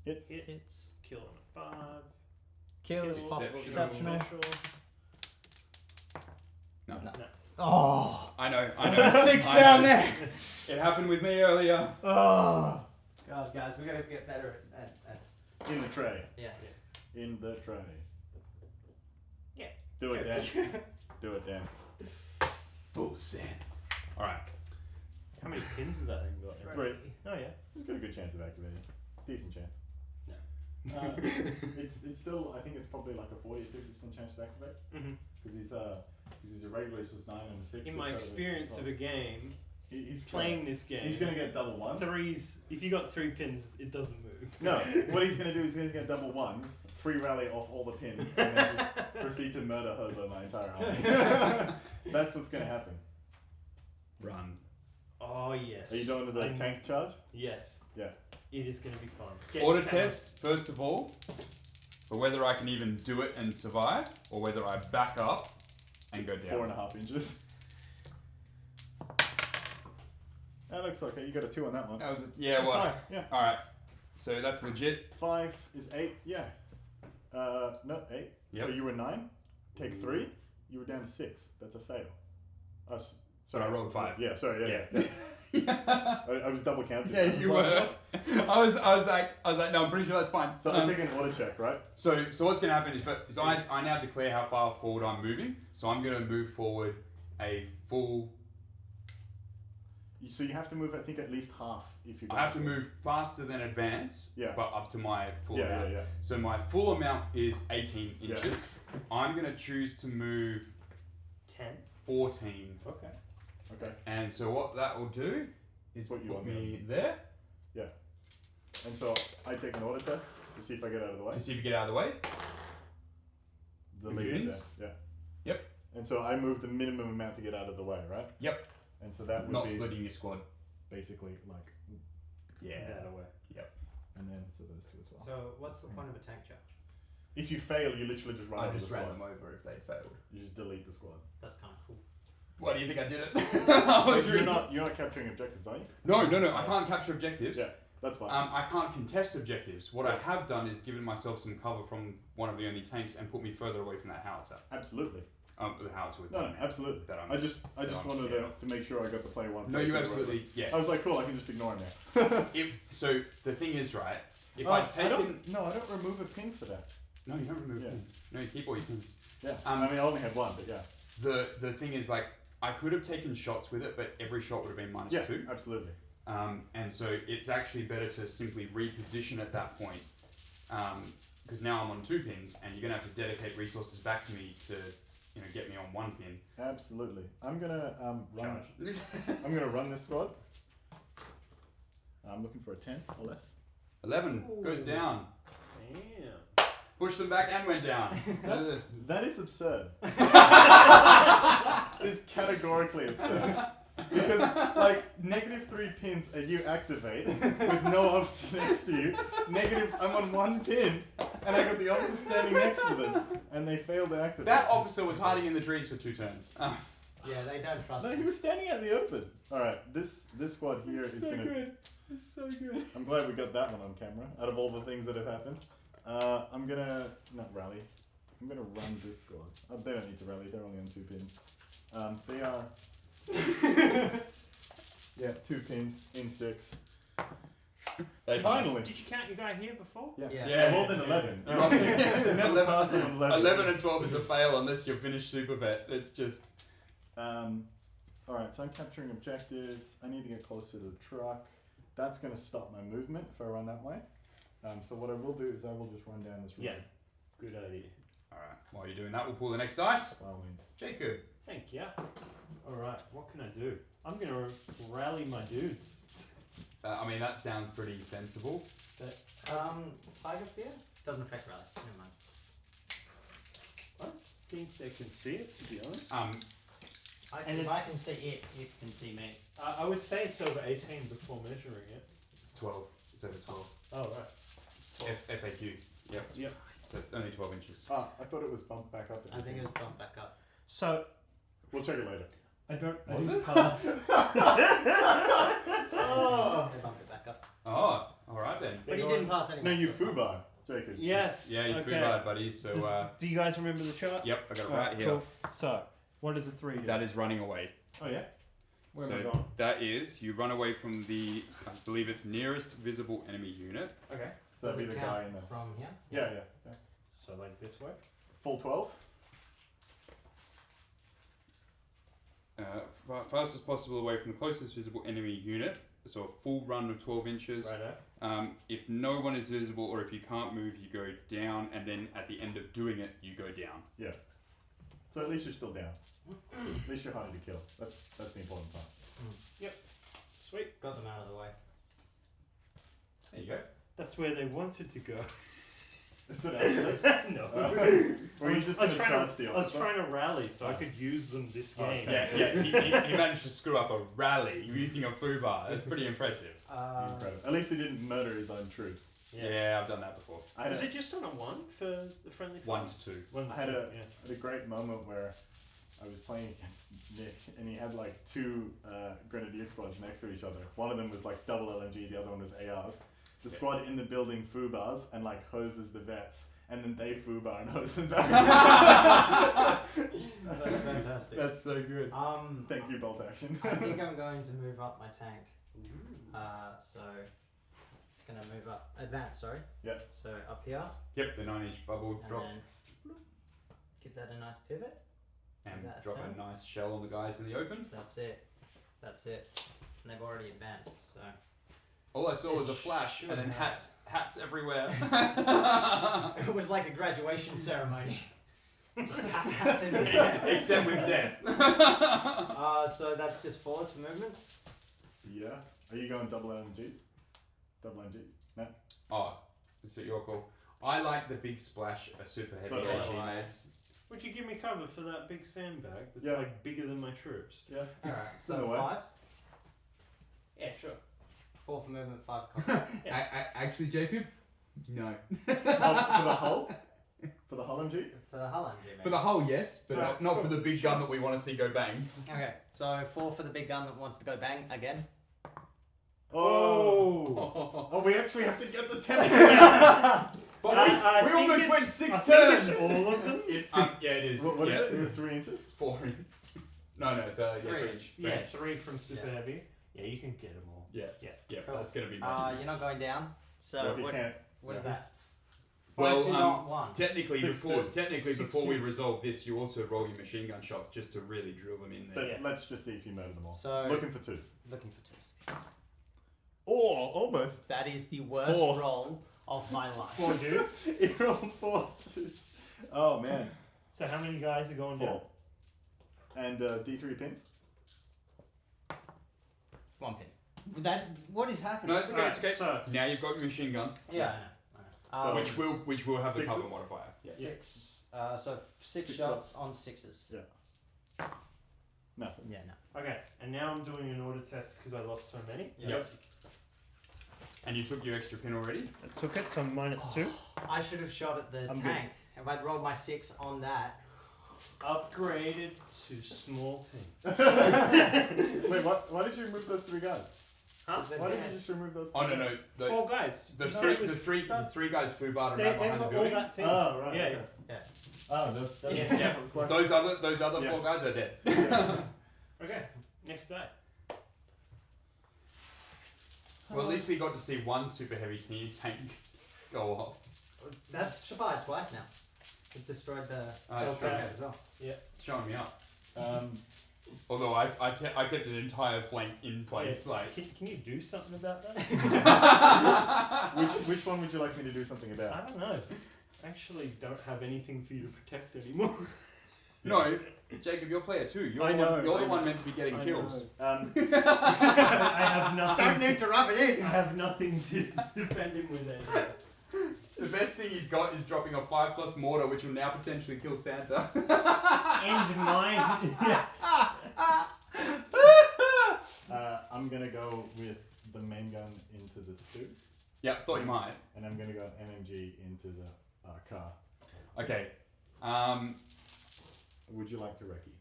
Hits. Hits. Kill on a 5. kills, possible Exceptional. exceptional. No. No. No. Oh, I know. there's a 6 down there. It happened with me earlier. Oh, God, guys, we gotta get better at In the tray. yeah. In the tray. Yeah. Do it, Dan. Do it, Dan. Full send. Alright. How many pins has that thing got? 3. Oh yeah. It's got a good chance of activating. Decent chance. No. It's still, I think it's probably like a 40-50% chance to activate. Mm-hmm. Because he's a regular, so it's 9 and a 6. In my experience of a game, he's playing this game, He's going to get double 1s. 3s. If you got 3 pins, it doesn't move. No, what he's going to do is he's going to get double 1s, free rally off all the pins, and then just proceed to murder Hobo my entire army. That's what's going to happen. Run. Oh yes. Are you going to the tank charge? Yes. Yeah. It is going to be fun. Order test, first of all, for whether I can even do it and survive, or whether I back up and go down. 4.5 inches. That looks okay. You got a 2 on that one. That was what? 5, yeah. Alright. So that's legit. 5 is 8, yeah. No, 8. Yep. So you were 9. Take 3. You were down to 6. That's a fail. So I rolled 5. Yeah, sorry, yeah. I was double counting. Yeah, you were. I was like, no, I'm pretty sure that's fine. So I'm taking an auto check, right? So what's going to happen is I now declare how far forward I'm moving. So I'm going to move forward a full. So you have to move, I think, at least half if you. I have to move faster than advance. Yeah. But up to my full amount. Yeah. So my full amount is 18 inches. Yeah. I'm going to choose to move 10. 14. Okay. Okay. And so what that will do is Put you put on me there Yeah. And so I take an auto test to see if I get out of the way. to see if you get out of the way. The With lead is pins? there. Yeah. Yep. And so I move the minimum amount to get out of the way, right? Yep. And so that would Not be splitting your squad. basically like, Yeah. That away. Yep. and then so those 2 as well. So what's the point of a tank charge? If you fail, you literally just run I over the just squad. ran them over if they failed. You just delete the squad. That's kind of cool. Why do you think I did it? I was You're really- not capturing objectives, are you? No. I can't capture objectives. Yeah, that's fine. I can't contest objectives. What I have done is given myself some cover from one of the only tanks and put me further away from that howitzer. Absolutely. The howitzer with No, one man. absolutely. That I just I'm wanted scared of. to make sure I got the player 1. No, you absolutely. Yeah. I was like, cool, I can just ignore him now. So the thing is, right? If I I'd taken. don't remove a pin for that. No, you don't remove Yeah. pins. No, you keep all your pins. Yeah. I I mean, I only had 1, but yeah. The thing is, like, I could have taken shots with it, but every shot would have been minus Yeah, 2. absolutely. And so it's actually better to simply reposition at that point, because now I'm on 2 pins, and you're gonna have to dedicate resources back to me to, get me on 1 pin. Absolutely. I'm gonna run. Charge. I'm gonna run this squad. I'm looking for a 10 or less. 11 goes down. Damn. Push them back and went down. That is absurd. It is categorically absurd. Because, like, -3 pins and you activate with no officer next to you. I'm on 1 pin and I got the officer standing next to them and they failed to activate. That officer was hiding in the trees for 2 turns. Yeah, they don't trust No, him. he was standing out in the open. Alright, this squad here is so gonna... good. It's so good. I'm glad we got that one on camera, out of all the things that have happened. I'm gonna... not rally. I'm gonna run this squad. They don't need to rally, they're only on 2 pins. They are... yeah, 2 pins in 6. Finally! Did you count your guy here before? Yeah, Yeah. I rolled an 11. Oh. Never pass on 11. 11 and 12 is a fail unless you finish super vet. It's just... Alright, so I'm capturing objectives. I need to get closer to the truck. That's going to stop my movement if I run that way. So what I will do is I will just run down this road. Yeah. Good idea. Alright, while you're doing that, we'll pull the next dice. By all means. Jacob. Thank you. Alright, what can I do? I'm going to rally my dudes. I mean, that sounds pretty sensible. Tiger Fear? Doesn't affect rally. Never mind. I think they can see it, to be honest. If I can see it, it can see me. I would say it's over 18 before measuring it. It's 12. It's over 12. Oh, right. FAQ. Yep. Yep. So it's only 12 inches. I thought it was bumped back up. I think it was bumped back up. So, We'll check it later. I Was didn't it? pass. Oh. They bumped it back up. Oh, alright then. But he didn't pass any. No, you foobar, Jacob. Yes. Yeah, you okay. flew bad, buddy. So, Do you guys remember the chart? yep, I got it Alright, right here. cool. So, what does a 3 do? That is running away. Oh, yeah? Where am I So going? that is, you run away from the, I believe it's nearest visible enemy unit. Okay. So that'd be the guy in there. From here? Yeah. So, like this way? Full 12? Fast as possible away from the closest visible enemy unit. So a full run of 12 inches. Righto. If no one is visible or if you can't move, you go down, and then at the end of doing it, you go down. Yeah. So at least you're still down. At least you're harder to kill. That's the important part. Yep. Sweet. Got them out of the way. There you go. That's where they wanted to go. Is it actually? No. Were you just going to charge the I was officer? trying to rally so I could use them this game. Okay. Yeah, he managed to screw up a rally using a foobar. That's pretty impressive. Incredible. At least he didn't murder his own troops. Yeah, I've done that before. Was it just on a 1 for the friendly fire? 1 to 2. One to I had two, a great moment where I was playing against Nick and he had like 2 grenadier squads next to each other. One of them was like double LMG, the other one was ARs. The squad in the building foobars and like hoses the vets, and then they foobar and hose them back. That's fantastic. That's so good. Thank you, boltaction. I think I'm going to move up my tank. So it's going to move up. Advance, sorry. Yep. So up here. Yep, the 9-inch bubble And drop. then give that a nice pivot. And that drop turn. a nice shell on the guys in the open. That's it. That's it. And they've already advanced, so. All I saw was a flash and then hats everywhere. It was like a graduation ceremony. Just hats in Except with death. So that's just 4s for movement. Yeah. Are you going double LMGs? Double LMGs? No? Oh, that's what your call. I like the big splash, a super heavy So do AG I. mates. Would you give me cover for that big sandbag that's Yeah. like bigger than my troops? Yeah. Alright, so No way. 5s. Yeah, sure. 4 for movement, 5 cover. Actually, Jacob? No. For the hull? For the hull MG? For the hull MG, For the whole, yes, but Alright, not for the big gun that we want to see go bang. Okay, so 4 for the big gun that wants to go bang again. Oh! Oh, we actually have to get the tempo. But I we think almost it's- went I 6 think turns! it's all of them? Yeah, it is. What yeah. is it? Is it 3 inches? 4. No, it's 3 3 inch. Yeah, 3 from super Yeah. heavy. Yeah, you can get them all. Yeah, Cool. that's going to be massive. You're not going down. So Well, he can't. what is that? Well, 5 not 1. Technically, 6 before we resolve this, you also roll your machine gun shots just to really drill them in there. But let's just see if you murder them all. So- Looking for 2s. Looking for 2s. Oh, almost. That is the worst 4. roll of my life. 4 dudes. He rolled 4 2s. Oh, man. So how many guys are going 4. down? And D3 pins. 1 pin. What is happening? No, it's okay. It's okay. So, Now you've got your machine gun. Yeah, I know. Which will have the cover Sixes? modifier. Yeah. 6. So 6 Six shots on 6s. Yeah. Nothing. Yeah, no. okay, and now I'm doing an order test because I lost so many. Yep. And you took your extra pin already? I took it, so I'm -2. I should have shot at the I'm tank. If I'd rolled my 6 on that. Upgraded to small team. Wait, why did you remove those 3 guys? Huh? Why did you just remove those 3 Oh, guys? no. 4 guys. The No, three, it was- the three guys foobarred They around behind were the all building. that team. Oh, right. Yeah, okay. Yeah. Oh, that's Yeah. it's like, Those other Yeah. 4 guys are dead. Okay, next day. Well, at least we got to see one super heavy team tank go off. That's fired twice now. It's destroyed the okay. as well. Showing me up. um, Although I kept an entire flank in place. Yeah. Like, Can you do something about that? which one would you like me to do something I about? don't know. I actually don't have anything for you to protect anymore. no, Jacob, you're player 2. You're I know, you're I the one know. meant to be getting I kills. Um, I have nothing. Don't need to rub it in! I have nothing to defend him with anymore. The best thing he's got is dropping a 5+ mortar, which will now potentially kill Santa. And mine. I'm gonna go with the main gun into the stew, Yeah, thought you might. and I'm gonna go MMG into the car. Okay. Would you like to recce?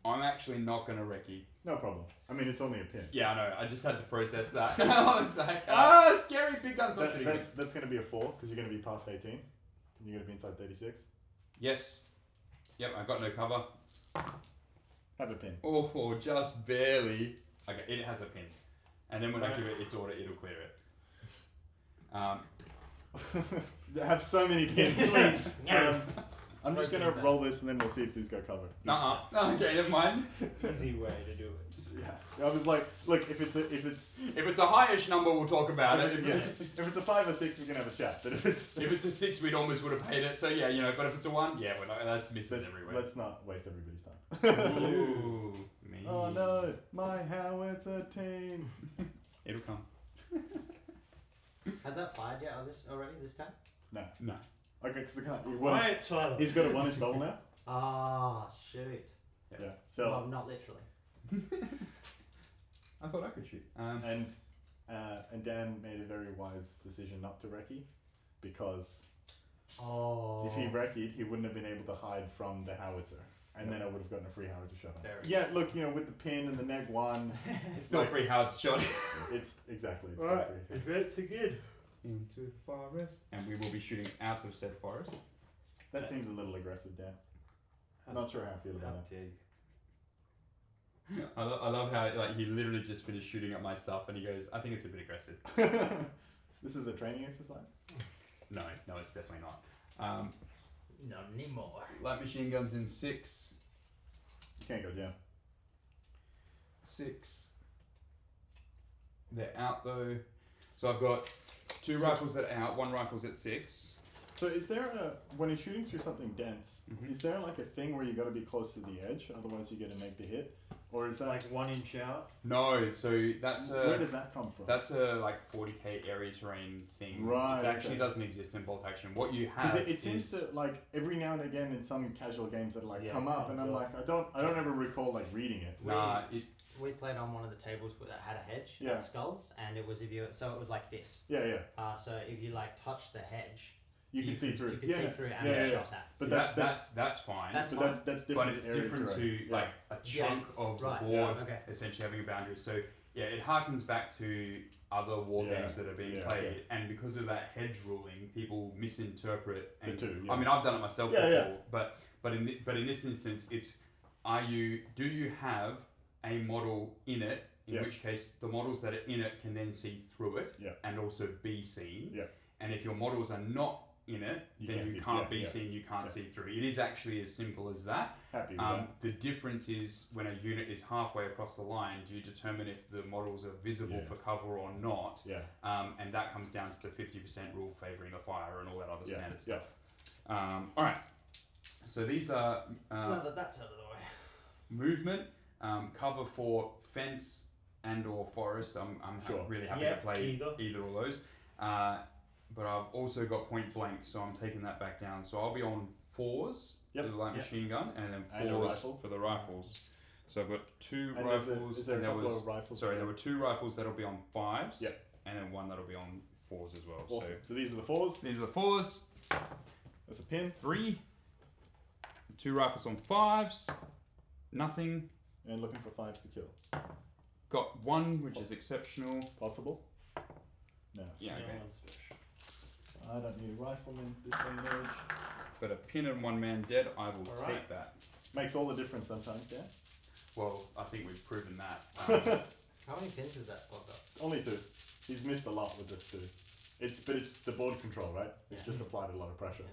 I'm actually not going to recce. No problem. I mean, it's only a pin. Yeah, I know. I just had to process that. I was like, scary big guns not shooting me. That's going to be a 4 because you're going to be past 18. And you're going to be inside 36. Yes. Yep, I've got no cover. Have a pin. Oh, just barely. Okay, it has a pin. And then when I give it its order, it'll clear it. I have so many pins. Please. I'm just going to roll this and then we'll see if these go cover. Okay, never mind. Easy way to do it. Yeah. I was like, look, if If it's a highish number, we'll talk about it. if it's a 5 or 6, we can have a chat. But if it's a 6, we'd almost would have paid it. So yeah, but if it's a 1, yeah, we're not. That's misses everywhere. let's not waste everybody's time. Ooh, me. Oh no, my howitzer team. It'll come. Has that fired yet already this time? No. Okay, because I can't. Quiet, Tyler. He's got a 1-inch bubble now. Ah, shoot. Yeah. So Well, not literally. I thought I could shoot. and Dan made a very wise decision not to recce because if he recce'd, he wouldn't have been able to hide from the howitzer. And then I would have gotten a free howitzer shot on. Yeah, look, with the pin and the neg 1. It's still free howitzer shot. It's exactly. It's Alright, still free. advance again. Into the forest. And we will be shooting out of said forest. That seems a little aggressive, Dan. I'm not sure how I feel about it. I love how he literally just finished shooting at my stuff and he goes, I think it's a bit aggressive. This is a training exercise? No, it's definitely not. Not anymore. Light machine guns in 6. You can't go down. 6. They're out though. So I've got 2 rifles that are out, 1 rifle's at 6. So is there when you're shooting through something dense, is there like a thing where you got to be close to the edge, otherwise you get a neg to hit? Or is that Like 1 inch out? No, so that's where does that come from? That's a 40k area terrain thing. Right, It actually okay. doesn't exist in boltaction. What you have it seems to every now and again in some casual games that come up, and I'm comes like, I don't ever recall reading it. Nah, We played on one of the tables that had a hedge Yeah. at skulls, and it was it was like this. Yeah. So if you touch the hedge, You can see through. You can see through and yeah, shot at. But that's fine. That's different. But it's area different terrain. to a chunk of the board essentially having a boundary. So yeah, it harkens back to other war games that are being played, and because of that hedge ruling, people misinterpret. And the 2. I mean, I've done it myself before, but in this instance, it's do you have a model in it? In which case, the models that are in it can then see through it and also be seen. Yeah. And if your models are not in it, then you can't be seen, you can't see through. It is actually as simple as that. Happy with that. The difference is when a unit is halfway across the line, do you determine if the models are visible for cover or not? Yeah. And that comes down to the 50% rule favouring the fire and all that other standard Yeah. stuff. All right. So these are now that that's out of the way. movement. Cover for fence and or forest. I'm really happy to play either of those. But I've also got point blank, so I'm taking that back down. So I'll be on 4s for the light machine gun, and then 4s for the rifles. So I've got 2 rifles. Is there a couple of rifles? Sorry, there were 2 rifles that'll be on 5s. Yep. And then 1 that'll be on 4s as well. Awesome. So these are the 4s. These are the 4s. That's a pin. 3. 2 rifles on 5s. Nothing. And looking for 5s to kill. Got 1, which is exceptional. Possible? No. Yeah, okay. I don't need a rifleman this day and age. Got a pin and 1 man dead. I will take that. Makes all the difference sometimes, yeah? Well, I think we've proven that. How many pins has that got? Only 2. He's missed a lot with this too. It's the board control, right? It's just applied a lot of pressure.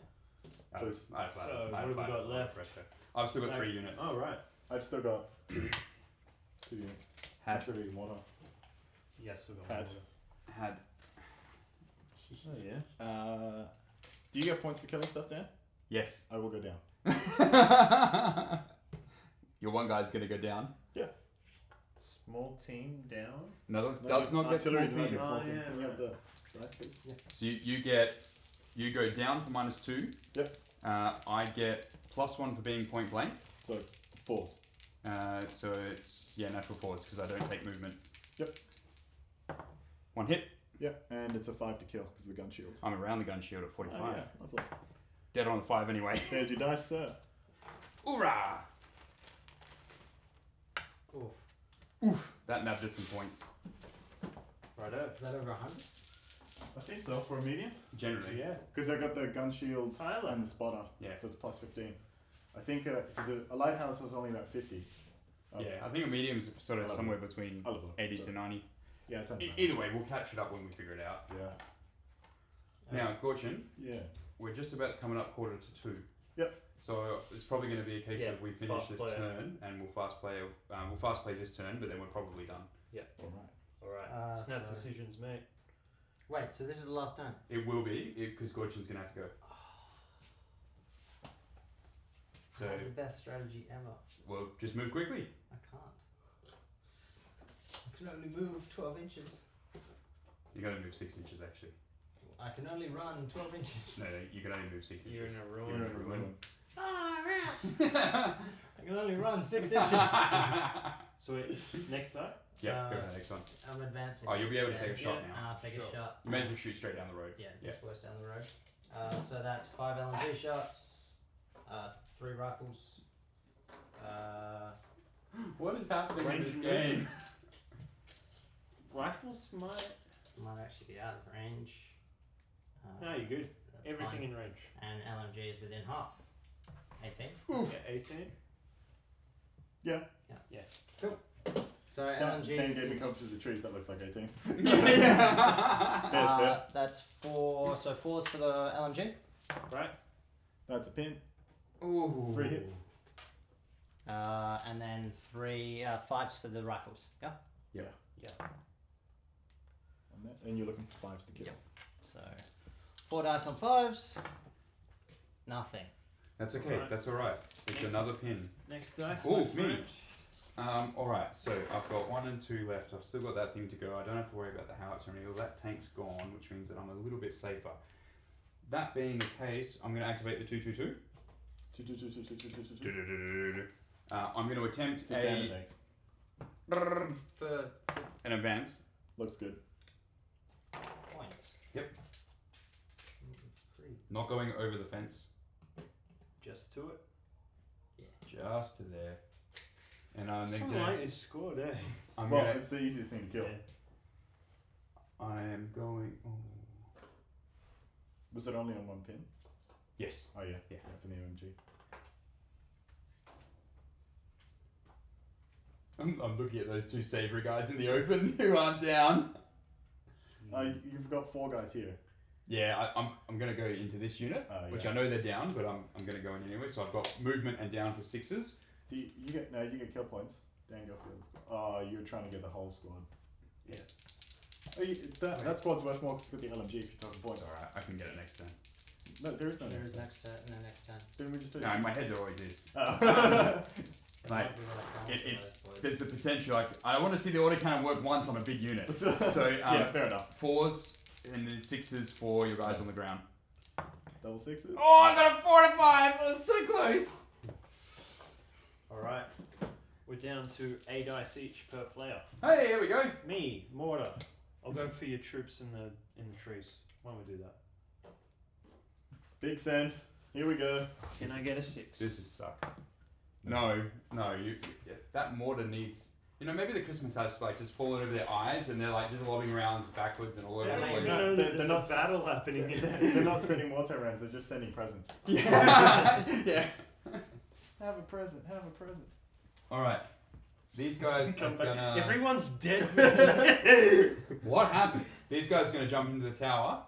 Yeah. So what have we got left? I've still got 3 units. Oh, right. I've still got 2 units. Had. Actually, 1 off. Yes, still got Had. Oh, yeah. Do you get points for killing stuff, Dan? Yes. I will go down. Your one guy's gonna go down. Yeah. Small team down. No, does not get small team. Can you have the dice, please? Yeah. So you go down for -2. Yep. I get +1 for being point blank. So it's 4s. So it's natural 4s because I don't take movement. Yep. 1 hit. Yep, and it's a 5 to kill because of the gun shield. I'm around the gun shield at 45. Oh, yeah, lovely. Dead on the 5 anyway. There's your dice, sir. Hoorah! Oof. Oof! That nabbed us some points. Righto. Is that over 100? I think so, for a medium. Generally. Yeah. Because I got the gun shield Tyler. and the spotter. Yeah. So it's +15. I think because a lighthouse was only about 50. Yeah, I think a medium's sort of somewhere between 80 to 90. Yeah, it's either way, we'll catch it up when we figure it out. Yeah. Now, Gorcin, Yeah. we're just about coming up 1:45. Yep. So it's probably going to be a case of we finish fast this play. turn and we'll fast play. We'll fast play this turn, but then we're probably done. All right. All right. Snap so- decisions, mate. Wait, so this is the last turn? It will be because Gorchin's going to have to go. So The best strategy ever. we'll just move quickly. I can't. I can only move 12 inches. You're going to move 6 inches actually. I can only run 12 inches. No, you can only move 6 inches. You're in a You're in a ruin. I can only run 6 inches. Sweet. Next time. Yeah, go to the next one. I'm advancing. Oh, you'll be able to take a shot now. I'll take a shot. You may as well shoot straight down the road. Yeah, just worse down the road. So that's 5 LMG shots, 3 rifles. What is happening Range in this game? Rifles might. Might actually be out of range. No, you're good. That's Everything fine. in range. And LMG is within half. 18. Oof. Yeah, 18. Yeah. So Dan LMG gave me is, cover to the trees. That looks like 18. Yeah. that's 4. So 4's for the LMG. Right. That's a pin. Ooh. 3 hits. And then 5's for the rifles. Yeah. Yeah. And you're looking for 5s to kill. Yep. So 4 dice on 5s. Nothing. That's okay. Right. That's all right. It's another pin. Next dice. Oh, my me. friend. All right. So I've got 1 and 2 left. I've still got that thing to go. I don't have to worry about the howitzer or anything. That tank's gone, which means that I'm a little bit safer. That being the case, I'm going to activate the 222. I'm going to attempt an advance. Looks good. Points. Yep. 3. Not going over the fence. Just to it. Just to there. And I'm then Something like this scored, eh? I'm Well, gonna, it's the easiest thing to kill. Yeah. I am going. Oh. Was it only on 1 pin? Yes. Oh yeah. Yeah. For the OMG. I'm looking at those 2 savoury guys in the open who aren't down. You've got 4 guys here. Yeah, I'm going to go into this unit, which I know they're down, but I'm going to go in anyway. So I've got movement and down for 6s. Do you get kill points? Dan, go for the squad. Oh, you're trying to get the whole squad. Yeah. Oh, that squad's worth more because it's got the LMG if you're talking points. Alright, I can get it next turn. No, there is no. There is next turn. No, next turn. Didn't we just do No, in my head there always is. Oh. Like, there's the potential. Like, I want to see the autocannon work once on a big unit. So yeah, fair enough. 4s and then 6s for your guys on the ground. Double 6s. Oh, I got a 4 to 5. That was so close. All right, we're down to 8 dice each per player. Hey, here we go. Me, Mortar. I'll go for your troops in the trees. Why don't we do that? Big send. Here we go. Can I get a 6? This would suck. No. That mortar needs. You know, maybe the Christmas hats like just falling over their eyes and they're like just lobbing rounds backwards and all over the place. No, there's not a battle happening in there. They're not sending mortar rounds. They're just sending presents. Yeah. Yeah. Have a present. Have a present. All right. These guys are gonna. Everyone's dead. What happened? These guys are gonna jump into the tower.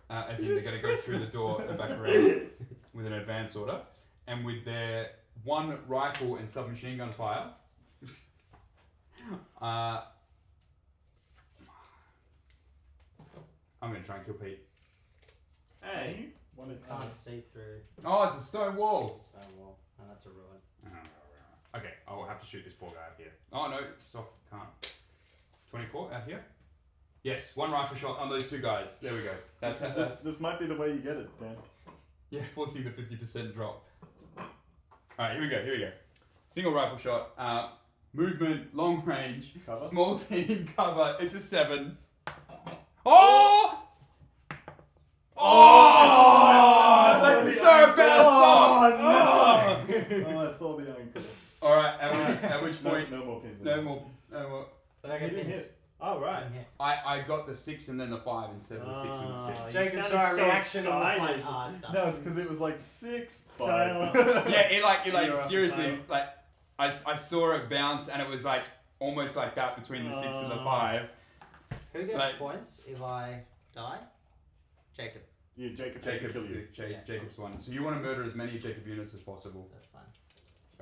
As in, they're gonna go through the door and back around with an advance order, and with their 1 rifle and submachine gun fire. I'm gonna try and kill Pete. Hey. Can't see through. Oh, it's a stone wall. Stone wall. Oh, that's a ruin. Okay, I will have to shoot this poor guy up here. Oh no, soft can't. 24 out here. Yes, 1 rifle shot on those 2 guys. There we go. This might be the way you get it, Dan. Yeah, forcing the 50% drop. Alright, here we go. Single rifle shot. Movement, long range, cover? Small team, cover. It's a 7. Oh! Oh! That's so bad. Oh, I saw the ankle. Alright, at which point... No more pins. No more. Did I get pins? Oh, right. I got the 6 and then the 5 instead of the 6 and the 6. Jacob's so reaction was like, excited. it's done. No, it's because it was like 6, 5. Yeah, it like You're seriously, like I saw it bounce and it was like almost like that between the 6 and the 5. Who gets like, points if I die? Jacob. Yeah, Jacob has to kill you. Jacob's one. So you want to murder as many Jacob units as possible. That's fine.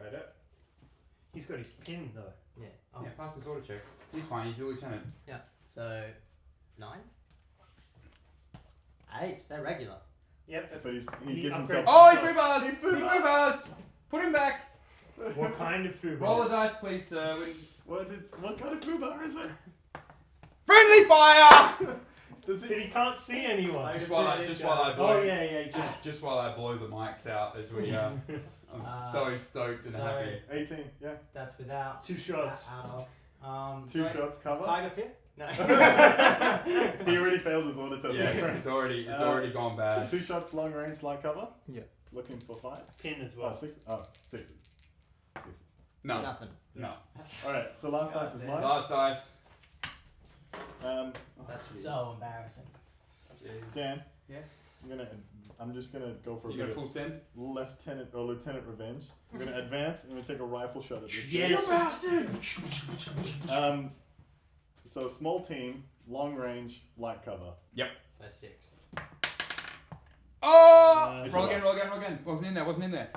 Right up. He's got his pin though. Yeah. Oh. Yeah, pass his order check. He's fine. He's a lieutenant. Yeah. So 9, 8. They're regular. Yep. But he gives upgrades. himself. Oh, he foo bars! He foo bars! Put him back. What kind of food? Roll a dice, please, sir. What kind of foobar is it? Friendly fire! Does He can't see anyone. Just while I blow. Oh yeah. Just while I blow the mics out as we. I'm so stoked and happy. 18, yeah. That's without 2 shots. Out of. 2 shots cover. Tiger Fit? No. He already failed his order test. Yeah, it's already gone bad. 2 shots long range light cover. Yeah. Looking for 5. Pin as well. 6. Oh, 6s. No. Nothing. No. Alright, so last dice is mine. Last dice. That's so embarrassing. Dan. Yeah. I'm just gonna go for a You bit got a of full send? lieutenant revenge. I'm gonna advance. I'm gonna take a rifle shot at this. Yes. So small team, long range, light cover. Yep. So 6. Oh! It's Roll alright. again. Wasn't in there.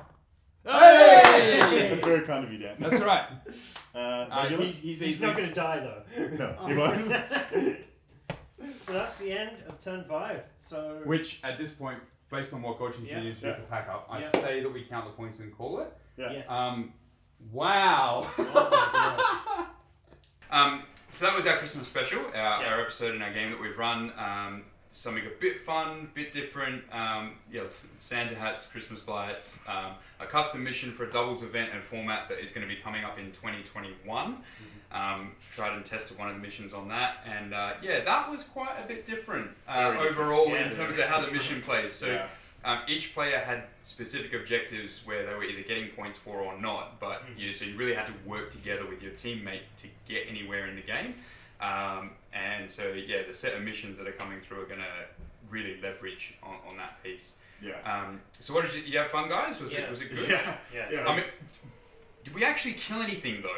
Hey! That's very kind of you, Dan. That's right. Regular? He's not going to die though. No, he won't. So that's the end of turn 5. So Which, at this point, based on what Gorcin needs to do for pack up, I say that we count the points and call it. Yeah. Yes. Wow. So that was our Christmas special, our episode in our game that we've run. Something a bit fun, bit different. Santa hats, Christmas lights, a custom mission for a doubles event and format that is going to be coming up in 2021. Tried and tested one of the missions on that, and that was quite a bit different overall in terms of how the mission plays. So each player had specific objectives where they were either getting points for or not, but so you really had to work together with your teammate to get anywhere in the game. And so the set of missions that are coming through are going to really leverage on that piece. Yeah. So what did you have fun, guys? Was it good? Yeah. I mean, did we actually kill anything though?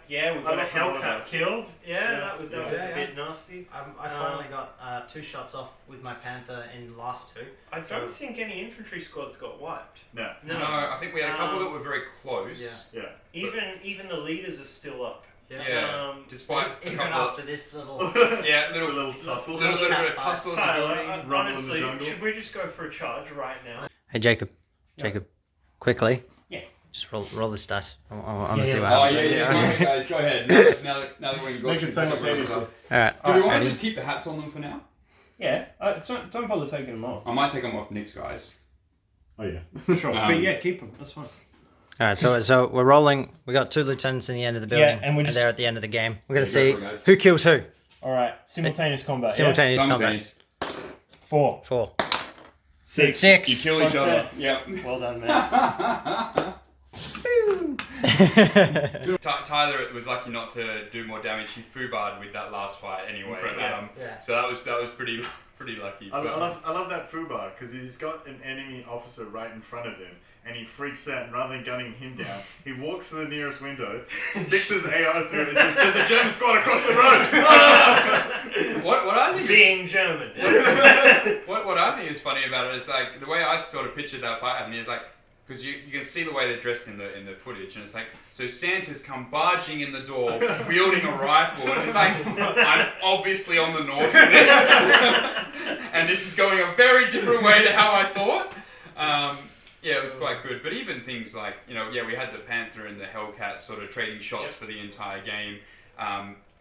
Yeah, we got a Hellcat killed. That was Yeah. a bit nasty. I finally got 2 shots off with my Panther in the last 2. I don't think any infantry squads got wiped. No. No, I think we had a couple that were very close. Yeah. Even the leaders are still up. Yeah. Despite even after this little little tussle, little bit of tussle in the building. Honestly, should we just go for a charge right now? Hey Jacob, quickly. Yeah. Just roll this dice. I want to see what happens. Go ahead, guys. Go ahead. Now that we're in Make it simultaneously. All right. Do we want to just keep the hats on them for now? Yeah. Don't bother taking them off. I might take them off Nick's, guys. Oh yeah, sure. But yeah, keep them. That's fine. All right, so we're rolling. We got 2 lieutenants in the end of the building, and they're at the end of the game. We're gonna see go for it, who kills who. All right. Simultaneous combat. Simultaneous combat. Simultaneous. 4. 4. 6. 6. You kill each other. Yep. Well done, man. Tyler was lucky not to do more damage. He foobarred with that last fight anyway. So that was pretty lucky. I love that foobar because he's got an enemy officer right in front of him, and he freaks out. And rather than gunning him down, he walks to the nearest window, sticks his AR through it, and says, "There's a German squad across the road." What I think being German. what I think is funny about it is like the way I sort of pictured that fight happening is like. Because you can see the way they're dressed in the footage, and it's like, so Santa's come barging in the door, wielding a rifle, and it's like, I'm obviously on the naughty list, and this is going a very different way to how I thought. It was quite good, but even things like, we had the Panther and the Hellcat sort of trading shots for the entire game.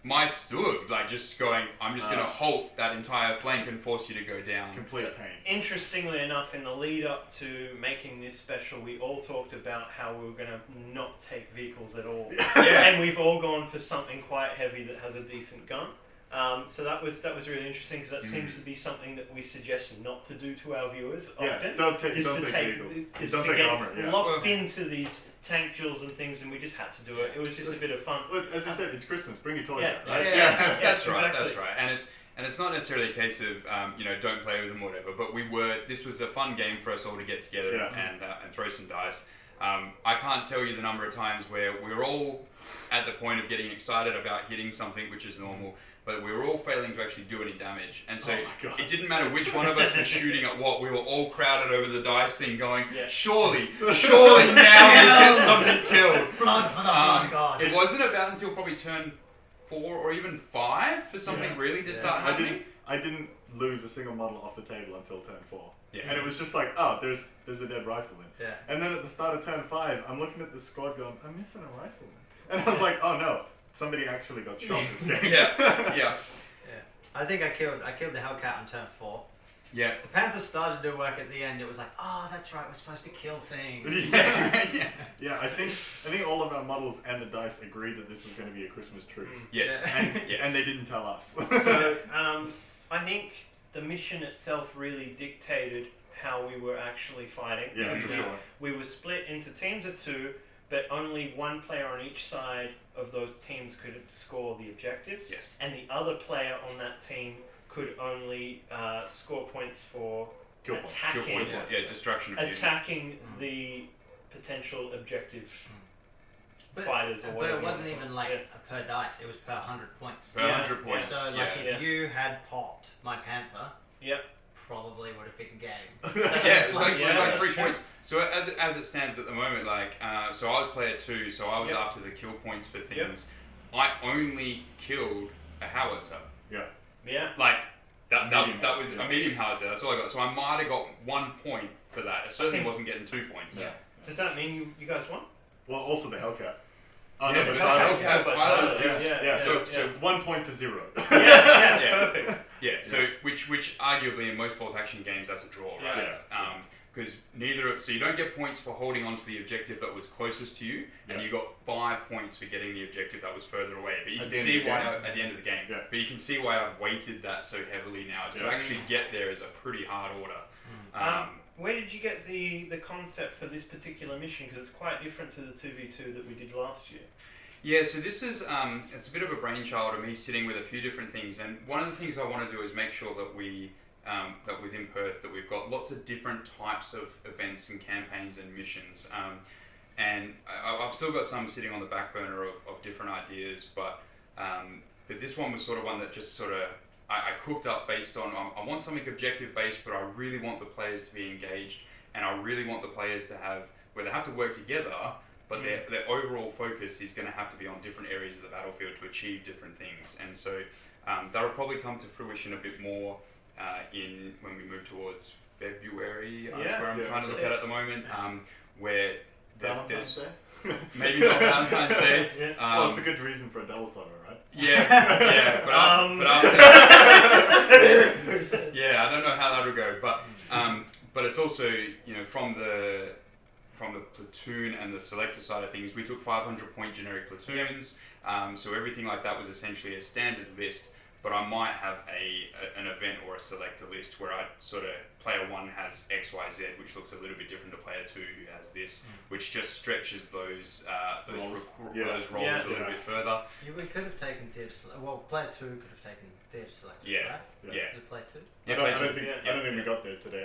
My stood, like just going, I'm just going to halt that entire flank and force you to go down. Complete pain. Interestingly enough, in the lead up to making this special, we all talked about how we were going to not take vehicles at all. And we've all gone for something quite heavy that has a decent gun. So that was really interesting because that seems to be something that we suggest not to do to our viewers often. Don't take vehicles. Don't take armor. Locked into these tank duels and things, and we just had to do it. It was just a bit of fun. Look, as I said, it's Christmas. Bring your toys out, right? That's right. That's right. And it's not necessarily a case of don't play with them or whatever. But this was a fun game for us all to get together and throw some dice. I can't tell you the number of times where we're all at the point of getting excited about hitting something, which is normal. But we were all failing to actually do any damage. And so it didn't matter which one of us was shooting at what, we were all crowded over the dice thing going, surely now we'll get something killed. Blood for the blood god. It wasn't about until probably turn 4 or even 5 for something really to start happening. I didn't lose a single model off the table until turn 4. Yeah. And it was just like, there's a dead rifleman. Yeah. And then at the start of turn 5, I'm looking at the squad going, I'm missing a rifleman. And I was like, oh no. Somebody actually got shot this game. Yeah. I think I killed the Hellcat on turn 4. Yeah. The Panther started to work at the end. It was like, oh, that's right, we're supposed to kill things. Yeah. I think all of our models and the dice agreed that this was going to be a Christmas truce. Yes. And they didn't tell us. So I think the mission itself really dictated how we were actually fighting. Yeah, for sure. We were split into teams of 2, but only one player on each side of those teams could score the objectives. Yes. And the other player on that team could only score points for attacking, destruction of attacking the potential objective fighters or whatever. But it wasn't even like per dice, it was per 100 points. Per 100 points. So if you had popped my Panther, probably would have picked a game. It was like 3 points. So as it stands at the moment, so I was player 2, so I was after the kill points for things. I only killed a howitzer. Yeah. Like that was a medium howitzer. That's all I got. So I might have got 1 point for that. It certainly wasn't getting 2 points. Yeah. Does that mean you guys won? Well, also the Hellcat. Tyler was So 1 point to 0. Perfect. Yeah. So which arguably in most bolt action games that's a draw, right? Because so you don't get points for holding on to the objective that was closest to you, and you got 5 points for getting the objective that was further away. But you can see why at the end of the game. Yeah. But you can see why I've weighted that so heavily now. Is to actually get there is a pretty hard order. Where did you get the concept for this particular mission? Because it's quite different to the 2v2 that we did last year. Yeah, so this is it's a bit of a brainchild of me sitting with a few different things, and one of the things I want to do is make sure that that within Perth that we've got lots of different types of events and campaigns and missions, and I've still got some sitting on the back burner of different ideas, but this one was sort of one that just sort of I cooked up based on I want something objective based, but I really want the players to be engaged, and I really want the players to have where they have to work together, but their overall focus is going to have to be on different areas of the battlefield to achieve different things. And so that'll probably come to fruition a bit more when we move towards February, where I'm trying to look at the moment, where there's maybe not Valentine's Day. Well, it's a good reason for a double starter, right? Yeah, but after I don't know how that'll go, but it's also, from the platoon and the selector side of things, we took 500 point generic platoons, so everything like that was essentially a standard list. But I might have an event or a selector list where I sort of, player 1 has X, Y, Z, which looks a little bit different to player 2 who has this, which just stretches those roles a little bit further. We could have taken theatre selectors. Well, player 2 could have taken theatre selectors, right? Yeah. Was it player 2? I don't think we got there today.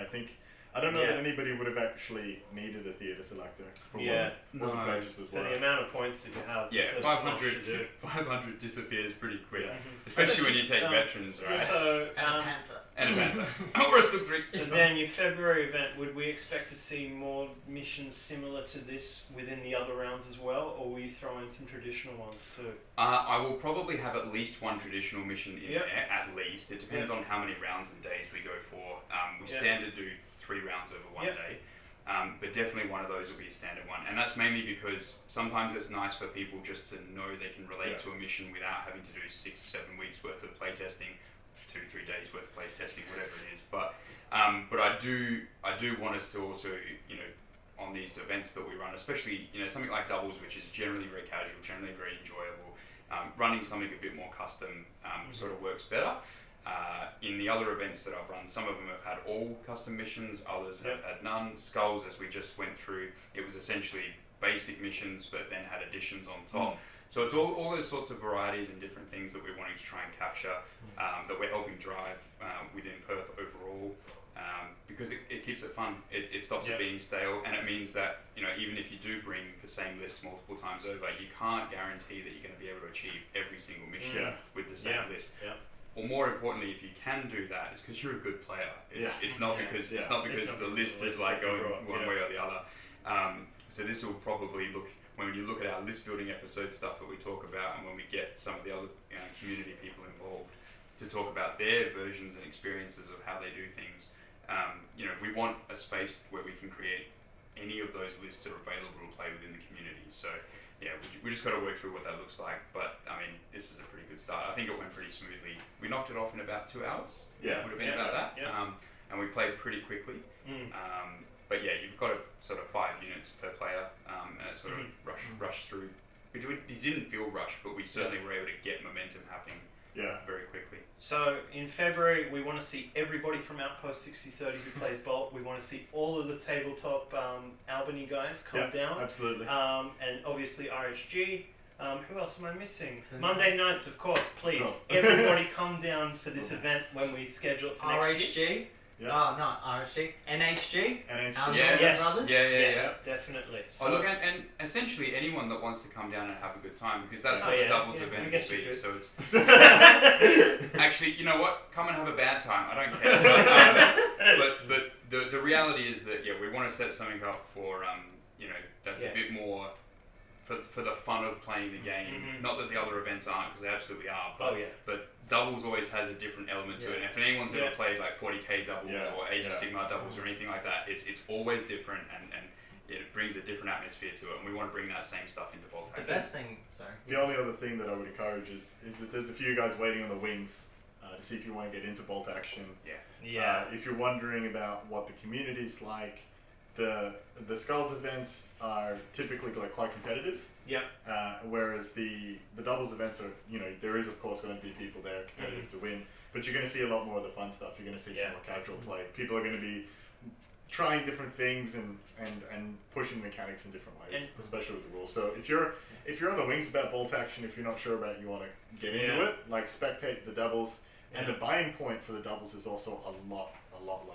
I don't know that anybody would have actually needed a theatre selector for one of the purchases. For the amount of points that you have. Yeah, 500 disappears pretty quick, especially when you take veterans, right? So, and a panther. Or a Stook 3. So Dan, your February event, would we expect to see more missions similar to this within the other rounds as well, or will you throw in some traditional ones too? I will probably have at least one traditional mission in there, at least. It depends on how many rounds and days we go for. We standard do 3 rounds over one day, but definitely one of those will be a standard one, and that's mainly because sometimes it's nice for people just to know they can relate to a mission without having to do 6-7 weeks worth of playtesting, 2-3 days worth of playtesting, whatever it is. But I do want us to also, on these events that we run, especially something like doubles, which is generally very casual, generally very enjoyable. Running something a bit more custom sort of works better. In the other events that I've run, some of them have had all custom missions, others have had none. Skulls, as we just went through, it was essentially basic missions but then had additions on top. So it's all those sorts of varieties and different things that we're wanting to try and capture, that we're helping drive within Perth overall, because it keeps it fun. It stops it being stale, and it means that even if you do bring the same list multiple times over, you can't guarantee that you're going to be able to achieve every single mission with the same list. Or more importantly, if you can do that, it's because you're a good player. It's not because the list is like going one way or the other. So this will probably when you look at our list building episode stuff that we talk about, and when we get some of the other community people involved to talk about their versions and experiences of how they do things, we want a space where we can create any of those lists that are available to play within the community. So we just got to work through what that looks like. But I mean, this is a pretty good start. I think it went pretty smoothly. We knocked it off in about 2 hours. It would have been about that. And we played pretty quickly. But you've got a sort of 5 units per player, and it sort of rushed through. It didn't feel rushed, but we certainly were able to get momentum happening very quickly. So in February, we want to see everybody from Outpost 6030 who plays Bolt. We want to see all of the tabletop Albany guys come down. Absolutely. And obviously RHG. Who else am I missing? Monday nights, of course, please. Everybody come down for this event when we schedule it for next year. RHG? Not RHG. NHG? Brothers? Yeah, definitely. So, look, and essentially anyone that wants to come down and have a good time, because that's what the doubles event will be. So it's actually, you know what? Come and have a bad time. I don't care. But the reality is that we want to set something up for that's a bit more for the fun of playing the game. Not that the other events aren't, because they absolutely are. But doubles always has a different element to it. And if anyone's ever played like 40k doubles or Age of Sigmar doubles or anything like that, it's always different, and it brings a different atmosphere to it. And we want to bring that same stuff into boltaction. The best thing, The only other thing that I would encourage is that there's a few guys waiting on the wings to see if you want to get into boltaction. If you're wondering about what the community's like, the Skulls events are typically quite competitive. Whereas the doubles events are, there is of course going to be people there competitive to win, but you're going to see a lot more of the fun stuff. You're going to see some more casual play. People are going to be trying different things and pushing mechanics in different ways, especially with the rules. So if you're on the wings about boltaction, if you're not sure about it, you want to get into it, spectate the doubles, and the buy-in point for the doubles is also a lot lower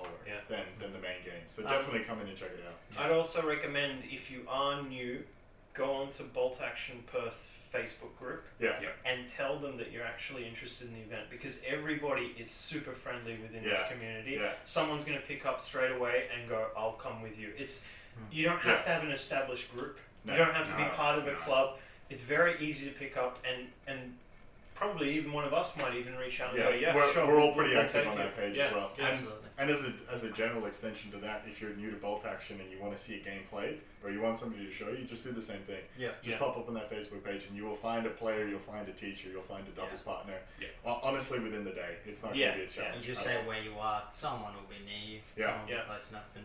than the main game. So definitely come in and check it out. I'd also recommend, if you are new, go on to boltaction Perth Facebook group and tell them that you're actually interested in the event, because everybody is super friendly within this community. Someone's going to pick up straight away and go, I'll come with you. You don't have to have an established group You don't have to be part of a club. It's very easy to pick up, and probably even one of us might even reach out and go, sure. We're all pretty active on that page as well. Absolutely. And as a general extension to that, if you're new to boltaction and you want to see a game played, or you want somebody to show you, just do the same thing. Just pop up on that Facebook page and you will find a player, you'll find a teacher, you'll find a doubles partner. Well, honestly, within the day. It's not going to be a challenge. You just say where you are, someone will be near you. Someone will be close enough. And,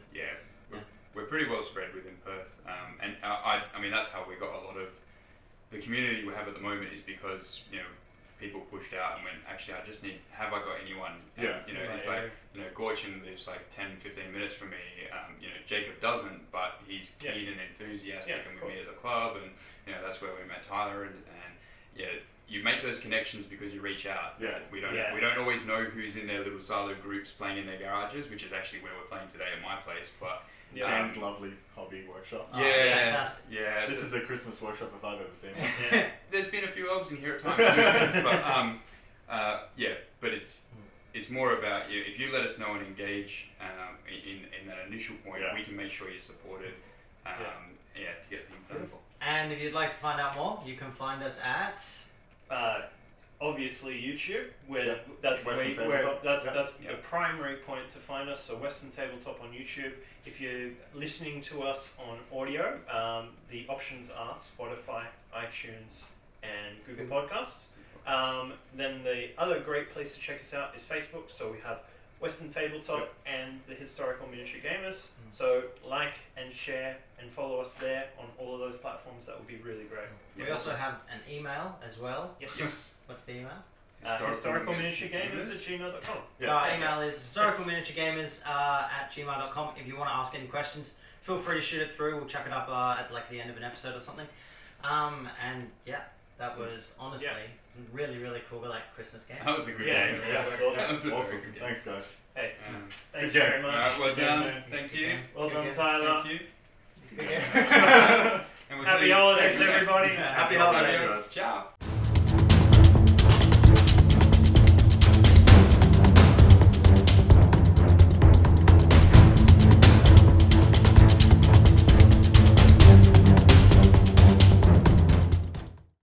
we're pretty well spread within Perth. And I mean, that's how we got a lot of the community we have at the moment is because, people pushed out and went, actually, have I got anyone? And, it's like, Gorcin lives like 10, 15 minutes from me. Jacob doesn't, but he's keen and enthusiastic and we meet at the club and, that's where we met Tyler and you make those connections because you reach out. We don't always know who's in their little silo groups playing in their garages, which is actually where we're playing today at my place, but Dan's lovely hobby workshop. Fantastic. This is a Christmas workshop if I've ever seen one. There's been a few elves in here at times, but it's more about if you let us know and engage in that initial point, we can make sure you're supported. To get things done. Beautiful. And if you'd like to find out more, you can find us at obviously YouTube, where that's the primary point to find us. So Western Tabletop on YouTube. If you're listening to us on audio, the options are Spotify, iTunes, and Google Podcasts. Then the other great place to check us out is Facebook. So we have Western Tabletop and the Historical Miniature Gamers. So like and share and follow us there on all of those platforms. That would be really great. We also have an email as well. Yes. What's the email? historicalminiaturegamers@gmail.com. So our email is historicalminiaturegamers@gmail.com. If you want to ask any questions, feel free to shoot it through. We'll chuck it up at the end of an episode or something. That was honestly really, really cool. Like Christmas game. That was a good game. That was Awesome. Thanks, guys. Hey, thanks very much. Well done. Thank you. Well done, Tyler. Thank you. Happy holidays, everybody. Happy holidays. Ciao.